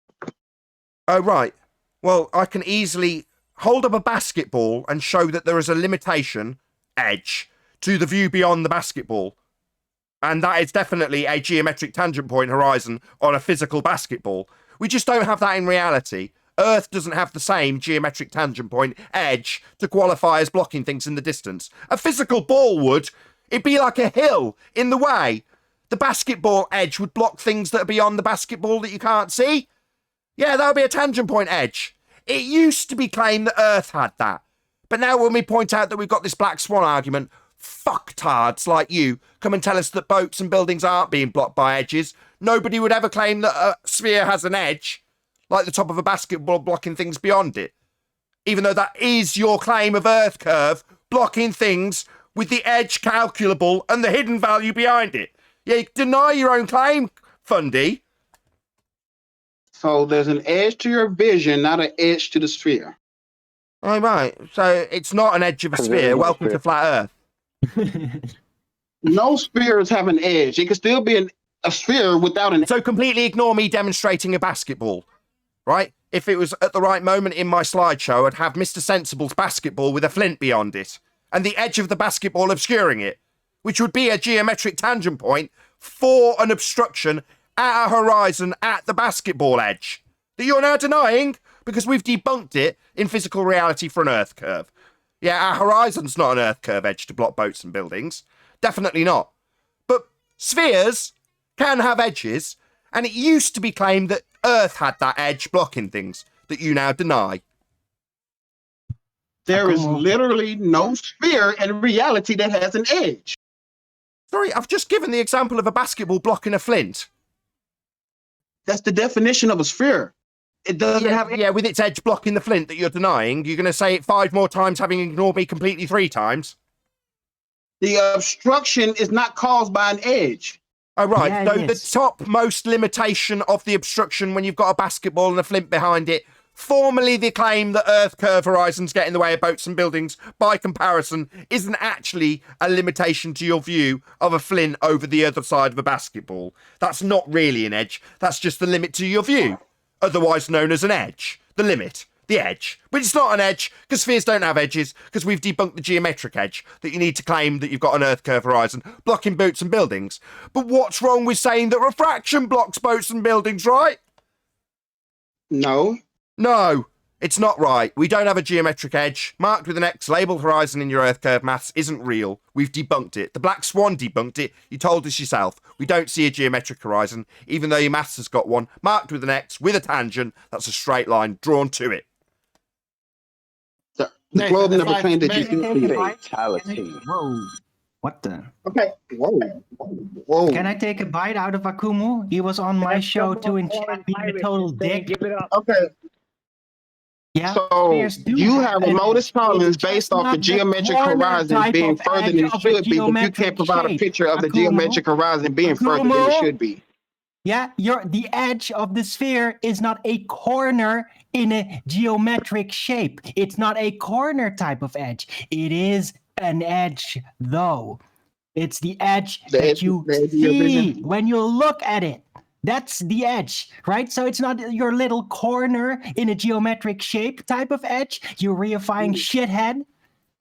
Oh, right. Well, I can easily hold up a basketball and show that there is a limitation, edge, to the view beyond the basketball. And that is definitely a geometric tangent point horizon on a physical basketball. We just don't have that in reality. Earth doesn't have the same geometric tangent point edge to qualify as blocking things in the distance. A physical ball would. It'd be like a hill in the way. The basketball edge would block things that are beyond the basketball that you can't see. Yeah, that would be a tangent point edge. It used to be claimed that Earth had that. But now when we point out that we've got this Black Swan argument, fucktards like you come and tell us that boats and buildings aren't being blocked by edges. Nobody would ever claim that a sphere has an edge, like the top of a basketball blocking things beyond it. Even though that is your claim of Earth curve, blocking things with the edge calculable and the hidden value behind it. Yeah, you deny your own claim, Fundy. So there's an edge to your vision, not an edge to the sphere. Oh, right. So it's not an edge of a sphere. Welcome to Flat Earth. No spheres have an edge. It could still be a sphere without an edge. So completely ignore me demonstrating a basketball, right? If it was at the right moment in my slideshow, I'd have Mr. Sensible's basketball with a flint beyond it, and the edge of the basketball obscuring it. which would be a geometric tangent point for an obstruction at a horizon at the basketball edge that you're now denying because we've debunked it in physical reality for an Earth curve. Yeah, our horizon's not an Earth curve edge to block boats and buildings. Definitely not. But spheres can have edges, and it used to be claimed that Earth had that edge blocking things that you now deny. There is literally no sphere in reality that has an edge. Sorry, I've just given the example of a basketball blocking a flint. That's the definition of a sphere. It doesn't have... Yeah, with its edge blocking the flint that you're denying, you're going to say it 5 more times having ignored me completely 3 times? The obstruction is not caused by an edge. Oh, right. Yeah, so the topmost limitation of the obstruction when you've got a basketball and a flint behind it, formally the claim that Earth curve horizons get in the way of boats and buildings, by comparison, isn't actually a limitation to your view of a flint over the other side of a basketball. That's not really an edge. That's just the limit to your view, otherwise known as an edge. The limit. The edge. But it's not an edge, because spheres don't have edges, because we've debunked the geometric edge that you need to claim that you've got an Earth curve horizon blocking boats and buildings. But what's wrong with saying that refraction blocks boats and buildings, right? No. No, it's not right. We don't have a geometric edge. Marked with an X, labelled horizon in your Earth curve maths isn't real. We've debunked it. The Black Swan debunked it. You told us yourself. We don't see a geometric horizon, even though your maths has got one. Marked with an X, with a tangent. That's a straight line drawn to it. The globe never claimed that you can see fatality. Whoa. What the? Okay. Whoa. Can I take a bite out of Akumu? He was on my show too in chat being a total dick. Give it up. Okay. Yeah. So you have a modus tolerance based off the geometric horizon being further than it should be, but you can't provide a picture of the geometric horizon being further than it should be. Yeah, the edge of the sphere is not a corner in a geometric shape. It's not a corner type of edge. It is an edge, though. It's the edge that you see when you look at it. That's the edge, right? So it's not your little corner in a geometric shape type of edge, you reifying shithead,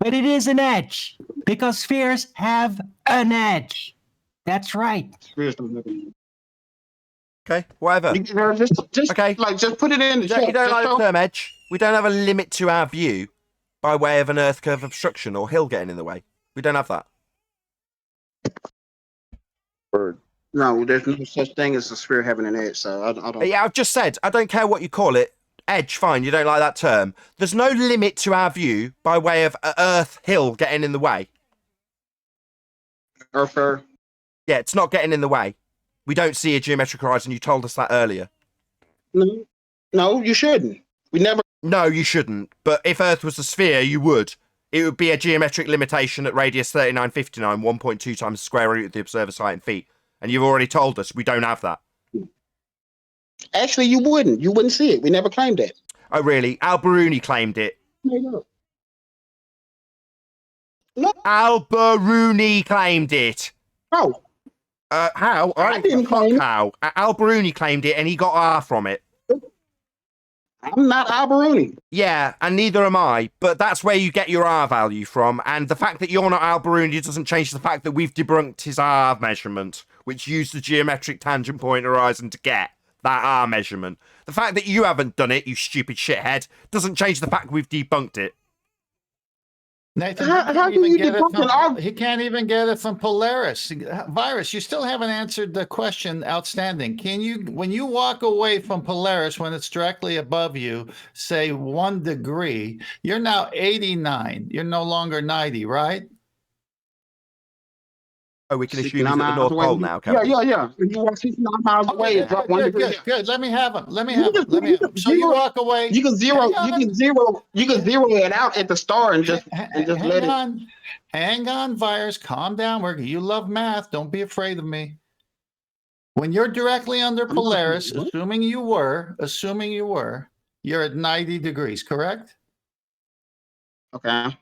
but it is an edge because spheres have an edge. That's right. Spheres don't have an edge. Okay, whatever. Just okay. Just put it in the chat. You don't like the term edge. We don't have a limit to our view by way of an Earth curve obstruction or hill getting in the way. We don't have that. Bird. No, there's no such thing as a sphere having an edge, so I don't... Yeah, I've just said, I don't care what you call it. Edge, fine, you don't like that term. There's no limit to our view by way of Earth hill getting in the way. Earth. Yeah, it's not getting in the way. We don't see a geometric horizon. You told us that earlier. No, you shouldn't. We never... No, you shouldn't. But if Earth was a sphere, you would. It would be a geometric limitation at radius 3959, 1.2 times the square root of the observer's height in feet. And you've already told us we don't have that. Actually, you wouldn't. You wouldn't see it. We never claimed that. Oh, really? Al-Biruni claimed it. No. Al-Biruni claimed it. Oh. How? I didn't claim it. How? Al-Biruni claimed it and he got R from it. I'm not Al-Biruni. Yeah, and neither am I, but that's where you get your R value from, and the fact that you're not Al-Biruni doesn't change the fact that we've debunked his R measurement, which used the geometric tangent point horizon to get that R measurement. The fact that you haven't done it, you stupid shithead, doesn't change the fact we've debunked it. Nathan, how can you debunk an R? He can't even get it from Polaris. Virus, you still haven't answered the question. Outstanding. Can you, when you walk away from Polaris, when it's directly above you, say 1 degree, you're now 89. You're no longer 90, right? Oh, we can assume he's at the North Pole now, can we? Yeah. If you walk 69 miles away, it's drop 1 degree. Good. Let me have him. So you walk away. You can zero it out at the star and just let it. Hang on, Virus. Calm down. You love math. Don't be afraid of me. When you're directly under Polaris, assuming you were, you're at 90 degrees, correct? Okay.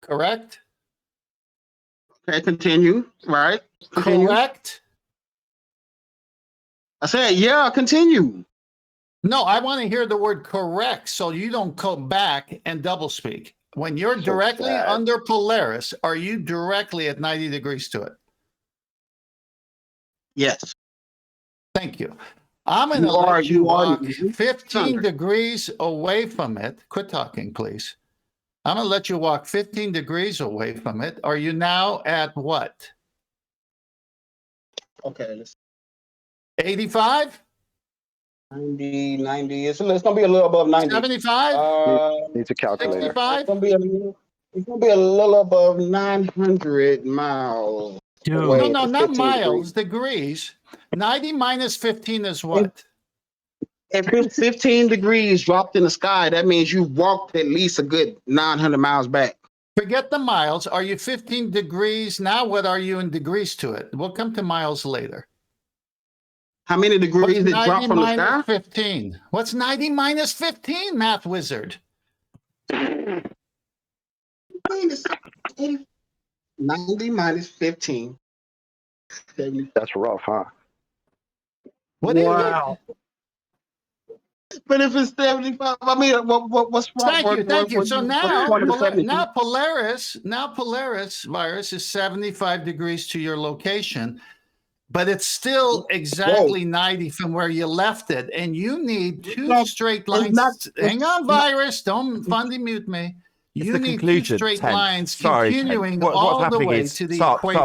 Correct? Okay, continue. Right. Continue. Correct? I said, yeah, continue. No, I want to hear the word correct so you don't come back and double speak. When you're So directly sad. under Polaris, are you directly at 90 degrees to it? Yes. Thank you. I'm going to let you walk 15 degrees away from it. Quit talking, please. I'm going to let you walk 15 degrees away from it. Are you now at what? Okay. 85? 90. It's going to be a little above 90. 75? Needs a calculator. 65? It's going to be a little above 900 miles. Dude. away No, at not 15 miles, degrees. degrees. 90 minus 15 is what? If it's 15 degrees dropped in the sky, that means you walked at least a good 900 miles back. Forget the miles. Are you 15 degrees now? What are you in degrees to it? We'll come to miles later. How many degrees did it drop 90 from the sky? minus 15? What's 90 minus 15, math wizard? 90 minus 15. That's rough, huh? What is Wow. But if it's 75, I mean, what's wrong? Thank you. So now now, Polaris virus is 75 degrees to your location, but it's still exactly 90 from where you left it. And you need two straight lines. Hang on, virus. Don't fundy mute me. It's You the need conclusion. two straight 10th. lines Sorry, 10th. continuing What's all the happening way is to the stop. equator.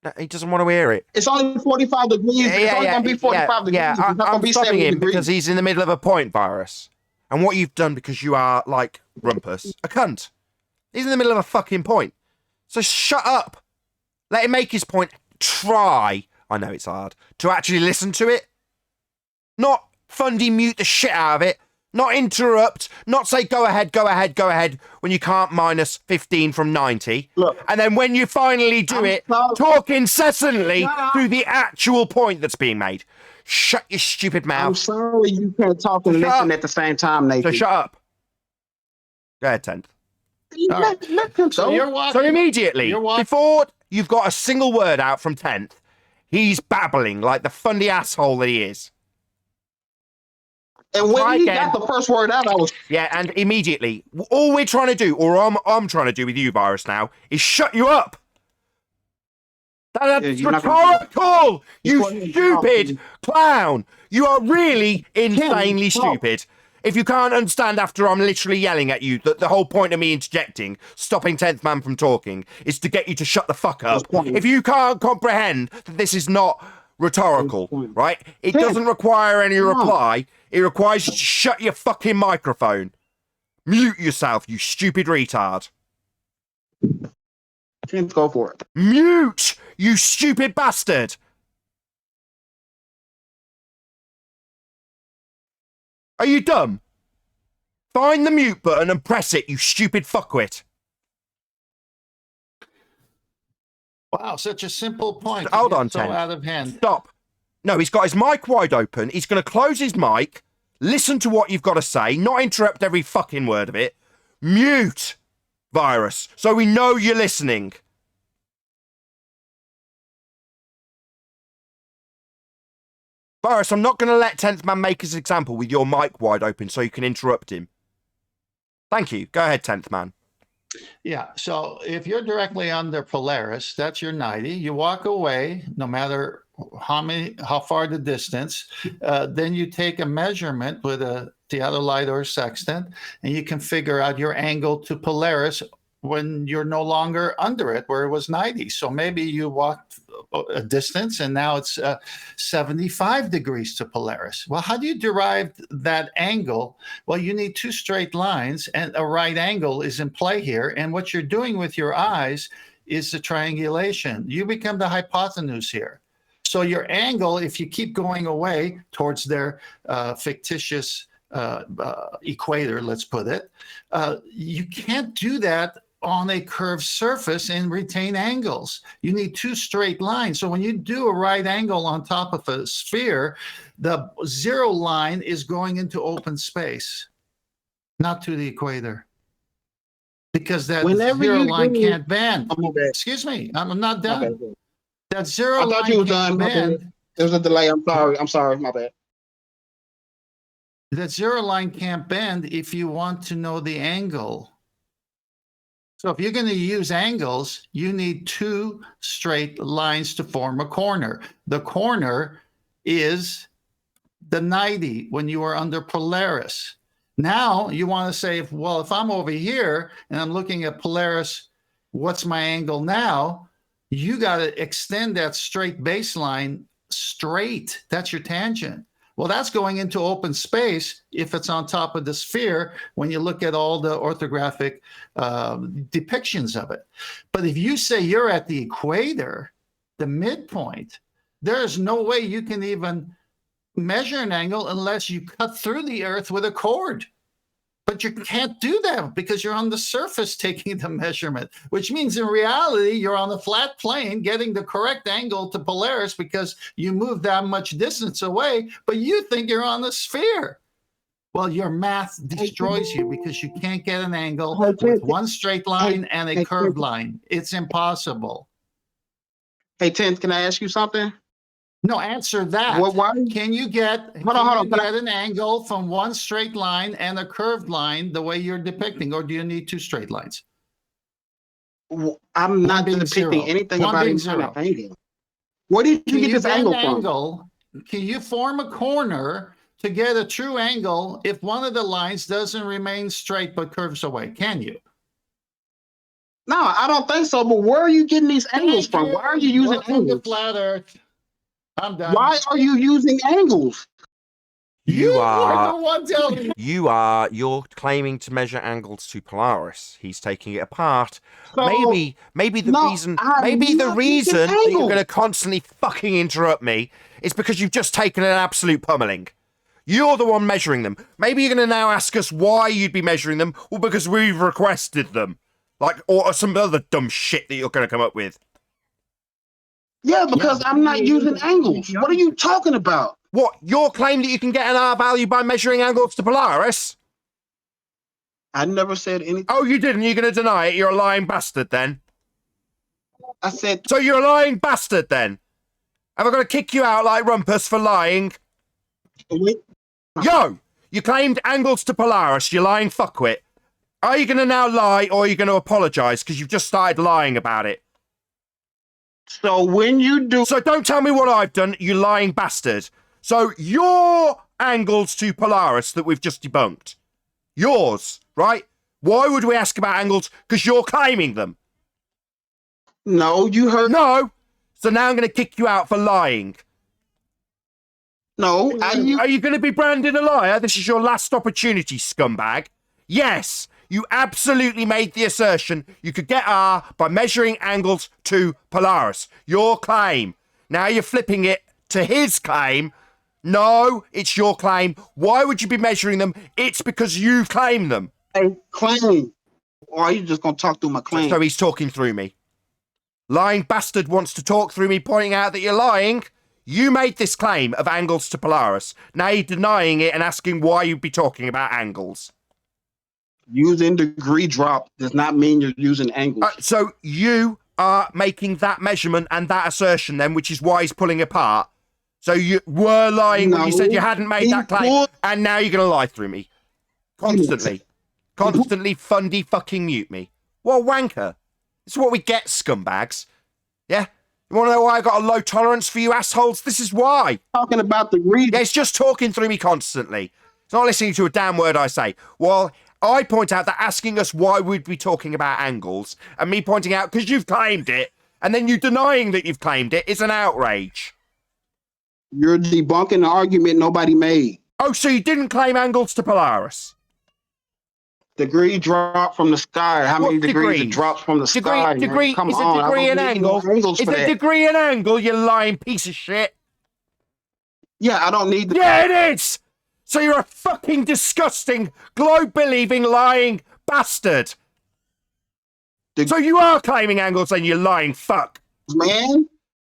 No, he doesn't want to hear it. it's only 45 degrees. It's only going to be 45 degrees. It's not going I'm to be stopping 70 him degrees. because he's in the middle of a point, virus. And what you've done, because you are like Rumpus, a cunt. He's in the middle of a fucking point. So shut up. Let him make his point. Try, I know it's hard, to actually listen to it. Not fundy mute the shit out of it. Not interrupt. Not say go ahead when you can't minus 15 from 90. Look, and then when you finally do talk incessantly through the actual point that's being made. Shut your stupid mouth. I'm sorry you can't talk and listen at the same time, Nathan. So shut up. Go ahead, 10th. Let him go. So immediately, before you've got a single word out from 10th, he's babbling like the fundy asshole that he is. And when he got the first word out, I was... Yeah, and immediately, all we're trying to do, or I'm trying to do with you, Virus, now, is shut you up. That's rhetorical, you stupid clown. You are really insanely stupid. If you can't understand after I'm literally yelling at you that the whole point of me interjecting, stopping 10th man from talking, is to get you to shut the fuck up. If you can't comprehend that this is not rhetorical, right? It doesn't require any reply. It requires you to shut your fucking microphone. Mute yourself, you stupid retard. Go for it. Mute, you stupid bastard. Are you dumb? Find the mute button and press it, you stupid fuckwit. Wow, such a simple point. Hold on, so 10th. out of hand. Stop. No, he's got his mic wide open. He's going to close his mic, listen to what you've got to say, not interrupt every fucking word of it. Mute, Virus, so we know you're listening. Virus, I'm not going to let 10th man make his example with your mic wide open so you can interrupt him. Thank you. Go ahead, 10th man. Yeah, so if you're directly under Polaris, that's your 90. You walk away, no matter how far the distance. Then you take a measurement with a theodolite or a sextant, and you can figure out your angle to Polaris when you're no longer under it, where it was 90. So maybe you walked a distance, and now it's 75 degrees to Polaris. Well, how do you derive that angle? Well, you need two straight lines, and a right angle is in play here. And what you're doing with your eyes is the triangulation. You become the hypotenuse here. So your angle, if you keep going away towards their fictitious equator, let's put it, you can't do that on a curved surface and retain angles. You need two straight lines. So when you do a right angle on top of a sphere, the zero line is going into open space, not to the equator. Because that zero line can't bend. Excuse me, I'm not done. Okay. That zero I line thought you was can't done. My bend. bad. There was a delay. I'm sorry. My bad. That zero line can't bend if you want to know the angle So if you're going to use angles, you need two straight lines to form a corner. The corner is the 90 when you are under Polaris. Now you want to say, well, if I'm over here and I'm looking at Polaris, what's my angle now? You got to extend that straight baseline straight. That's your tangent. Well, that's going into open space if it's on top of the sphere when you look at all the orthographic depictions of it. But if you say you're at the equator, the midpoint, there's no way you can even measure an angle unless you cut through the earth with a cord. But you can't do that because you're on the surface taking the measurement, which means in reality, you're on a flat plane getting the correct angle to Polaris because you moved that much distance away, but you think you're on the sphere. Well, your math destroys you because you can't get an angle with one straight line and a curved line. It's impossible. Hey, Tim, can I ask you something? No, answer that. Well, why? Can you get, Hold on. Get an angle from one straight line and a curved line the way you're depicting, or do you need two straight lines? I'm not depicting anything about any kind of angle. Where did you get this angle from? Can you form a corner to get a true angle if one of the lines doesn't remain straight but curves away? Can you? No, I don't think so. But where are you getting these angles from? Why are you using angles? Flat Earth. I'm done. Why are you using angles? You're claiming to measure angles to Polaris. He's taking it apart. So, maybe the reason that you're going to constantly fucking interrupt me is because you've just taken an absolute pummeling. You're the one measuring them. Maybe you're going to now ask us why you'd be measuring them. Well, because we've requested them. Or some other dumb shit that you're going to come up with. Yeah, because I'm not using angles. What are you talking about? What, your claim that you can get an R value by measuring angles to Polaris? I never said anything. Oh, you didn't? You're going to deny it? You're a lying bastard then? I said... So you're a lying bastard then? Am I going to kick you out like Rumpus for lying? Yo, you claimed angles to Polaris. You're lying fuckwit. Are you going to now lie or are you going to apologise because you've just started lying about it? So when you do... So don't tell me what I've done, you lying bastard. So your angles to Polaris that we've just debunked. Yours, right? Why would we ask about angles? Because you're claiming them. No, you heard... No. So now I'm going to kick you out for lying. No. Are you going to be branded a liar? This is your last opportunity, scumbag. Yes. You absolutely made the assertion you could get R by measuring angles to Polaris. Your claim. Now you're flipping it to his claim. No, it's your claim. Why would you be measuring them? It's because you claim them. A claim. Or are you just going to talk through my claim? So he's talking through me. Lying bastard wants to talk through me, pointing out that you're lying. You made this claim of angles to Polaris. Now you're denying it and asking why you'd be talking about angles. Using degree drop does not mean you're using angles. So you are making that measurement and that assertion then, which is why he's pulling apart. So you were lying when you said you hadn't made that claim, and now you're going to lie through me. Constantly. Constantly fundy fucking mute me. What a wanker. This is what we get, scumbags. Yeah? You want to know why I got a low tolerance for you assholes? This is why. Talking about the reason. Yeah, it's just talking through me constantly. It's not listening to a damn word I say. Well, I point out that asking us why we'd be talking about angles, and me pointing out because you've claimed it, and then you denying that you've claimed it, is an outrage. You're debunking the argument nobody made. Oh, so you didn't claim angles to Polaris? Degree drop from the sky. How many degrees it drops from the sky? Degree, Come is on, a degree an angle? Is a degree an angle, you lying piece of shit? Yeah, I don't need the... Yeah, it is! So you're a fucking disgusting, globe-believing, lying bastard. So you are claiming angles and you lying fuck. Man?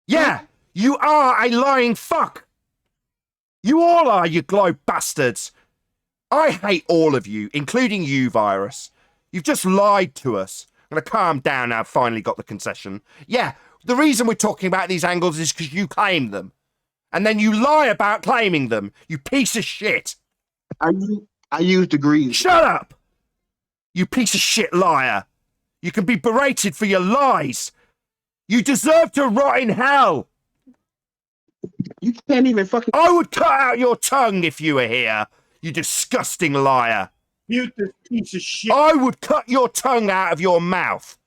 Yeah, you are a lying fuck. You all are, you globe bastards. I hate all of you, including you, Virus. You've just lied to us. I'm going to calm down now I've finally got the concession. Yeah, the reason we're talking about these angles is because you claim them. And then you lie about claiming them, you piece of shit. I use degrees. Shut up! You piece of shit liar. You can be berated for your lies. You deserve to rot in hell. You can't even fucking. I would cut out your tongue if you were here, you disgusting liar. Mute this piece of shit. I would cut your tongue out of your mouth,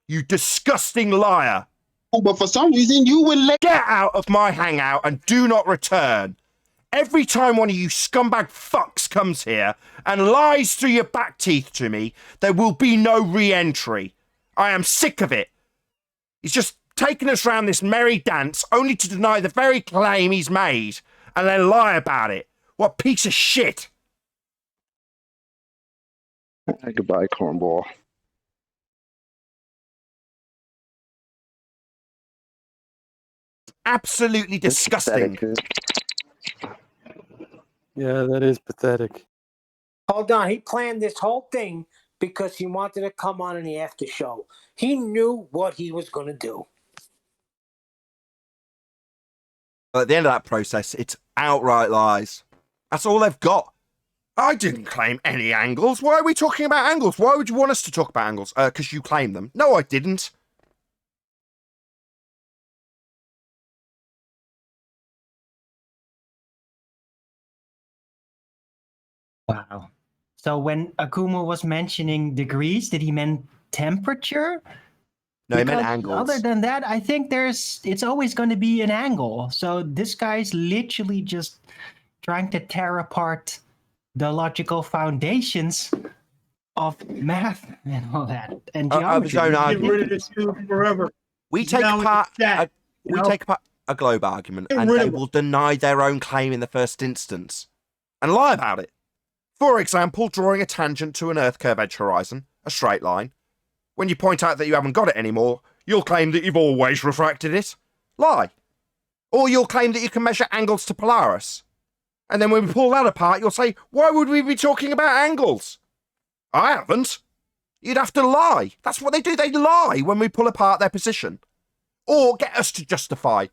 you disgusting liar. Oh, but for some reason, you would let. Get out of my hangout and do not return. Every time one of you scumbag fucks comes here and lies through your back teeth to me, there will be no re-entry. I am sick of it. He's just taken us round this merry dance only to deny the very claim he's made and then lie about it. What piece of shit. Goodbye, cornball. Absolutely disgusting. Yeah, that is pathetic. Hold on. He planned this whole thing because he wanted to come on in the after show. He knew what he was going to do. But at the end of that process, it's outright lies. That's all they've got. I didn't claim any angles. Why are we talking about angles? Why would you want us to talk about angles? Because you claim them. No, I didn't. Wow. So when Akuma was mentioning degrees, did he mean temperature? No, he meant Because angles. Other than that, I think it's always going to be an angle. So this guy's literally just trying to tear apart the logical foundations of math and all that and geometry. Get rid of this dude forever. We take apart a globe argument and they will deny their own claim in the first instance and lie about it. For example, drawing a tangent to an Earth curve edge horizon, a straight line. When you point out that you haven't got it anymore, you'll claim that you've always refracted it. Lie. Or you'll claim that you can measure angles to Polaris. And then when we pull that apart, you'll say, why would we be talking about angles? I haven't. You'd have to lie. That's what they do. They lie when we pull apart their position. Or get us to justify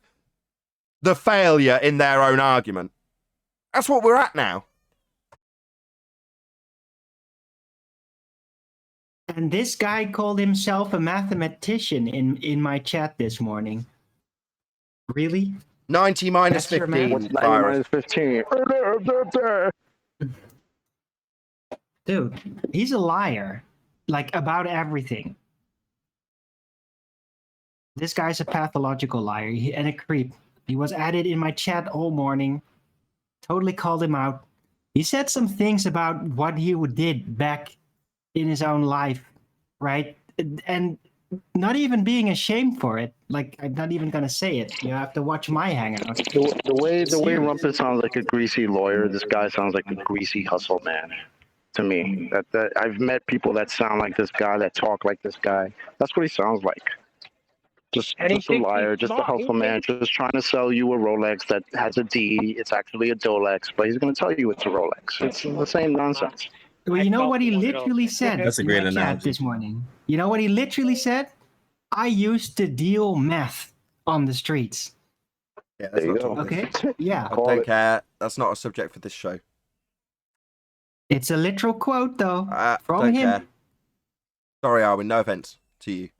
the failure in their own argument. That's what we're at now. And this guy called himself a mathematician in my chat this morning. Really? 90 minus That's your 15. math? What's 90 minus 15? Dude, he's a liar. Like, about everything. This guy's a pathological liar and a creep. He was added in my chat all morning. Totally called him out. He said some things about what he did back in his own life, right? And not even being ashamed for it. Like, I'm not even gonna say it. You have to watch my hangout. The way Rumpus sounds like a greasy lawyer, this guy sounds like a greasy hustle man. To me, that I've met people that sound like this guy, that talk like this guy. That's what he sounds like. Just a liar, just a hustle man, just trying to sell you a Rolex that has a D. It's actually a Dolex, but he's going to tell you it's a Rolex. It's the same nonsense. Well, you know what he literally said That's a in great my chat analogy. this morning? You know what he literally said? I used to deal meth on the streets. Yeah, that's not talking. Okay? Yeah. I don't care. That's not a subject for this show. It's a literal quote, though, from don't him. care. Sorry, Arwin. No offense to you.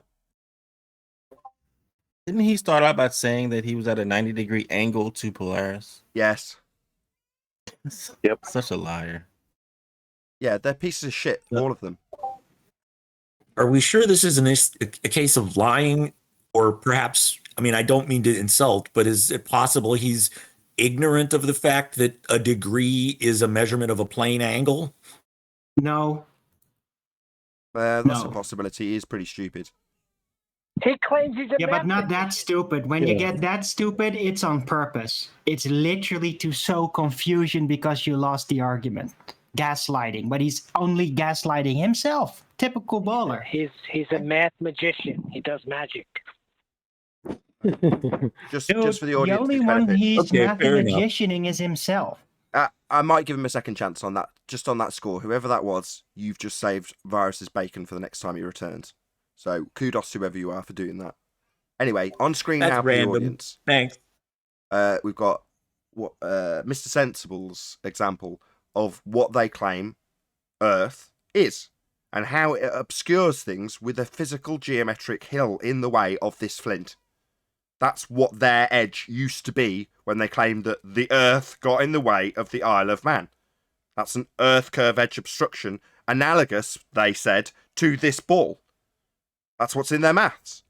Didn't he start out by saying that he was at a 90-degree angle to Polaris? Yes. Yep. Such a liar. Yeah, they're pieces of shit, all of them. Are we sure this is a case of lying, or perhaps, I mean, I don't mean to insult, but is it possible he's ignorant of the fact that a degree is a measurement of a plane angle? No. That's a possibility. He is pretty stupid. He claims he's a Yeah, but not that stupid. When you get that stupid, it's on purpose. It's literally to sow confusion because you lost the argument. Gaslighting, but he's only gaslighting himself. Typical baller. He's a math magician. He does magic. Just for the audience. The only one he's magicianing is himself. I might give him a second chance on that. Just on that score, whoever that was, you've just saved Virus's bacon for the next time he returns. So kudos to whoever you are for doing that. Anyway, on screen now for the audience. Thanks. We've got what Mr. Sensible's example of what they claim Earth is. and how it obscures things with a physical geometric hill in the way of this flint. That's what their edge used to be when they claimed that the Earth got in the way of the Isle of Man. That's an Earth curve edge obstruction, analogous, they said, to this ball. That's what's in their maths.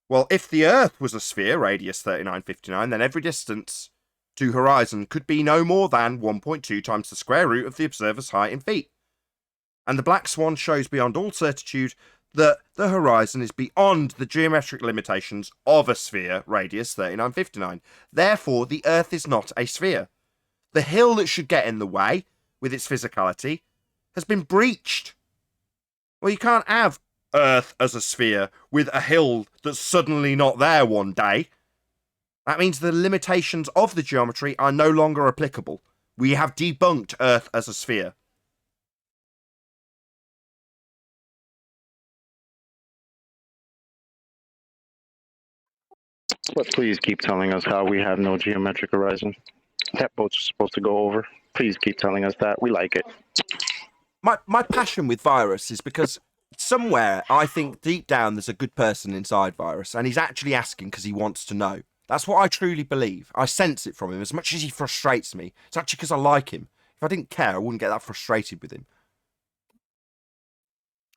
Well, if the Earth was a sphere, radius 3959, then every distance to horizon could be no more than 1.2 times the square root of the observer's height in feet. And the Black Swan shows beyond all certitude that the horizon is beyond the geometric limitations of a sphere, radius 3959. Therefore, the Earth is not a sphere. The hill that should get in the way, with its physicality, has been breached. Well, you can't have Earth as a sphere with a hill that's suddenly not there one day. That means the limitations of the geometry are no longer applicable. We have debunked Earth as a sphere. But please keep telling us how we have no geometric horizon. That boat's supposed to go over. Please keep telling us that. We like it. My passion with Virus is because somewhere I think deep down there's a good person inside Virus, and he's actually asking because he wants to know. That's what I truly believe. I sense it from him. As much as he frustrates me, it's actually because I like him. If I didn't care, I wouldn't get that frustrated with him.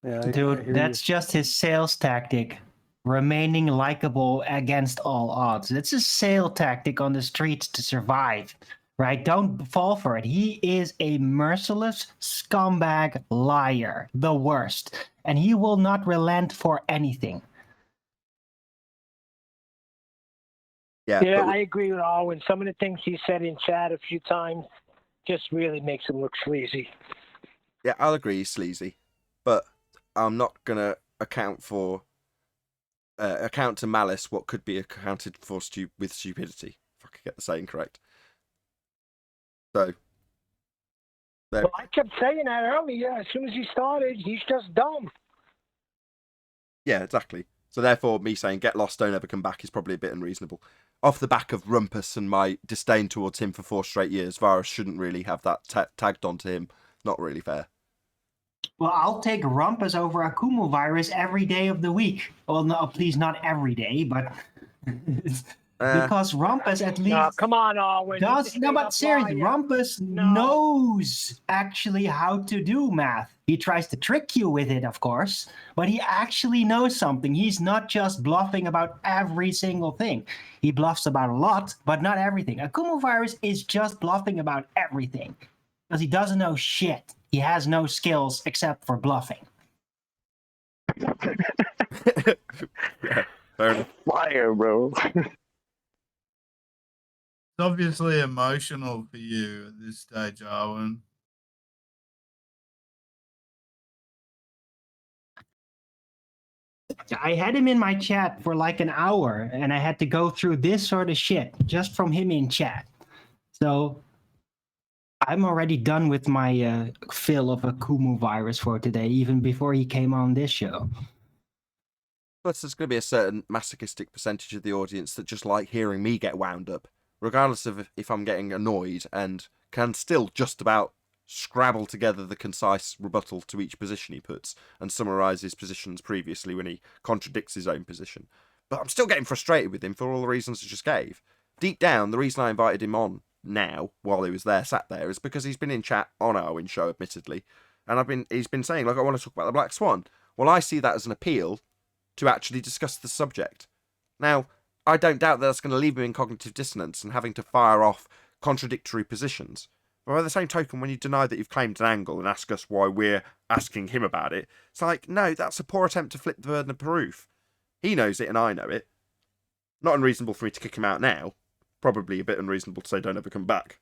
Yeah, Dude, that's just his sales tactic. Remaining likable against all odds. It's a sale tactic on the streets to survive, right? Don't fall for it. He is a merciless scumbag liar, the worst, and he will not relent for anything. Yeah, I agree with Owen. Some of the things he said in chat a few times just really makes him look sleazy. Yeah, I'll agree he's sleazy, but I'm not gonna account to malice what could be accounted for with stupidity, if I could get the saying correct. So, there. Well, I kept saying that earlier. As soon as he started, he's just dumb. Yeah, exactly. So therefore, me saying get lost, don't ever come back is probably a bit unreasonable. Off the back of Rumpus and my disdain towards him for 4 straight years, Varus shouldn't really have that tagged onto him. Not really fair. Well, I'll take Rumpus over Akumu virus every day of the week. Well, no, please not every day, but because Rumpus at least come on, Owen. but seriously, Rumpus knows actually how to do math. He tries to trick you with it, of course, but he actually knows something. He's not just bluffing about every single thing. He bluffs about a lot, but not everything. Akumu virus is just bluffing about everything because he doesn't know shit. He has no skills except for bluffing. Yeah, fair enough. Fire, bro. It's obviously emotional for you at this stage, Owen. I had him in my chat for like an hour, and I had to go through this sort of shit just from him in chat. So I'm already done with my fill of Akumu virus for today, even before he came on this show. Plus, there's going to be a certain masochistic percentage of the audience that just like hearing me get wound up, regardless of if I'm getting annoyed, and can still just about scrabble together the concise rebuttal to each position he puts and summarise his positions previously when he contradicts his own position. But I'm still getting frustrated with him for all the reasons I just gave. Deep down, the reason I invited him on now, while he was there, sat there, is because he's been in chat on Owen's show, admittedly, and he's been saying, like, I want to talk about the Black Swan. Well, I see that as an appeal to actually discuss the subject. Now, I don't doubt that that's going to leave him in cognitive dissonance and having to fire off contradictory positions. But by the same token, when you deny that you've claimed an angle and ask us why we're asking him about it, it's like, no, that's a poor attempt to flip the burden of proof. He knows it and I know it. Not unreasonable for me to kick him out now. Probably a bit unreasonable to say don't ever come back.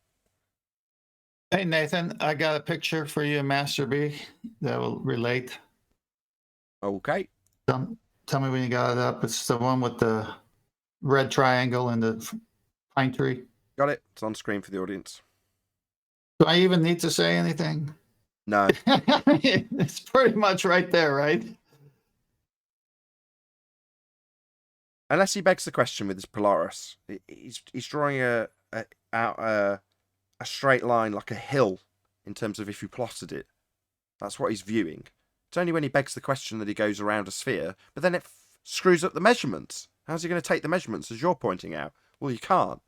Hey, Nathan, I got a picture for you, Master B, that will relate. Okay. Tell me when you got it up. It's the one with the red triangle and the pine tree. Got it. It's on screen for the audience. Do I even need to say anything? No. It's pretty much right there, right? Unless he begs the question with his Polaris, he's drawing a straight line like a hill in terms of if you plotted it. That's what he's viewing. It's only when he begs the question that he goes around a sphere, but then it screws up the measurements. How's he going to take the measurements, as you're pointing out? Well, you can't.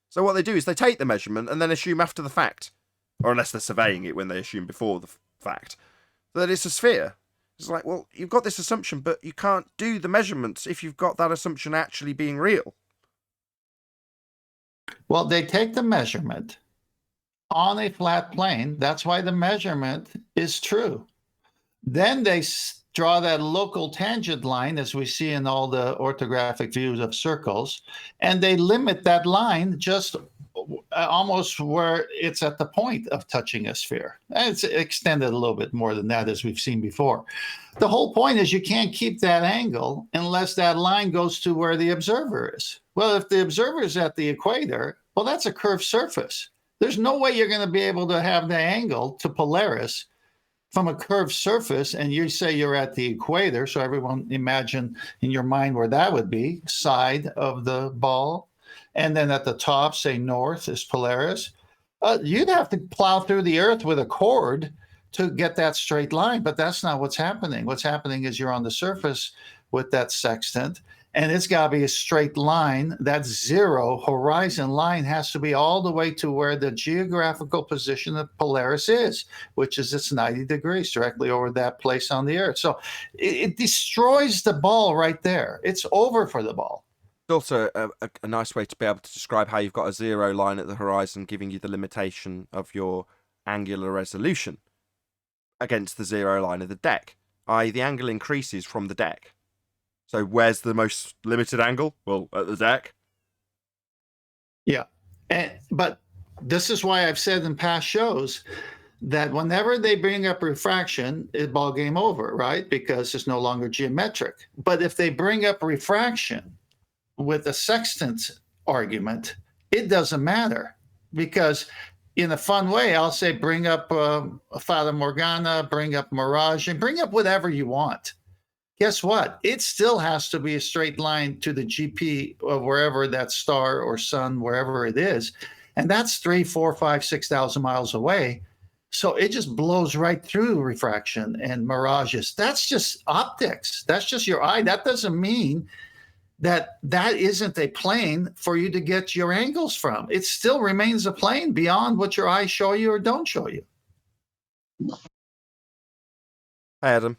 So what they do is they take the measurement and then assume after the fact, or unless they're surveying it when they assume before the fact, that it's a sphere. It's like, well, you've got this assumption, but you can't do the measurements if you've got that assumption actually being real. Well, they take the measurement on a flat plane. That's why the measurement is true. Then they draw that local tangent line, as we see in all the orthographic views of circles, and they limit that line just almost where it's at the point of touching a sphere. And it's extended a little bit more than that, as we've seen before. The whole point is you can't keep that angle unless that line goes to where the observer is. Well, if the observer is at the equator, well, that's a curved surface. There's no way you're going to be able to have the angle to Polaris from a curved surface, and you say you're at the equator, so everyone imagine in your mind where that would be, side of the ball, and then at the top, say north is Polaris. You'd have to plow through the earth with a cord to get that straight line, but that's not what's happening. What's happening is you're on the surface with that sextant, and it's got to be a straight line. That zero horizon line has to be all the way to where the geographical position of Polaris is, which is it's 90 degrees directly over that place on the earth. So it destroys the ball right there. It's over for the ball. It's also a nice way to be able to describe how you've got a zero line at the horizon, giving you the limitation of your angular resolution against the zero line of the deck, i.e. the angle increases from the deck. So where's the most limited angle? Well, at the deck. Yeah. But this is why I've said in past shows that whenever they bring up refraction, it's ball game over, right? Because it's no longer geometric. But if they bring up refraction with a sextant argument, it doesn't matter. Because in a fun way, I'll say bring up Fata Morgana, bring up Mirage, and bring up whatever you want. Guess what? It still has to be a straight line to the GP of wherever that star or sun, wherever it is. And that's 3, 4, 5, 6,000 miles away. So it just blows right through refraction and mirages. That's just optics. That's just your eye. That doesn't mean that that isn't a plane for you to get your angles from. It still remains a plane beyond what your eyes show you or don't show you. Hey, Adam.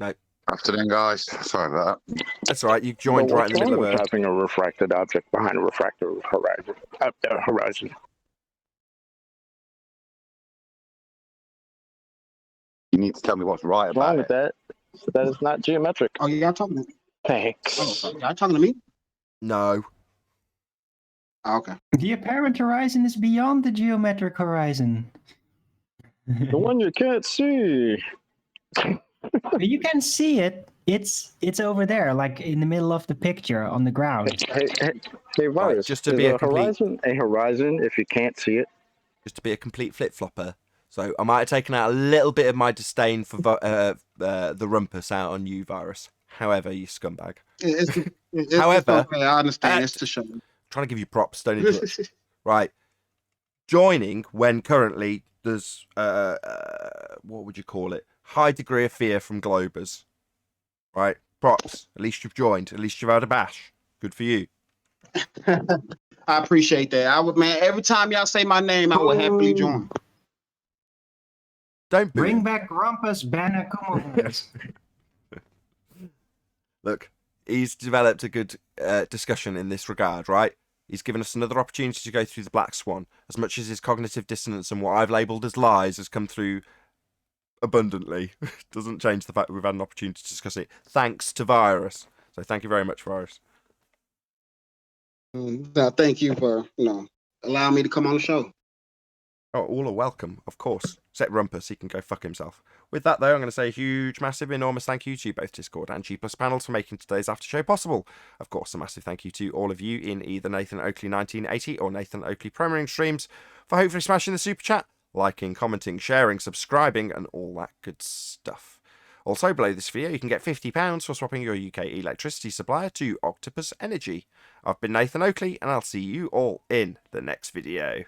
No. Afternoon, guys. Sorry about that. That's all right. You joined right in the middle of it. Having a refracted object behind a refractor horizon. You need to tell me what's right about Wrong it. with that? That is not geometric. Oh, y'all talking? Thanks. Oh, y'all talking to me? No. Oh, okay. The apparent horizon is beyond the geometric horizon. The one you can't see. You can see it. It's over there, like in the middle of the picture on the ground. Hey, Virus. Right, just to be a horizon if you can't see it. Just to be a complete flip-flopper. So I might have taken out a little bit of my disdain for the rumpus out on you, Virus. However, you scumbag. However, okay, I understand. It's the show. Trying to give you props, don't interrupt. Right. Joining when currently there's, what would you call it? High degree of fear from Globers. Right? Props. At least you've joined. At least you've had a bash. Good for you. I appreciate that. I would, man, every time y'all say my name, I would happily join. Don't bring back Rumpus Bannakumovers. Look, he's developed a good discussion in this regard, right? He's given us another opportunity to go through the Black Swan. As much as his cognitive dissonance and what I've labelled as lies has come through abundantly, doesn't change the fact that we've had an opportunity to discuss it, thanks to Virus. So thank you very much, Virus. Thank you for, allowing me to come on the show. Oh, all are welcome, of course. Except Rumpus, he can go fuck himself. With that, though, I'm going to say a huge, massive, enormous thank you to both Discord and G+ panels for making today's after show possible. Of course, a massive thank you to all of you in either Nathan Oakley 1980 or Nathan Oakley Premiering streams for hopefully smashing the super chat, liking, commenting, sharing, subscribing, and all that good stuff. Also, below this video, you can get £50 for swapping your UK electricity supplier to Octopus Energy. I've been Nathan Oakley, and I'll see you all in the next video.